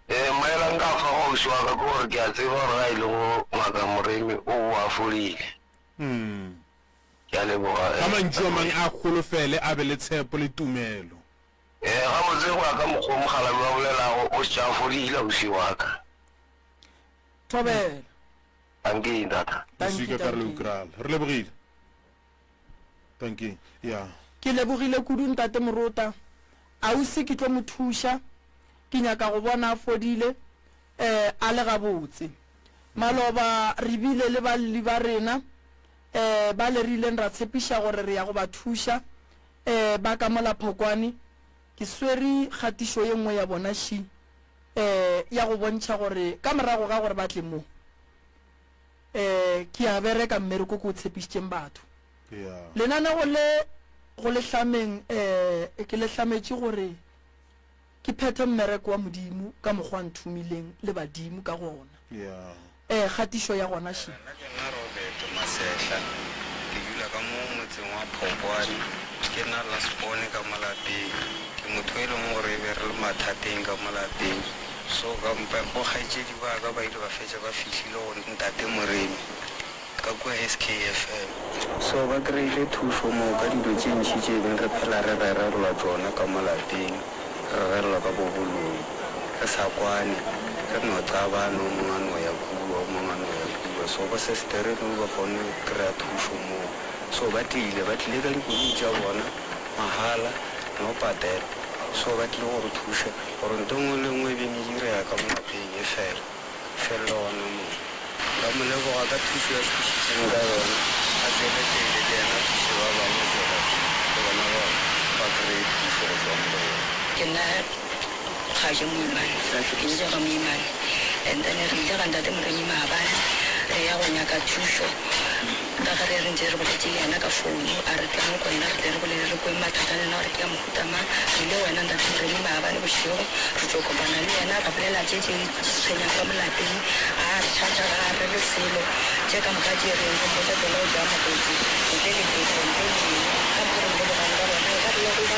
S6: maela nka fa go ausi wa ka ke gore ke a tseba gore ga e le go ngaka Moremi o a folile ke a leboga
S2: ga mantšu a mang a kgolofele a be le tshepo le tumelo
S6: ga botse go ya ka mokgwa mogalabi wa bolelago o setša a folile ausi wa ka
S1: thobela
S6: tankeng tata
S2: leswika ka re le ukrala re lebogile tankeng ya
S1: ke lebogile kudu ntate Morota ausi ke tlo mo thuša ke nyaka go bona a fodile a le gabotse maloba re bile le balli ba rena ba le rileng ra tshepiša gore re ya go ba thuša ba ka mola phokwane ke swere kgatišo ye nngwe ya bona shi ya go bontšha gore ka morago ga gore ba tle mo ke a bereka mmereko ko o tshepišitšeng batho lenanego le go le hlameng ke le hlametše gore ke phethe mmereko wa modimo ka mokgwa nthumileng le badimo ka gona kgatišo ya gona shi
S7: nna Robert Masehla ke dula ka mo motseng wa Phokwane ke nna Lasbone ka malapeng ke motho e leng gore be re le mathateng ka malapeng so go kgaetšedi ba ka ba ile ba fetša ba fihlile go ntate Moremi ka kwa SKFM so ba kry-ile thušo moo ka dilo tše ntšhi tše beng re phela re rerelwa tsona ka malapeng re rerelwa ka boboloi re sa kwane re no qabana o mongwe ya kuwa o mongwe ya kuwa so ba se stere no ba kgone kry-a thuso moo so ba tlile ka dikoloi tša bona mahala no patela so ba tlile gore thuša gore nto ngwe le ngwe beng e direga ka molapeng e fela ona moo ka moleboga ka thuso ya thušitseng ka yona a tsele pele le yena thuso ba bangwe tsela le bona ba kry-e thuso go tswang le yona
S8: ke nna kgaje moimane ke jaaka moimane and then re ile ga ntate moremi maabane re ya go nyaka thuso ka gare re ntse re boletse le ena ka founu a re tlang ko nna re tle re bolele re kwe mathata le nna gore ke ya mohutamang re ile wena ntate moremi maabane bosigo re tlo kopana le ena ra bolela tse tse tshwenyang ka molapeng a re tšhatša ga re le selo tse ka moka tse reng go mpotsa tela o ja mokotsi ntle le tefo ntle le ka mokore le bogane ka bona ka dilo go ba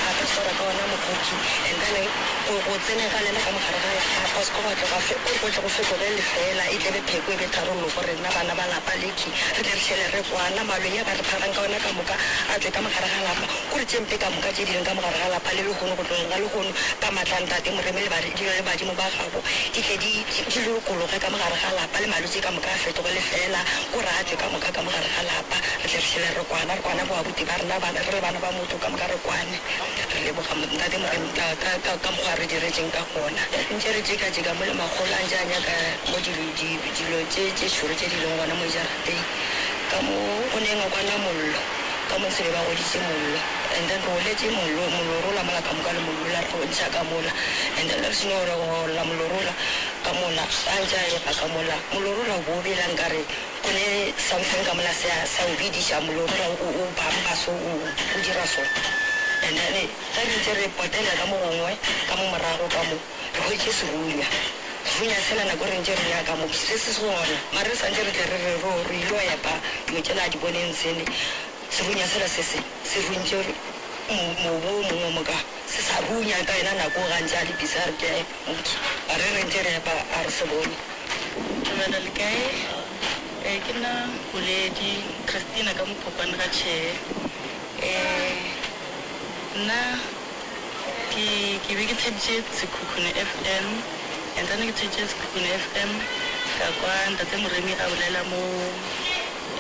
S8: a ka swara ka ona mokotsi and then go tsene ka lena ka mogare ga a sko batlo ga fe o tle go fetogele fela e tlebe pheko e be tharollo gore nna bana ba lapa leki re tle re shele re kwana malweng ya ba re pharang ka ona ka moka a tle ka mogare ga lapa gore tsempe ka moka tse dileng ka mogare ga lapa le legono go tlong ga legono ka matlantate moreme le badimo ba gago di tle di lokologe ka mogare ga lapa le malwetse ka moka a fetogele fela gore a tle ka moka ka mogare ga lapa re tle re shele re kwana boabuti ba rena re bana ba motho ka moka re kwane re leboga ntate moremi ka mokgwa re diretseng ka gona ntse re jeka mo le magolo a ntse a nyaka mo dilo tse šoro tse di leng gona mo jarateng ka mo o neng o kwana mollo ka mo ntse be ba goditse mollo and then re oletse mollo rola mola ka moka le mollola re go ntsha ka mola and then re seno gore go la molorola ka mola a ntse a epa ka mola molorola o bo o belang ka re go ne something ka mola sa o bediša molorola o bamba so o dira so and then ga re ntse re potela ka mo gongwe ka mo morago ka mo re hwetse serunya sela nako re ntse re nyaka mo se se sona mare re santse re tle re ilo epa motšela a di boneng tsene serunya sela se runtse mobo mongwe moka se sa runya ka ena nako ga ntse a lepisa re ke motho a re ntse re epa a re se bone tobela le kae ke nna boledi Christina ka mopopane ga tšhee nna ke be ke tsheditše Sekhukhune FM and then ke tsheditše Sekhukhune FM ka kwa ntate moremi a bolela mo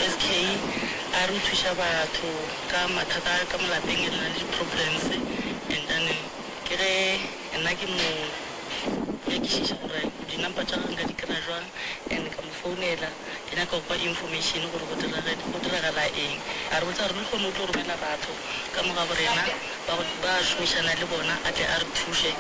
S8: SK a re thuša batho ka mathata ka molapeng e na le di-problems and then ke ge nna ke mo ekišiša gore dinampa tša ganka di kry-a jwang and ka mo founela ke nyaka go kwa information gore go diragala eng a re botsa gore le kgone o tlo romela batho ka moga borena ba šomišana le bona a tle a re thuše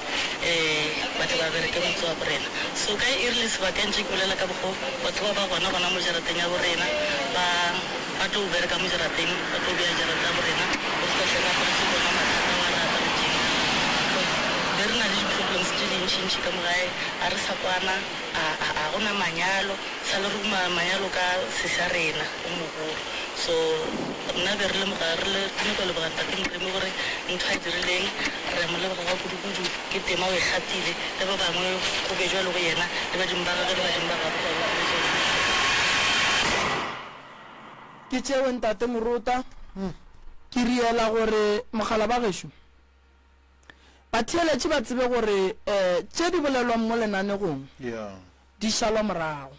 S8: ba tle ba bereke motse wa borena so ka e rile sebakantše ke bolela ka bogo batho ba ba gona mo jarateng ya borena ba tlo bereka mo jarateng ba tlo bea jarata ya borena go se ka fela gore se bona mathata wa rata boteng be re na le di-problems tse dintšintši ka mogae a re sa kwana a gona manyalo sa le ruma manyalo ka sesa rena o mogolo so nna be re le leboganta ke moremi gore ntho a dirileng re mo leboga ga kudu ke tema o e gatile le ba bangwe go be jwa le go yena le badimo ba gage le badimo ba gage
S1: ke tšewe ntate Morota ke riela gore mogala ba gešo ba theeletše ba tsebe gore tše di bolelwang mo lenanegong di šalwa morago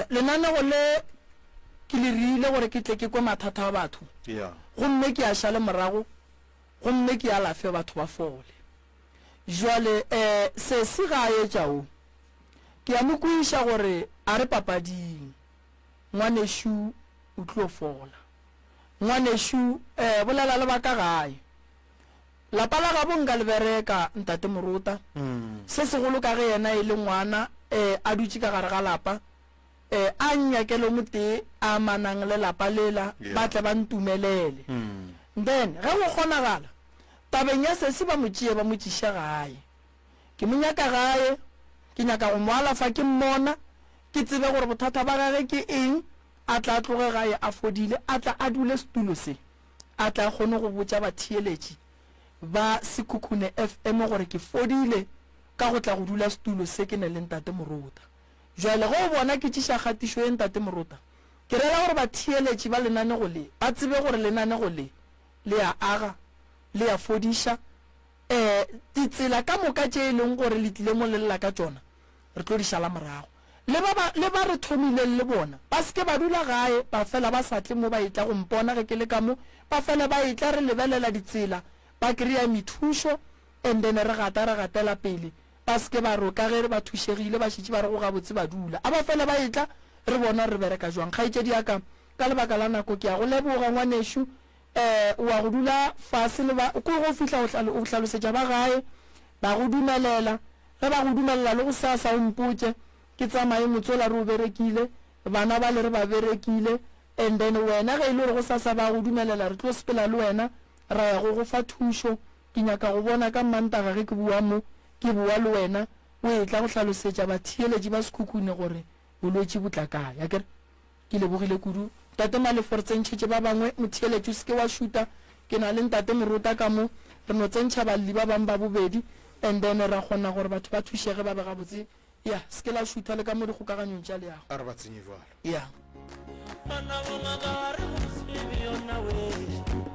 S1: lenanego le ke le rile gore ke tle ke kwe mathata a batho gomme ke a šale morago gomme ke a lafe batho ba fole jwale se ga a etšao ke a mo kweša gore a re papading ngwanešo o tlo fola ngwanešo bolela le baka gae lapa la gabo nka le bereka ntate Morota se segolo ka ge yena e le ngwana a dutše ka gare ga lapa a nyakele mote a manang le lapa lela ba tle ba ntumelele then ge go kgonagala tabeng ya sese ba motšee ba motšiša gae ke mo nyaka gae ke nyaka go mo alafa ke mmona ke tsebe gore bothata ba gage ke eng a tla tloge gae a fodile a tla a dule setulo se a tla kgone go botša batheeletši ba Sekhukhune FM gore ke fodile ka go tla go dula setulo se ke ne le ntate Morota jwale go bona ke tšiša kgatišo e ntate Morota ke rela gore batheeletši ba lenanego le ba tsebe gore lenanego le a aga le a fodiša ditsela ka moka tše e leng gore le tlile mo lelela ka tšona re tlo di šala morago le ba re thomileng le bona ba se ke ba dula gae ba fela ba sa tle mo ba itla go mpona ge ke le ka mo ba fela ba itla re lebelela ditsela ba kry-a methušo and then re gatela pele ba se ke ba roka ge re ba thušegile ba šitše ba re go gabotse ba dula a ba fela ba itla re bona re bereka jwang kgaetšedi yaka ka lebaka la nako ke ya go leboga ngwanešo wa go dula fase le ba ko go fihla o hlalosetša ba gae ba go dumelela ge ba go dumelela le go sasa o mpotse ke tsamaye motsola re o berekile bana ba le re ba berekile and then wena ge e le gore go sasa ba go dumelela re tlo sepela le wena ra ya go fa thušo ke nyaka go bona ka mantaga ge ke bua mo ke bua le wena o e tla go hlalosetša batheeletši ba sekhukhune gore bolwetši bo tla kae ya kere ke lebogile kudu tate malefo re tsentšhetše ba bangwe motheeletši o se ke wa šuta ke na le ntate morota ka mo re no tsentšha balli ba bangwe ba bobedi and then ra kgona gore batho ba thušege ba be gabotse ya se ke la šutha le ka mo dikgokaganyong tša leago
S2: a re ba tsenye jalo
S1: ya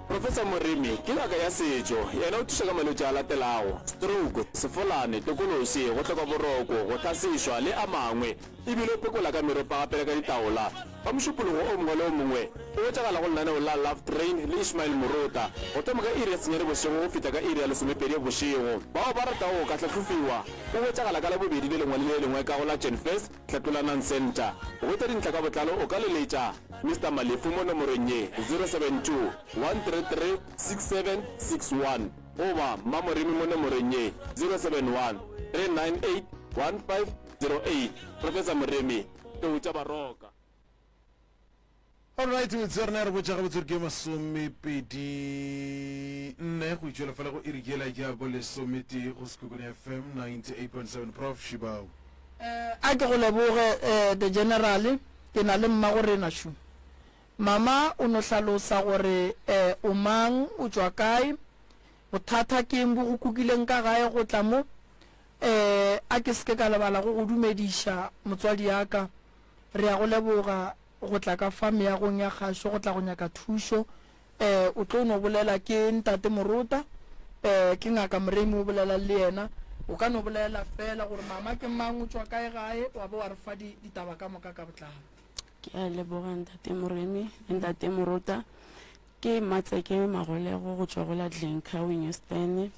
S9: Professor Moremi ke ngaka ya setšo yena o thuša ka malwetši a latelago stroke sefolane tokološi go hloka boroko go tlhasišwa le a mangwe ebile o pekola ka meropa gapele ka ditaola ba mošupologo o mongwe le o mongwe o wetšagala go lenaneo la love train le Ishmael Morota go thoma ka iri ya senyane bošego go feta ka iri ya lesomepedi bošego bao ba ratago ka tlhatlhofiwa o wetšagala ka la bobedi le lengwe le lengwe ka go la Genfest tlhatlolanang center go wetša dintlha ka botlalo o ka leletša Mr. Malefu mo nomorong ye 072 133 6761 goba Mamoremi mo nomorong ye 071 398 1508 Professor Moremi teu tša baroka.
S2: alright metserne re botša gabotse ke masomepedi nne go itšwela fela go irikela ja bo lesomete go sekukune FM 98.7 Prof Shibao
S1: a ke go leboge the general ke na le mma gore na shu mama o no hlalosa gore o mang o tswa kae bothata ke eng bo go kukileng ka gae go tla mo a ke se ke ka lebala go go dumediša motswadi yaka re ya go leboga go tla ka fam ya gong ya kgašo go tla go nyaka thušo o tlo no bolela ke ntate Morota ke ngaka Moremi o bolela le yena o ka no bolela fela gore mama ke mang o tswa kae gae wa bo wa re fa ditaba ka moka ka botlalo
S4: ke a leboga ntate Moremi ntate Morota ke matseke magolego go tswa go la Dlenka Wingestan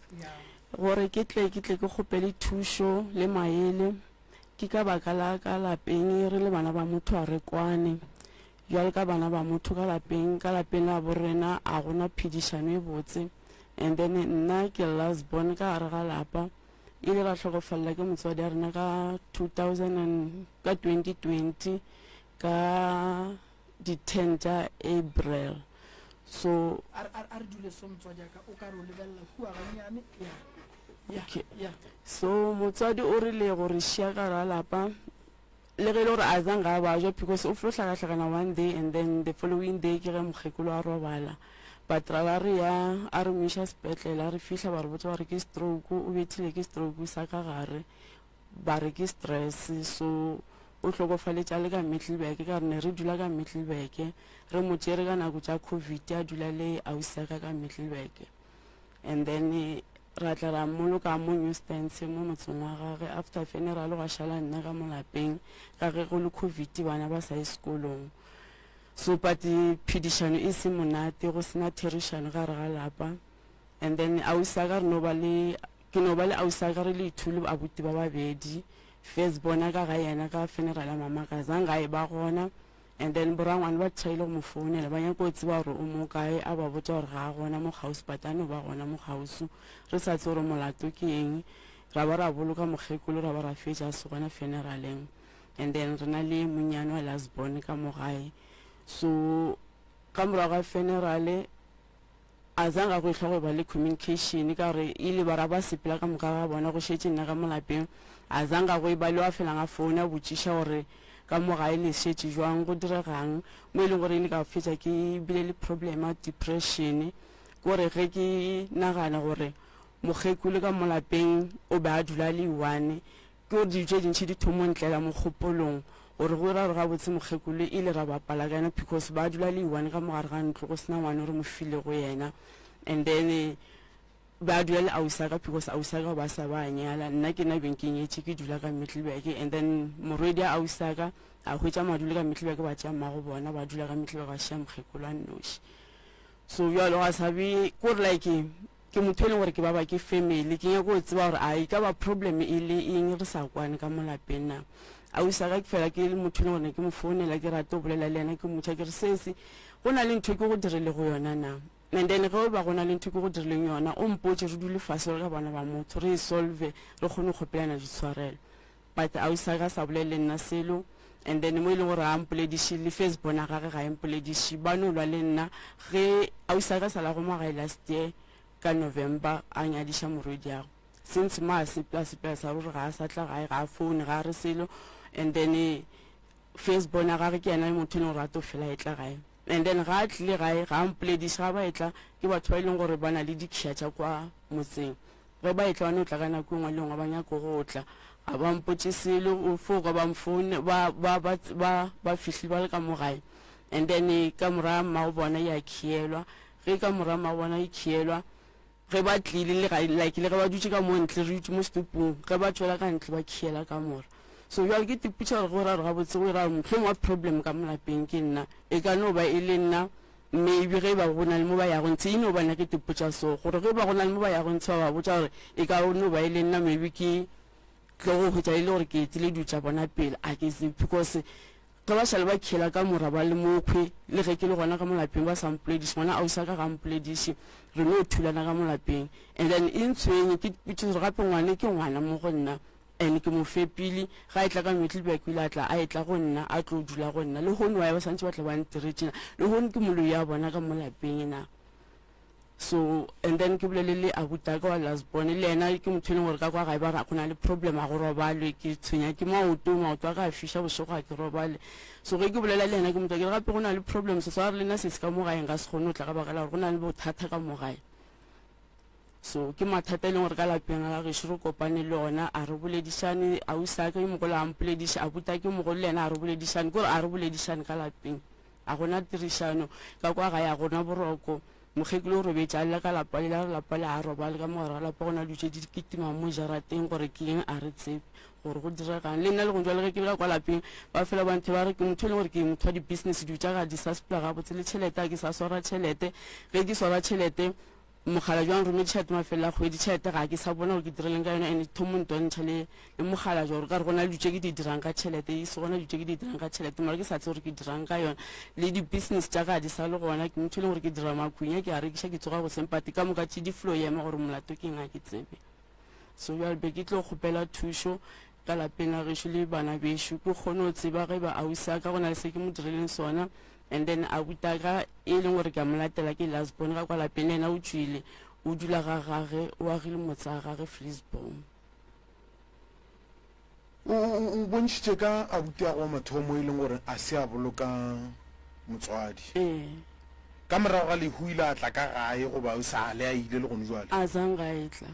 S4: gore ke tle ke kgopele thušo le maele ke ka baka la ka lapeng re le bana ba motho a re kwane jwale ka bana ba motho ka lapeng la borena a gona phedišano e botse and then nna ke last born ka gare ga lapa ile ra tlhokofalela ke motswadi a rena ka 2020 ka di-10 tša April so
S1: a re dule so motswadi yaka o ka re o lebelela kua ganyane ya
S4: so motswadi o rile gore šia ka ra lapa le ge le gore a zanga ba ja because o flo hlakahlakana one day and then the following day ke ge mokgekolo a robala but ra re ya a re moiša sepetlele a re fihla ba re botsa ba re ke stroke o bethile ke stroke sa ka gare ba re ke stress so o hlokofaletša le ka Middelburg ka re ne re dula ka Middelburg re mo tšere ka nako tša COVID a dula le ausaka ka Middelburg and then ra tla ra moloka mo Newstance mo motseng wa gage after funeral ga šala nna ka molapeng ka ge go le COVID bana ba sa ye sekolong so but phedišano e se monate go sena therišano gare ga lapa and then ausaka re no ba le ausaka re le ithule abuti ba babedi first bona ka ga yena ka funeral ya mama ka zanga e ba gona and then borangwane ba tšhaile go mo founela ba nyaka o tseba gore o mo kae a ba botsa gore ga a gona mo gausi patane ba gona mo gausi re sa tse gore molato ke eng ra ba ra boloka mokgekolo ra ba ra fetša se gona funeraleng and then re na le monyane wa lasbon ka mo gae so ka morago ga funerale a zanga go itlha go ba le communication ka gore ile ba ra ba sepela ka moka ga bona go šetše nna ka molapeng a zanga go e ba le wa felang a founa a botšiša gore ka mo gae le šetše jwang go diregang mo e leng gore ile ka fetša ke bile le problema depression gore ge ke nagana gore mokgekolo ka molapeng o be a dula le one ke gore dijo tše dintšhi di thomo ntlela mo kgopolong gore go ra re ga botse mokgekolo ile ra bapala ka yena because ba dula le one ka mogare ga ntlo go sena ngwane re mo file go yena and then ba dula le ausaka because ausaka ba sa ba nyala nna ke na benking e ke dula ka Middleburg and then moredi a ausaka a hwetsa madule ka Middleburg ba tša mmago bona ba dula ka Middleburg ba sha mokgekolo a Nnoši so jalo ga sabe ko like ke motho e leng gore ke ba ke family ke nyaka go tseba gore a ka ba problem e le eng re sa kwane ka molapeng na ausaka ke fela ke le motho e leng gore ke mo founela ke rata go bolela le ena ke motho ke re sese go na le ntho ke go direle go yona na and then ge ba gona le ntho ke go dirileng yona o mpotse re dule fase re ka bana ba motho re solve re kgone go gopelana ditshwarelo but ausaka sa bolele nna selo and then mo ile gore a mpolediše le Facebook na gage ga mpolediše ba no lwa le nna ge ausaka sa la go magae last year ka November a nyadiša moredi yago since ma sepela sa ruri ga a sa tla gae ga a phone ga a re selo and then Facebook na gage ke yena motho le gore a to fela e tla gae and then ga a tlile gae ga a mpolediše ga ba etla ke batho ba e leng gore ba na le dikšha tša kwa motseng ge ba etla bane o tla ka nako engwe le ngwe ba nyako go tla ga ba mpotse selo o foka ba mfone ba fihlile ba le ka mo gae and then ka mora mma o bona ya khielwa ge ka mora mma o bona e khielwa ge ba tlile le like le ge ba dutse ka mo ntle re dutse mo stupung ge ba tswela ka ntle ba khiela ka mora so you get the picture go ra ga botse go ra mhleng wa problem ka molapeng ke nna e ka no ba e le nna maybe ge ba gona le mo ba ya go ntse ino ba na ke tiputša so gore ge ba gona le mo ba ya go ntse ba botsa gore e ka no ba e le nna maybe ke go hotsa ile gore ke tsile dutša bona pele a ke se because ge ba šale ba khiela ka mora ba le mokhwe le ge ke le gona ka molapeng ba sa mpolediše ngwana ausaka ga mpolediše re no thulana ka molapeng and then e ntshwenye ke pitše gore gape ngwane ke ngwana mo go nna and ke mo fepile ga e tla ka Middleburg ile a tla a etla go nna a tlo dula go nna le hone wa ba santse ba tla ba ntiretsena le hone ke moloi ya bona ka molapeng na so and then ke bolelele a butaka wa Lasbon le ena ke motho le gore ka kwa ga ba ra khona le problem a go robalwe ke tshwenya ke maoto ka fisha bosoga ke robale so ge ke bolela le ena ke motho ke gape gona le problem so re lena se ska mo gae nga se gone o tla ka baka la gore gona le bothata ka mo gae so ke mathata le gore ka lapeng la ge shiro kopane le ona a re boledišane a usaka ke mogolo a mpolediša a buta ke mogolo le ena a re boledišane gore a re boledišane ka lapeng a gona tirišano ka kwa ga ya gona boroko mokgekile o robetša lela ka lapa le a robale ka mogare ga lapa gona dutše di kitima mo jarateng gore ke eng a re tsebe gore go diregang le nna le go jwa le ge ke le ka kwa lapeng ba fela banthe ba re ke motho le gore ke motho wa di-business dutša ga di sa sepela gabotse le tšhelete a ke sa swara tšhelete ge ke swara tšhelete mogala jwang rome tšhelete mafelela kgwedi tšhelete ga ke sa bona gore ke direleng ka yona and thomo ntontšha le mogala jwa gore ka re gona le dutše ke di dirang ka tšhelete e se gona dutše ke di dirang ka tšhelete mara ke sa tse gore ke dirang ka yona le di-business tša ka di sa le gona ke motho le gore ke dira makhunya ke a rekiša ke tsoga go sempati ka moka tše di-flow ema gore molato ke nga ke tsebe so jale be ke tlo kgopela thušo ka lapeng la gešo le bana bešo ke kgone go tseba ge ba ausaka go na le se ke mo direleng sona and then a butaka e leng gore ke a molatela ke Lasbon ka kwa lapeng le ena o tswile o dula ga gage o agile motse a gage Fleesbom
S2: o bontšhitše ka abuti ya go mathomo e leng gore a se a boloka motswadi ka morago ga lehu ile a tla ka gae goba o sa le a ile le gone jwale
S4: a zang ga e tla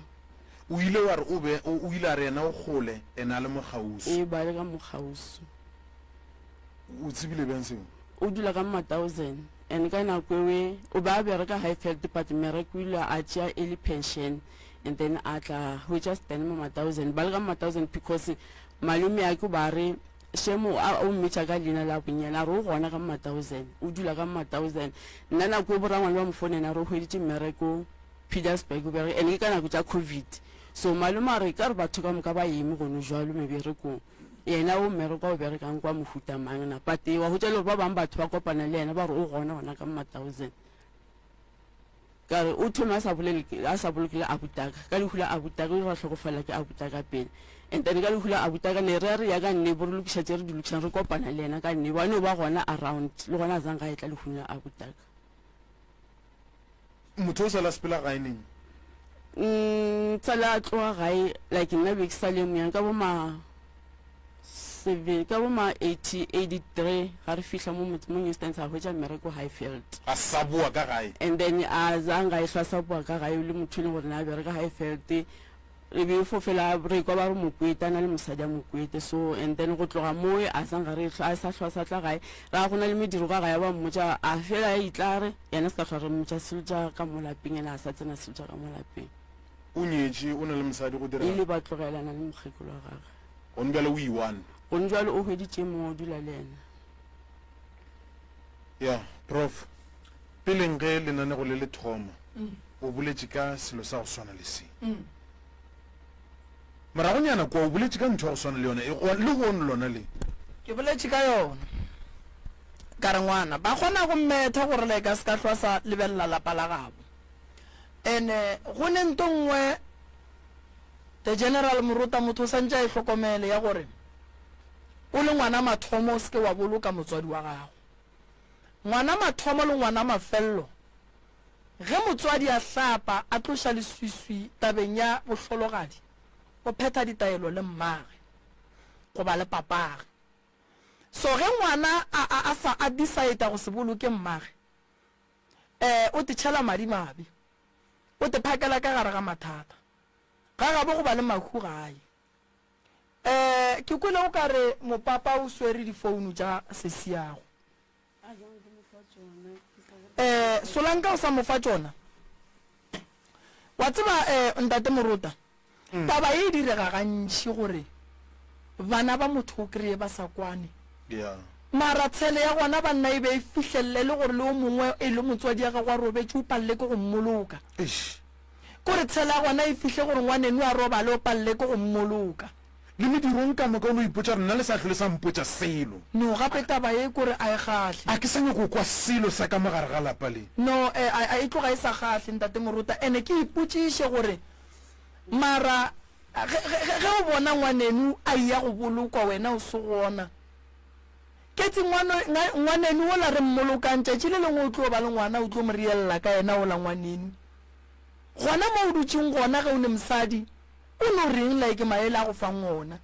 S2: o ile wa re o ile a re ena o gole ena le mogausi
S4: ba le ka mogausi
S2: o tsebile bjang seo
S4: o dula ka ma-1000 and ka nako ewe o ba a bereka Highfield department re ile a tšea early pension and then a tla hwetša stane mo ma-1000 ba le ka ma-1000 because malome a ke ba re shemo a o mmetša ka leina la bonyana a re o gona ka ma-1000 o dula ka ma-1000 nna nako e borangwane ba mofonena re o hweditše mmereko Petersburg bereke and ke ka nako tša COVID so malome a re ka re batho ka moka ba eme gone jwalo meberekong yena o mmereko o berekang kwa mohuta mang na but wa hotša le gore ba bangwe batho ba kopana le yena ba re o gona gona ka ma-1000 ka re o thome a sa bolokile abutaka ka lehula abutaka o ra tlhokofela ke abutaka pele and then ka lehula abutaka ne re ya ka nne bo re lokiša tše re di lokišang re kopana le yena ka nne bane ba gona around le gona a zang ga e tla lehula abutaka
S2: motho o sala sepela gae neng
S4: tsala a tloga gae like nna be ke sa le moyang ka bo ka bo ma 83 ga re fihla mo Newstans a hwetša mmereko Highfield
S2: a sa boa ka gae
S4: and then a zanga e hlwa sa boa ka gae le motho le gore na bereka Highfield re be fofela re kwa ba re mokwete ana le mosadi a mokwete so and then go tloga mo a zanga re a sa hlwa sa tla gae ra gona le mediro ga gae ba mmotša a fela ya itlare yena se ka hlwa re mmotša selotša ka molapeng ena a sa tsena selotša ka molapeng
S2: o nyetše o na le mosadi go dira
S4: e le ba tlogelana le mokgekolo wa gagwe
S2: gone bjale o iwane
S4: gone jwale o hweditše mo o dula le ena
S2: ya prof peleng ge lenanego le le thoma o boletše ka selo sa go swana le se maragonyana kwa o boletše ka ntho ya go swana le yona le gone lona le
S1: ke boletše ka yona ka re ngwana ba kgona go mmetha gore le ka se ka hlwa sa lebelela lapa la gabo ene go ne nto nngwe the general moruta motho o santse a e hlokomele ya gore o le ngwana mathomo o seke wa boloka motswadi wa gago ngwana mathomo le ngwana mafello ge motswadi a hlapa a tloša leswiswi tabeng ya bohlologadi o phetha ditaelo le mmage go ba le papage so ge ngwana a decide go se boloke mmage o te tšhela madimabe o te phakela ka gare ga mathata ga gabo go ba le mahu gae ke kwele o ka re mopapa o swere difounu tša sesiago solanka o sa mofa tšona wa tseba ntate moruta taba e direga gantši gore bana ba motho o kry-e ba sa kwane mara tshele ya gona banna e be e fihlelele le gore le o mongwe e le motswadi ya gago a robetse o palele ke go mmoloka kore tshele ya gona e fihle gore ngwaneno a robale o palele ke go mmoloka
S2: le medirong ka moka o no ipotsa rena le sa tlhole sa mpotsa selo
S1: no gape taba ye kore a e gahle
S2: a ke sanye go kwa selo sa ka mogare ga lapa le
S1: no a e tloga e sa gahle ntate moruta ene ke ipotšiše gore mara ge o bona ngwanenu a iya go bolokwa wena o se gona ketse ngwanenu o la re mmolokang tšatši le lengwe o tlo ba le ngwana o tlo mo rielela ka yena o la ngwanenu gona mo o dutšeng gona ge o ne mosadi o no reng like maele a go fang ona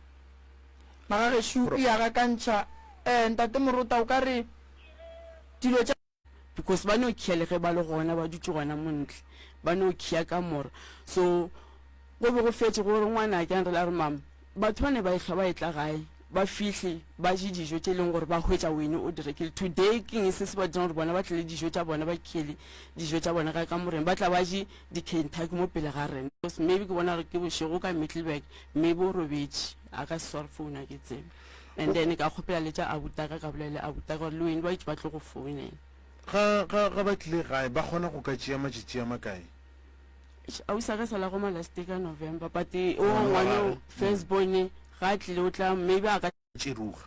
S1: magagešo e ya gakantšha ntate moruta o ka re dilo tša
S4: because ba no khia le ge ba le gona ba dutse gona montle ba no khia ka mora so go be go fetse gore ngwana ke re la re mama batho ba ne ba ikga ba etla gae ba fihle ba je dijo tše leng gore ba hwetša wene o direkile today ke eng se se ba dira gore bona ba tlile dijo tša bona ba khele dijo tša bona ka moreng ba tla ba je di-Kentucky mo pele ga rena because maybe ke bona gore ke bošego ka Middleburg maybe o robetse a ka smartphone a ke tsebe and then ka kgopela le tša abutaka ka bolele abutaka gore le wene ba itse ba tlo go founela
S2: ga ba tlile gae ba kgona go ka tšea matšatši a makae
S4: a o sa ka sala go malasti ka November but o ngwane first born ga tlile o tla maybe a ka
S2: tširuga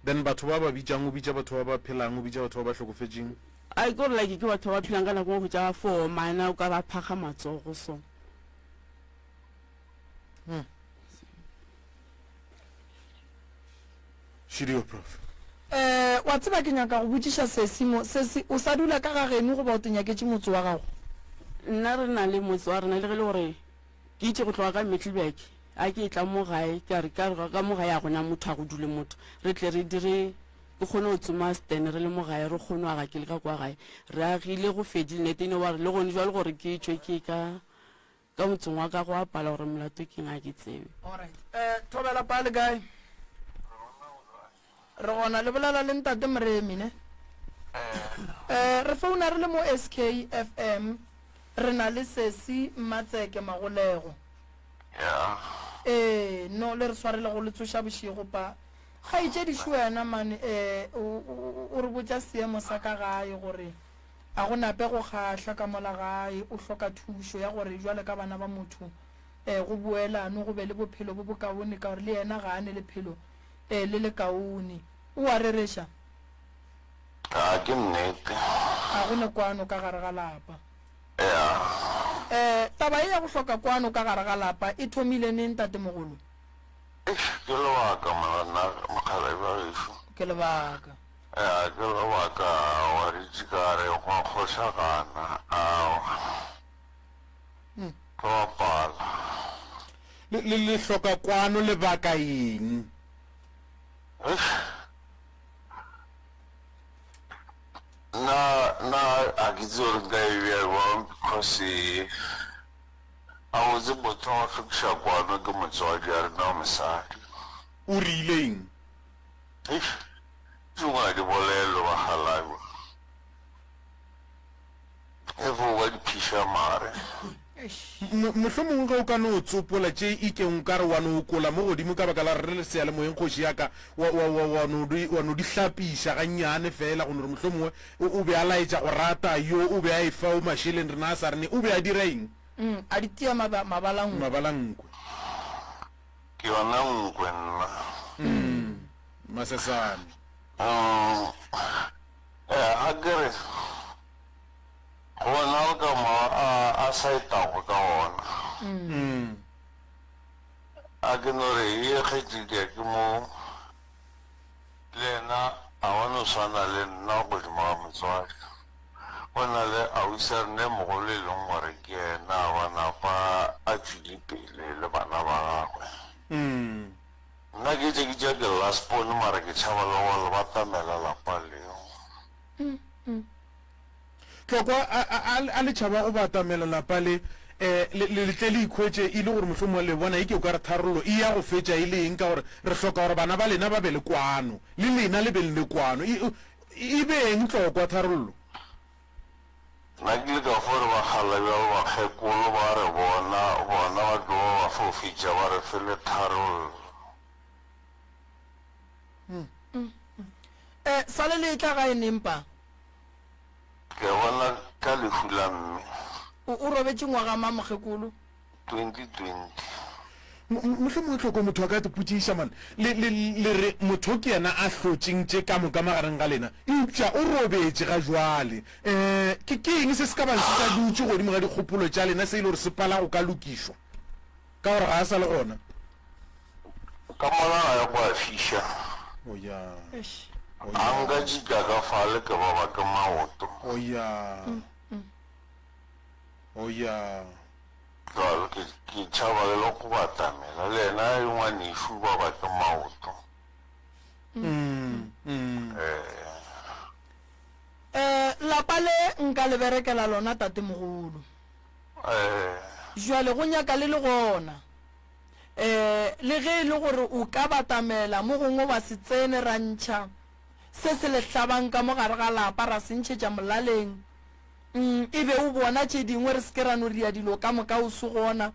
S2: then batho ba ba bitšang o bitša batho ba ba phelang o bitša batho ba ba hlokofetšeng
S4: a ke gore like ke batho ba ba phelang ka nako go tša for mana o ka ba phaga matsogo so
S2: šidio prof
S1: wa tseba ke nyaka go botšiša sesimo o sa dula ka ga geno goba o te nyaketše motse wa gago
S4: nna re na le motse wa rena le ge le gore ke itse go tloga ka Middleburg a ke tla mo gae ka re ka mo gae a gona motho a go dule motho re tle re dire ke kgone go tsoma sten re le mo gae re kgone wa ga ke le ka kwa gae re agile go fedile netene wa re le gone jwa le gore ke tšwe ke ka motseng wa ka go apala gore molato ke nga ke tsebe
S1: thobela pale kae re gona le bolela le ntate moremi ne re founa re le mo SKFM re na le sesi Mmatseke Magolego no le re swarela go le tsoša bošego pa ga itše dišo wena mane o re botša seemo sa ka gae gore a go nape go kgahlwa ka mola gae o hloka thušo ya gore jwale ka bana ba motho go boelano go be le bophelo bo bokaone ka gore le yena ga ane le phelo le le kaone o a rereša
S6: ke nnete
S1: a go ne kwano ka gare ga lapa taba e ya go hloka kwano ka gare ga lapa e thomile neng tate mogolo
S6: ke lebaka malana mokgalabi wa gešo
S1: ke lebaka
S6: ke lebaka wa ditšikare go kgošagana ke bapala
S2: le hloka kwano lebaka eng
S6: na a ke tse gore nka e bea bang because a botse motho wa hlokiša kwano ke motswadi a rena mosadi
S2: o rileng
S6: tšonga di bolelo ba galabi e fo ba diphiša mare
S2: mohlomongwe ga o ka no tsopola tše ikeng ka re wa no kola mo godimo ka baka la re le seya le moyeng kgoši yaka wa no di hlapiša gannyane fela go no re mohlomongwe o be a laetša go rata yo o be a e fa o mašheleng rena a sa rene o be a dira eng
S1: a di tia
S2: mabalankwe
S6: ke yona nkwe nna
S2: masesane
S6: a kere gona o ka ma a saetago ka ona a ke no re e kgethile ke mo le ena a wana o swana le nna godimo ga motswadi go na le auserne mogolo e leng gore ke ena a banapa a tswile pele le bana ba gagwe nna ke tse ke tša ke last pone mara ke tšhaba le go le batamela lapa leo
S2: tlhokwa a letšhaba go batamela lapa le letle le ikhwetse e le gore mohlomong le bona e ke o ka re tharollo e ya go fetša e le eng ka gore re hloka gore bana ba lena ba be le kwano le lena le be le kwano e beng tlokwa tharollo
S6: nna ke le ka gore ba gala bjao bakgekolo ba re bona ba tlo ba fofitša ba re fele tharollo
S1: sale le tla ga enempa
S6: ke bona ka lefu la mme
S1: o robetse ngwaga ma mogekolo
S6: 2020
S2: mohlomongwe tlhoko motho a ka tepotsiša mane le re motho ke yena a hlotšeng tše ka moka magareng ga lena eupša o robetse ga jwale ke eng se se ka bang se sa dutse godimo ga dikgopolo tša lena se e le gore se pala go ka lokišwa ka gore ga a sa le gona
S6: ka monana ya go a fiša
S2: oya
S6: a nka jika ka fale ke baba ke maoto
S2: oya
S6: jalo ke tšhaba le le go batamela le ena e ngwanešu baba ke maoto
S1: lapa le nka le berekela lona tate mogolo jwale go nyaka le gona le ge e le gore o ka batamela mo gongwe ba se tsene ra ntšha se se le hlabang ka mo gare ga lapa ra se ntšhetša molaleng e be o bona tše dingwe re seke ra no ria dilo ka moka o se gona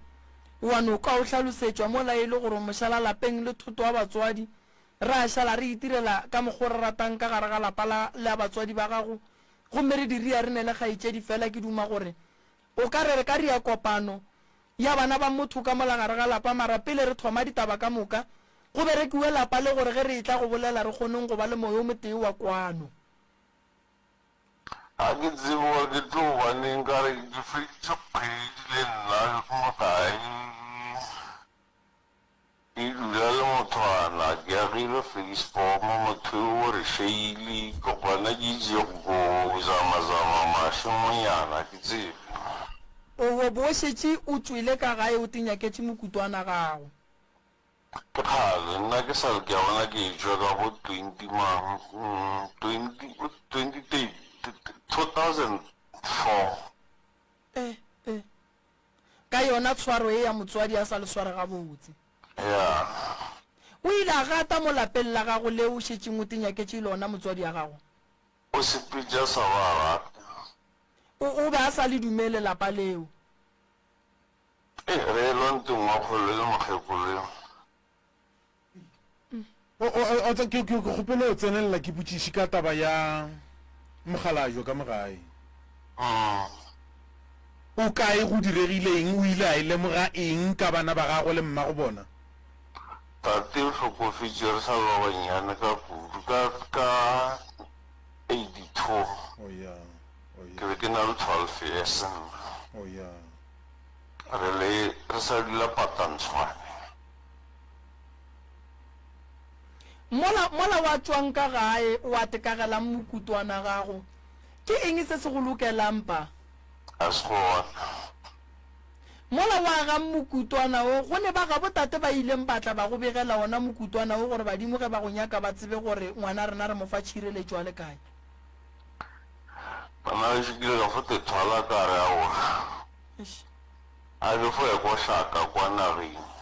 S1: wa no ka o hlalosetšwa mola e le gore mošala lapeng le thoto wa batswadi ra šala re itirela ka mokgwa re ratang ka gare ga lapa la batswadi ba gago gomme re diria re ne le kgaetšedi fela ke duma gore o ka re ka ria kopano ya bana ba motho ka mola gare ga lapa mara pele re thoma ditaba ka moka go berekiwe lapa le gore ge re tla go bolela re kgoneng go ba le moyo o motee wa kwano
S6: a ke tsebo gore ke tlo baneng ka re ke feditse kgwedi le nna mo gae ke dula le mothwana ke agile faceboma motho o re sheile kopana ke itse go zamazama mašemonyana ke tsebe
S1: o bo šetše o tswile ka gae o tenyaketse mokutwana gago
S6: ke kgale nna ke sa le ke a bona ke etswa ka bo 2004
S1: ka yona tshwaro e ya motswadi a sa le sware gabotse
S6: ya
S1: o ile a gata mo lapeng la gago le o šetšeng o tenyaketse lona motswadi ya gago
S6: o sepetša sa ba rata
S1: o be a sa le dumele lapa leo
S6: re lonteng wa kgolo le mokgekoleo
S2: ke kgopele o tsenelela ke botšiši ka taba ya mogalajo ka mogae o kae go diregileng o ile a e lemoga eng ka bana ba gago le mma go bona
S6: tate o hlokofetše re sa ba banyane ka kudu ka 82 ke be ke na le 12 years re sa dula patantshwane
S1: mola wa tswang ka gae wa tekagela mokutwana gago ke eng se se go lokelang pa
S6: a se gona
S1: mola wa ga mokutwana o go ne ba ga botate ba ileng batla ba go begela ona mokutwana o gore badimo ge ba go nyaka ba tsebe gore ngwana rena re mo fa tšhireletšwa le kae
S6: bana le šekile ka fote thwala ka re a ona a befo ya kwa šaka kwa nageng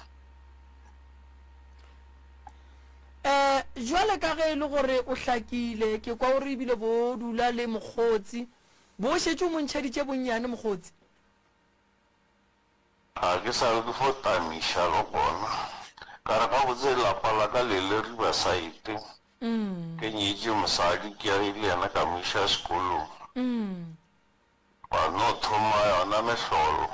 S1: jwale ka ge e le gore o hlakile ke kwa o re ebile bo dula le mokgotsi bo šetše o montšhaditše bonnyane mokgotsi
S6: ga ke sa ke fo tamiša le gona ka re ga botse lapa la ka le le riverside ke nyetše mosadi ke ya ile yena ka moiša sekolong ba no thoma yona mehlolo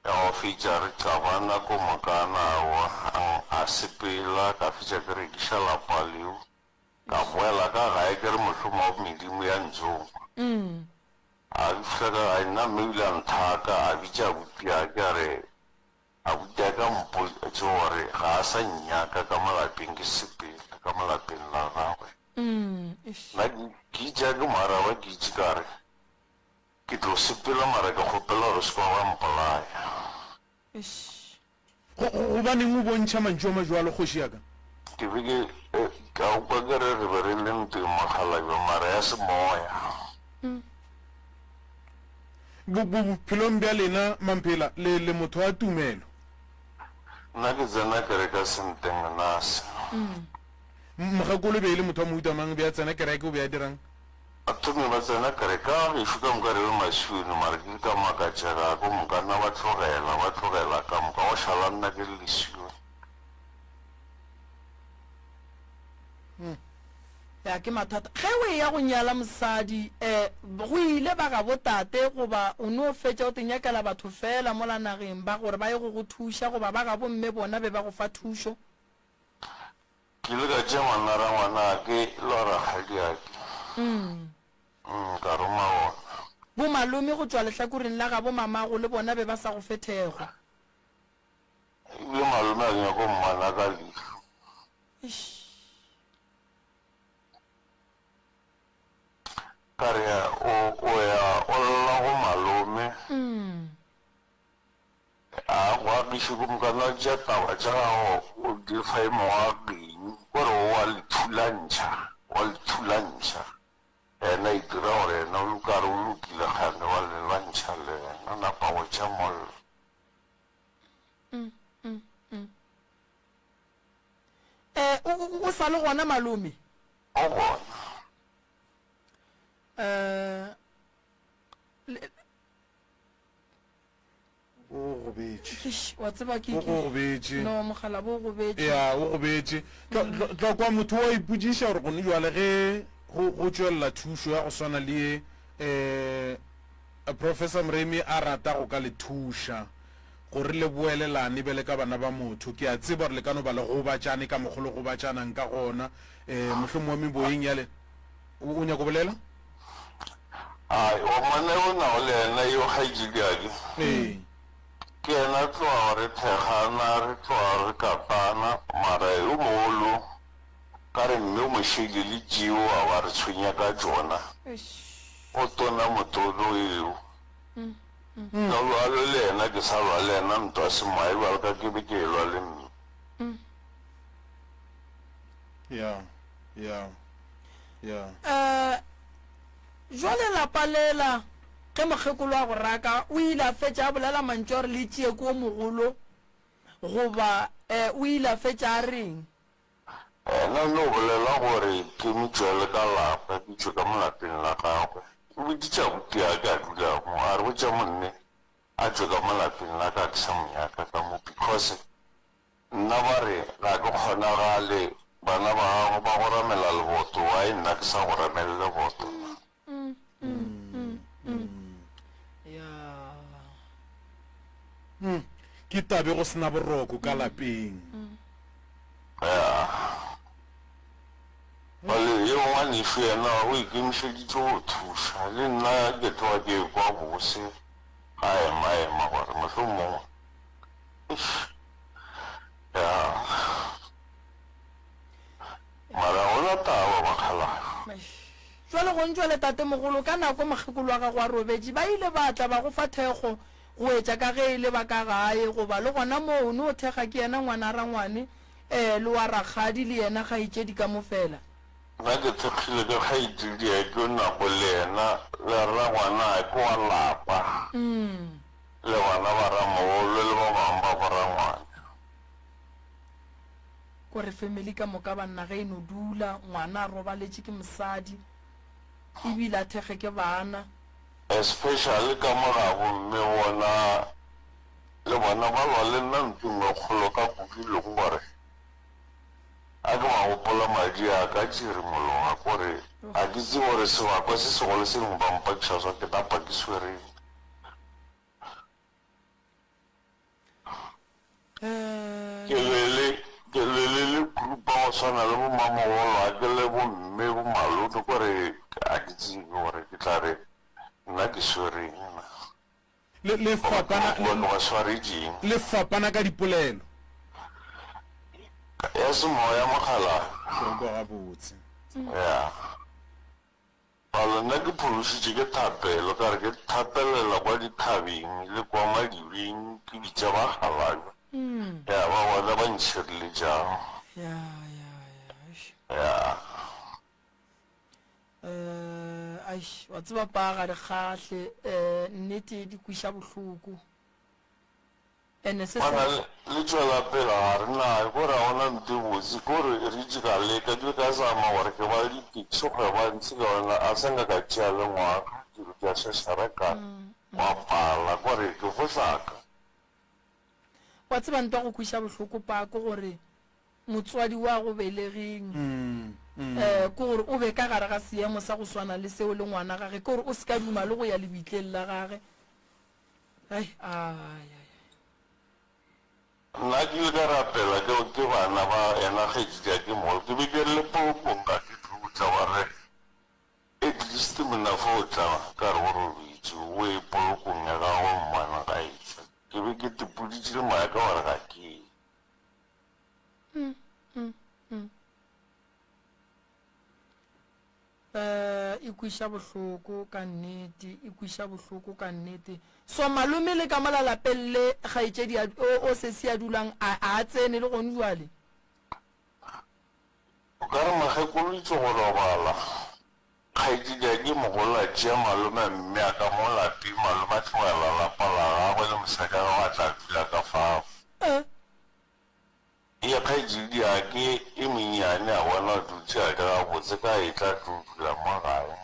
S6: ya go fetša re tlabana ko mokanawa a sepela ka fetša ke rekiša lapa leo ka boela ka gae ke re mohloma wa medimo ya ntsong a fihla ka gae nna mme ebile a nthaka a bitša abuti ake a re abuti a ka mpotse gore ga a sa nnyaka ka malapeng ke sepela ka malapeng la gagwe nna ke itša ke maraba ke itse ka re ke tlo sepela mara ke kgopela gore se kwa ba mpolaya
S2: gobaneng o bontšha mantši wa majwalo kgoši yaka
S6: ke be ka ukwa ke re re be re leng teng makgalabja mara ya semoya
S2: bophelong bja lena mamphela le motho wa tumelo
S6: nna ke tsena kereka senteng nase
S2: mogakolo be e le motho wa mohutamang bja tsena kereke o be a dirang
S6: a thome ba tsena kereka gešo ka moka re le masione mara ke ka makatšega ko moka nna ba tlogela ka moka go šala nna ke le lesione
S1: ya ke mathata ge o ya go nyala mosadi go ile ba ga botate goba o ne o fetša o tenyakela batho fela mo la nageng ba gore ba ye go go thuša goba ba ga bomme bona be ba go fa thušo
S6: ke ile ka tšea ngwana ngwanake lora gadiake ka roma bona
S1: bomalome go tšwa lehlakoreng la ga bomamago le bona be ba sa go fethego
S6: ebile malome a nyako mmana ka leitlho ka re o ya o lla go malome a go agiše ko mokana tša taba tša gago o di faemo wa keng kore wa lethulantšha ena e dira gore ena o kare o lokile kgane wa lelwantšha le ena napa go tša mollo
S1: o sa le gona malome
S6: o gona
S1: wa tseba ke no mogala bo go betse
S2: ya o go betse tla kwa motho wa ipudiša gore gone jwale ge go tšwelela thušo ya go swana le professor Mremi a rata go ka le thuša gore le boelelane bele ka bana ba motho ke a tseba gore le ka no ba le go batšane ka mogolo go batšanang ka gona mohlomong wa meboeng ya le o nyako bolela
S6: ai o mane o na o le ena yo gaijiliake ke ena tloa re thegana re tloa re kapana mara o mogolo ka re mme o mošele le tšeo a ba re tshwenya ka tsona o tona motolo eo ka lwalo le ena ke sa lwa le ena mntu a semae bjale ka ke be ke lwa le mme
S1: jwale lapa lela ge mokgekolo wa go raka o ile a fetša a bolela mantši gore le tšee ko mogolo goba o ile a fetša a reng
S6: ena no bolela gore ke motšwele ka lapa ke tšwe ka molapeng la gagwe o boditša buti ake a dula mo a re botša monne a tšwe ka molapeng la ka ke sa monyaka ka mo because nna ba re ga ke kgonagale bana ba gago ba go ramela leboto wa e nna ke sa go ramele leboto
S2: ke tabe go sena boroko ka lapeng
S6: bale yo ngwaneso yena o ikemišeditse go thuša le nna ke tloa ke kwa bose a ema gore mohlomongwe mara gona taba bakgalaga
S1: jwale go ntšwa le tate mogolo ka nako mokgekolo wa gago a robetše ba ile ba tla ba go fa thekgo go etša ka ge e le ba ka gae goba le gona moo o ne o thekga ke yena ngwana rangwane le wa rakgadi le yena ga itšedi ka mo fela
S6: nna ke thekgile ke kgaitsedia ke nako le ena le rangwana ke wa lapa le bana ba ramogolo le ba bangwe ba borangwane
S1: kore family ka moka banna ge e no dula ngwana a robaletše ke mosadi ebile a thekge ke bana
S6: especially ka morago mme bona le bona ba lwa le nna ntung e kgolo ka kukileng gore a ke ba gopola madi a ka tšere molong a kore a ke tse gore sebaka se segolo se dingwe ba mpakiša swa ke tapa ke swereng ke lele grupa go swana le bo mamogolo a ke le bo mme bo malone kore a ke tsebe gore ke tla re nna ke swereng
S2: le fapana ka dipolelo
S6: ya semoya mogala
S2: gabotse
S6: ya palo nna ke phološitše ke thapelo ka re ke thapelela kwa dithabeng le kwa madibeng ke bitša bagalaja ya ba bona ba ntšhireletšang ya
S1: wa tseba paga dikgahle nnete di kwiša bohloko ene se
S6: bana le tšwela pela ga re nae kore a gona nte botse kore re itse ka leka ke ka zama gore ke ba ditekisi kgweba ntse ka ona a senka ka tšea le ngwaka kere ke a šašareka wa pala kore ke fotlaka
S1: wa tseba ntwa go kwiša bohloko pako gore motswadi wa go belegeng ke gore o be ka gare ga seemo sa go swana le seo le ngwana gage ke gore o se ka duma le go ya lebitleng la gage
S6: nna ke ile ka rapela ke bana ba ena kgetšitša ke mogolo ke be ke le popong ka ke tlotsa gore at least mona fo o tla ka re gorobitse o e polokong ya gago mmana ga etša ke be ke tepoditšile maya ka gore ga ke
S1: e kwiša bohloko ka nnete so malome le ka molalapeng le kgaetšedi o sesi a dulang a tsene le gone jwale
S6: o ka re magekoloitse go robala kgaetšedi a ke mogolo a tšea malome mme a ka mo lapi malome a tlogela lapa la gagwe le mosaka ga a tla dula ka fao ya kgaetšedi a ke e mennyane a bona dutse a ka gabotse ka e tla dudula mo gae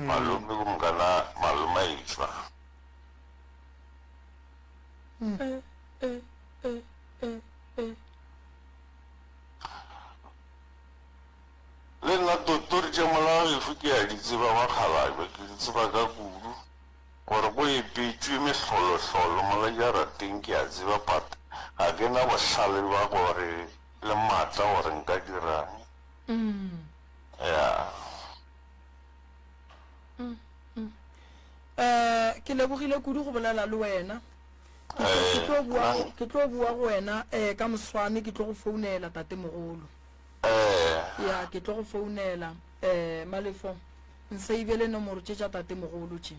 S6: malome ko mokana malome a etswa le nna totori tša molalefu ke a di tseba bakgalabe ke di tseba ka kudu gore go epetšwe mehlolohlolo mola jarateng ke a tseba pata ga ke na bohlale ba gore le maatla gore nka dirang ya
S1: ke lebogile kudu go bolela le wena ke tlo bua go wena ka moswane ke tlo go founela tate mogolo ya ke tlo go founela malefo nseivele nomoro tše tša tate mogolo tše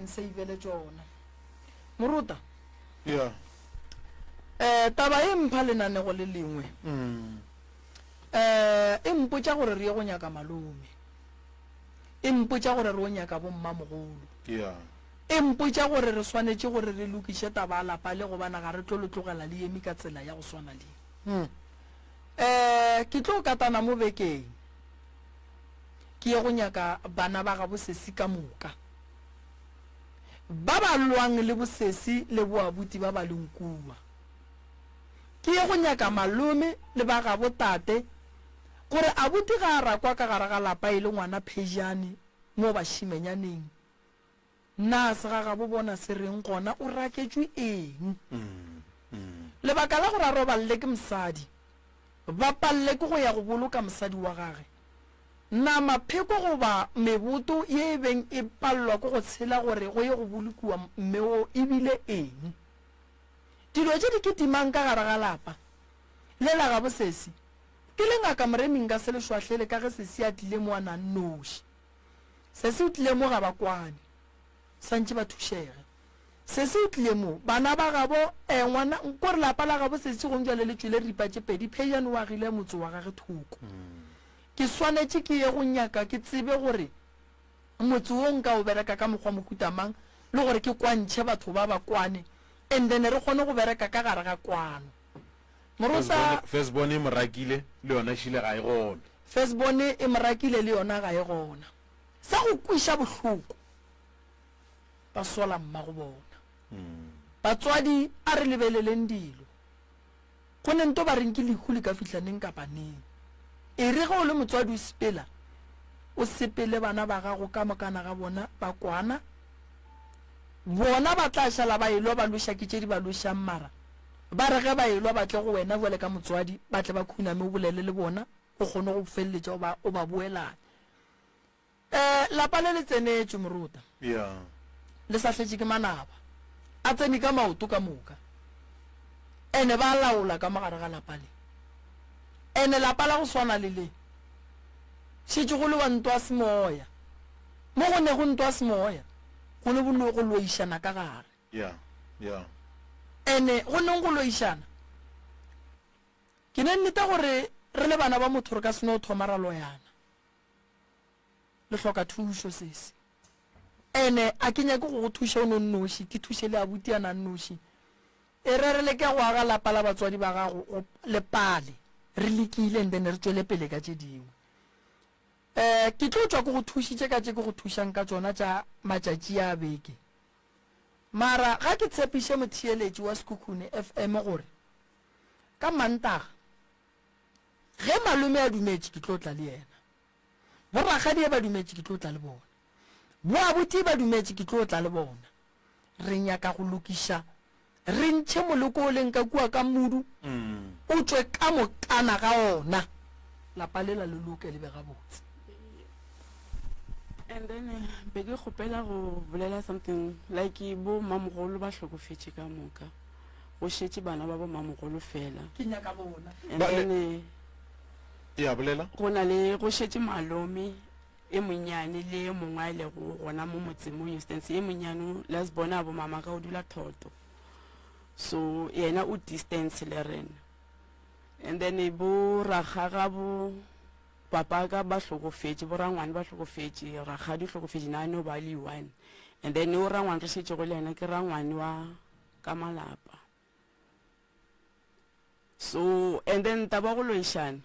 S1: nseivele tšona moruta taba e mpha lenanego le lengwe e mpotša gore re ye go nyaka malome e mpotša gore re o nyaka bommamogolo e mpotša gore re swanetše gore re lokiše taba a lapa le gobana ga re tlo le tlogela le emi ka tsela ya go swana le ke tlo katana mo bekeng ke ye go nyaka bana ba ga bosesi ka moka ba ba lwang le bosesi le boabuti ba ba leng kua ke ye go nyaka malome le ba ga botate gore abuti ga a rakwa ka gare ga lapa e le ngwana phejane mo bašimenyaneng nna se ga bo bona se reng gona o raketšwe eng lebaka la gore a roballe ke mosadi ba palle ke go ya go boloka mosadi wa gage nna mapheko goba meboto ye beng e pallwa ke go tshela gore go ye go bolokiwa mmeo ebile eng dilo tše di ketimang ka gare ga lapa le la ga bosesi ke le ngaka moreming ka se lešwahlele ka ge sesi a tlile mo a nannoši sesi o tlile mo ga bakwane santše ba thušege sesi o tlile mo bana ba gabo ngwana kore lapa la gabo sesi go ntšwa le letšwele ripatše pedi phejane o agile motse wa gage thoko ke swanetše ke ye go nyaka ke tsebe gore motse wo nka o bereka ka mokgwa mohutamang le gore ke kwantšhe batho ba bakwane and then re kgone go bereka ka gare ga kwano moruta
S2: firstborn e morakile le yona šile ga e gona
S1: firstborn e morakile le yona ga e gona sa go kwiša bohloko ba sola mma go bona batswadi a re lebeleleng dilo go ne nto ba reng ke lehu le ka fihlaneng kapa neng e re go le motswadi o sepela o sepele bana ba gago ka mokana ga bona ba kwana bona ba tla shala ba ilo ba losha ke tšedi ba loshang mara ba re ge ba ilo ba tle go wena bole ka motswadi ba tle ba khuname o bolele le bona o kgone go felletša o ba boelana lapa le le tsenetše moruta le sa hletše ke manaba a tsene ka maoto ka moka ene ba laola ka mogare ga lapa le ene lapa la go swana le le šetše go le wa ntwa semoya mo go ne go ntwa semoya go ne bolo go loišana ka gare ene go neng go loišana ke ne nnete gore re le bana ba motho re ka seno thoma ra loyana le hloka thušo sese ene a ke nyake go go thuša o nonnoši ke thuše le abuti a nannoši e re le ke go aga lapa la batswadi ba gago le pale re lekile and then re tšwele pele ka tše dingwe ke tlo tswa ke go thušitše ka tše ke go thušang ka tsona tša matšatši a beke mara ga ke tshepiše motheeletši wa Sekhukhune FM gore ka Mantaga ge malome a dumetše ke tlo tla le yena boragadi ba dumetše ke tlo tla le bona bo abuti ba dumetše ke tlo tla le bona re nyaka go lokiša re ntšhe moloko o leng ka kua ka mudu o tswe ka mokana ga ona lapa lela le loke le bega botse.
S4: And then be ke gopela go bolela something like bo mamogolo ba hlokofetše ka moka go šetše bana ba bo mamogolo fela
S1: ke nyaka bona
S4: and then
S2: ya bolela
S4: go na le go šetše malome e monyane le e mongwe a ile go gona mo motseng mo Houston e monyane la se bona bo mama ka o dula thoto so yena o distance le rena and then bo ragaga bo papa ka ba hlokofetše bo rangwane ba hlokofetše ragadi hlokofetše na no ba le one and then o rangwane re šetše go le yena ke rangwane wa ka malapa so and then taba go loišana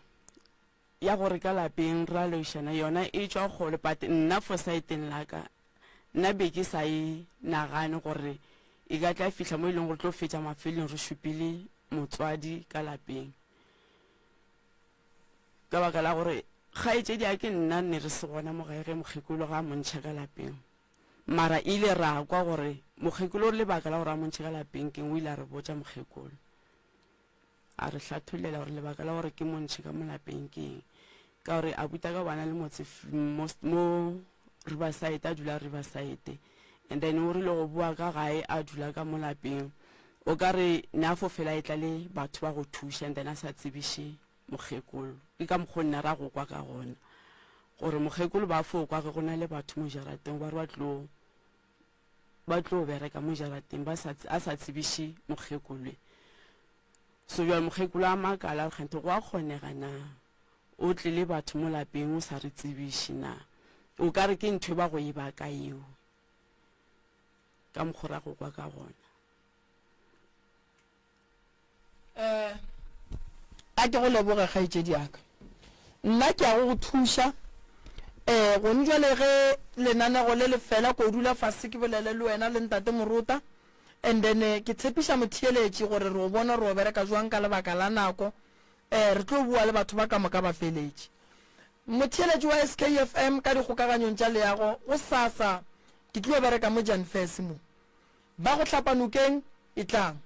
S4: ya gore ka lapeng ra loišana yona e tšwa kgole but nna for saeteng laka nna be ke sa e nagane gore e ka tla fihla mo e leng gore tlo fetša mafeleng re šupile motswadi ka lapeng ka baka la gore kgaetšedi a ke nna nne re se gona mo gae ge mokgekolo ga montšha ka lapeng mara ile ra kwa gore mokgekolo re lebaka la gore a montšha ka lapeng keng o ile a re botša mokgekolo a re hlatholela gore lebaka la gore ke montšhe ka mo lapeng keng ka gore a buta ka bana le motse mo Riverside a dula Riverside and then o rile go bua ka gae a dula ka mo lapeng o ka re ne a fofela e tla le batho ba go thuša and then a sa tsebiše mokgekolo ke ka mokgwa nna ra go kwa ka gona gore mokgekolo ba fo kwa ge go na le batho mo jarateng ba re ba tlo bereka mo jarateng a sa tsebiše mokgekolo so bja mokgekolo a makala re kgante go a kgonega na o tle le batho mo lapeng o sa re tsebiše na o ka re ke ntho ba go e baka eo ka mokgwa ra go kwa ka gona
S1: a ke go leboge kgaetšedi aka nna ke a go thuša go njwale ge lenanego le le fela ko dula fase ke bolele le wena le ntate Moruta and then ke tshepiša motheeletši gore re o bona re o bereka jwang ka lebaka la nako re tlo bua le batho ba ka moka ba feletše motheeletši wa SKFM ka dikgokaganyong tša leago go sasa ke tlo bereka mo Jan Fes mo ba go hlapanokeng e tlang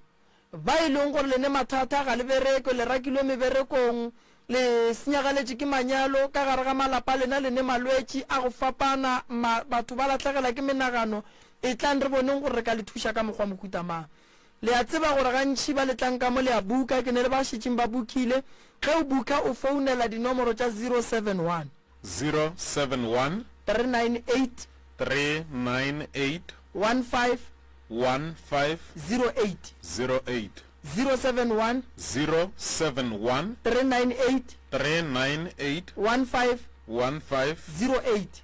S1: ba e leng gore le ne mathata ga le bereko le rakilwe meberekong le senyagaletše ke manyalo ka gare ga malapa lena le ne malwetši a go fapana batho ba latlhegela ke menagano e tlang re boneng gore re ka le thuša ka mokgwa mohutamang le a tseba gore gantši ba letlang ka mo le a buka ke ne le ba šetšeng ba bukile ge o buka o founela dinomoro tša 071 398 15 08 071 398 15 08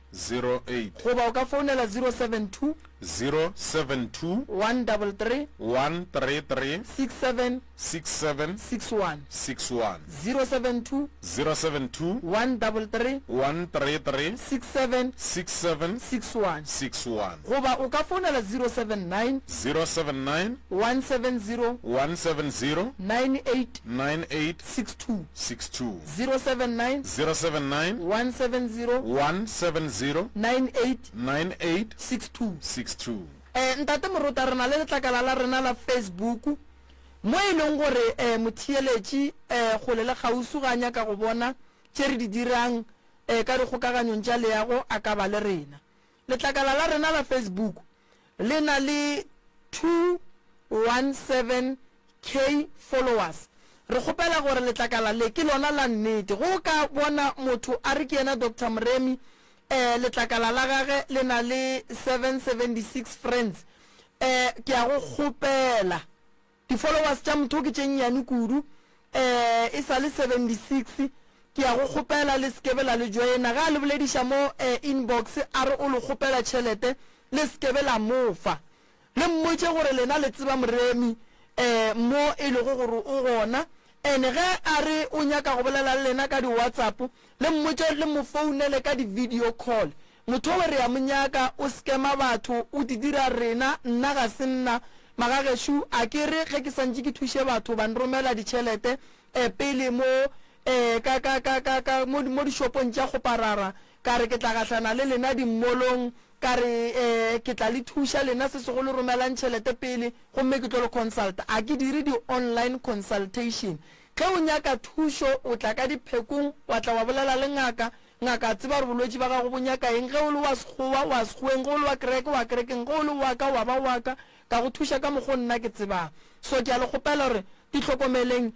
S1: goba o ka founela 072
S2: 072
S1: 133
S2: 133
S1: 67
S2: 67
S1: 61
S2: 61
S1: 072
S2: 072
S1: 133
S2: 133
S1: 67
S2: 67
S1: 61
S2: 61
S1: goba o ka founela 079
S2: 079
S1: 170
S2: 170
S1: 98
S2: 98
S1: 62
S2: 62
S1: 079
S2: 079
S1: 170
S2: 170
S1: 98
S2: 98
S1: 62
S2: 62
S1: ntate Moruta re na le letlakala la rena la Facebook mo e leng gore motheeletši go le gausu ga nyaka go bona tše re di dirang ka dikgokaganyong tša leago a ka ba le rena letlakala la rena la Facebook le na le 217k followers re kgopela gore letlakala le ke lona la nnete go ka bona motho a re ke yena Dr. Mremi letlakala la gage le na le 776 friends ke a go kgopela di-followers tša motho ke tše nnyane kudu e sa le 76 ke a go kgopela le sekebela le joina ga le bolediša mo inbox a re o le kgopela tšhelete le sekebela mofa le mmotše gore lena le tseba Mremi mo e lego gore o gona ene ge a re o nyaka go bolela le lena ka di-WhatsApp le mmotše le mo founele ka di-video call motho o re ya monyaka o skema batho o di dira rena nna ga se nna magagešo a ke re ge ke santse ke thuše batho ba nromela ditšhelete pele mo mo dishopong tša go parara ka re ke tla gahlana le lena dimmolong ka re ke tla le thuša lena se sego le romelang tšhelete pele gomme ke tlo le consult a ke dire di-online consultation ge o nyaka thušo o tla ka diphekong wa tla wa bolela le ngaka ngaka tseba re bolwetši ba gago bo nyaka eng ge o le wa sekgowa wa sekgoweng ge o le wa kereke wa kerekeng ge o le waka wa ba waka ka go thuša ka mokgo nna ke tsebang so ke a le kgopela gore di tlhokomeleng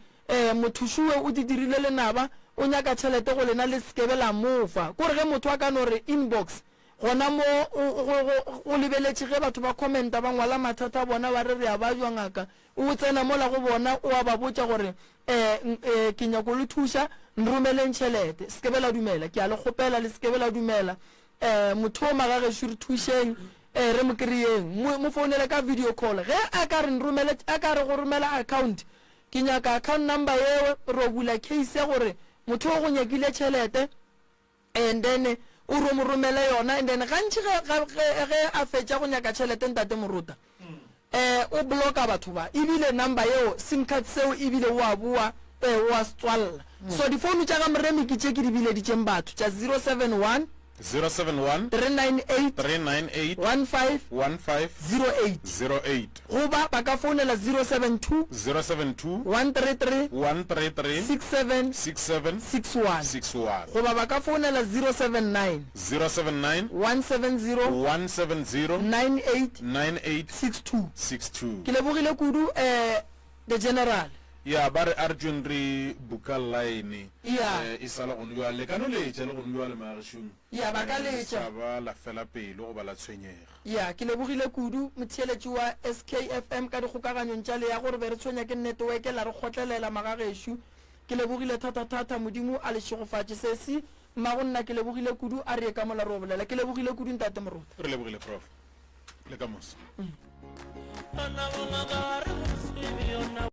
S1: mothušuwe o di dirile lenaba o nyaka tšhelete go lena le sekebe la mofa kore ge motho a ka no re inbox gona mo o lebeletše ge batho ba commenta ba ngwala mathata a bona ba re a ba jwa ngaka o tsena mola go bona o a ba botša gore ke nyako le thuša nromeleng tšhelete sekebe la dumela ke a le kgopela le sekebe la dumela motho o magagešo re thušeng re mo kry-eng mo founele ka video call ge a ka re go romela account ke nyaka account number yewe ro bula case ya gore motho o go nyakile tšhelete and then o mo romele yona and then gantši ge a fetša go nyaka tšhelete ntate Moruta o bloka batho ba ebile number yeo sim card seo ebile o a boa wa tswalla so difounu tša ga Mremi ke tše ke di bileditšeng batho tša 071
S2: 071
S1: 398
S2: 398
S1: 15
S2: 15
S1: 08 goba ba ka founela 072
S2: 072
S1: 133
S2: 133
S1: 67
S2: 67
S1: 61
S2: 61
S1: goba ba ka founela 079
S2: 079
S1: 170
S2: 170
S1: 98
S2: 98
S1: 62
S2: 62
S1: ke lebogile kudu the general
S2: ya ba re Arjun re buka line
S1: Yeah.
S2: e sala go nwa le kano le tšela go nwa le magashung
S1: ya ba ka letša
S2: ba la fela pele go ba la tshwenyega
S1: ya ke lebogile kudu motheeletši wa SKFM ka dikgokaganyong tša le ya gore be re tshwenya ke network la re kgotlelela magagešo ke lebogile thata modimo a lešegofatše sesi mmago nna ke lebogile kudu a re ka mola re o bolela ke lebogile kudu ntate Moruta
S2: re lebogile prof le ka moso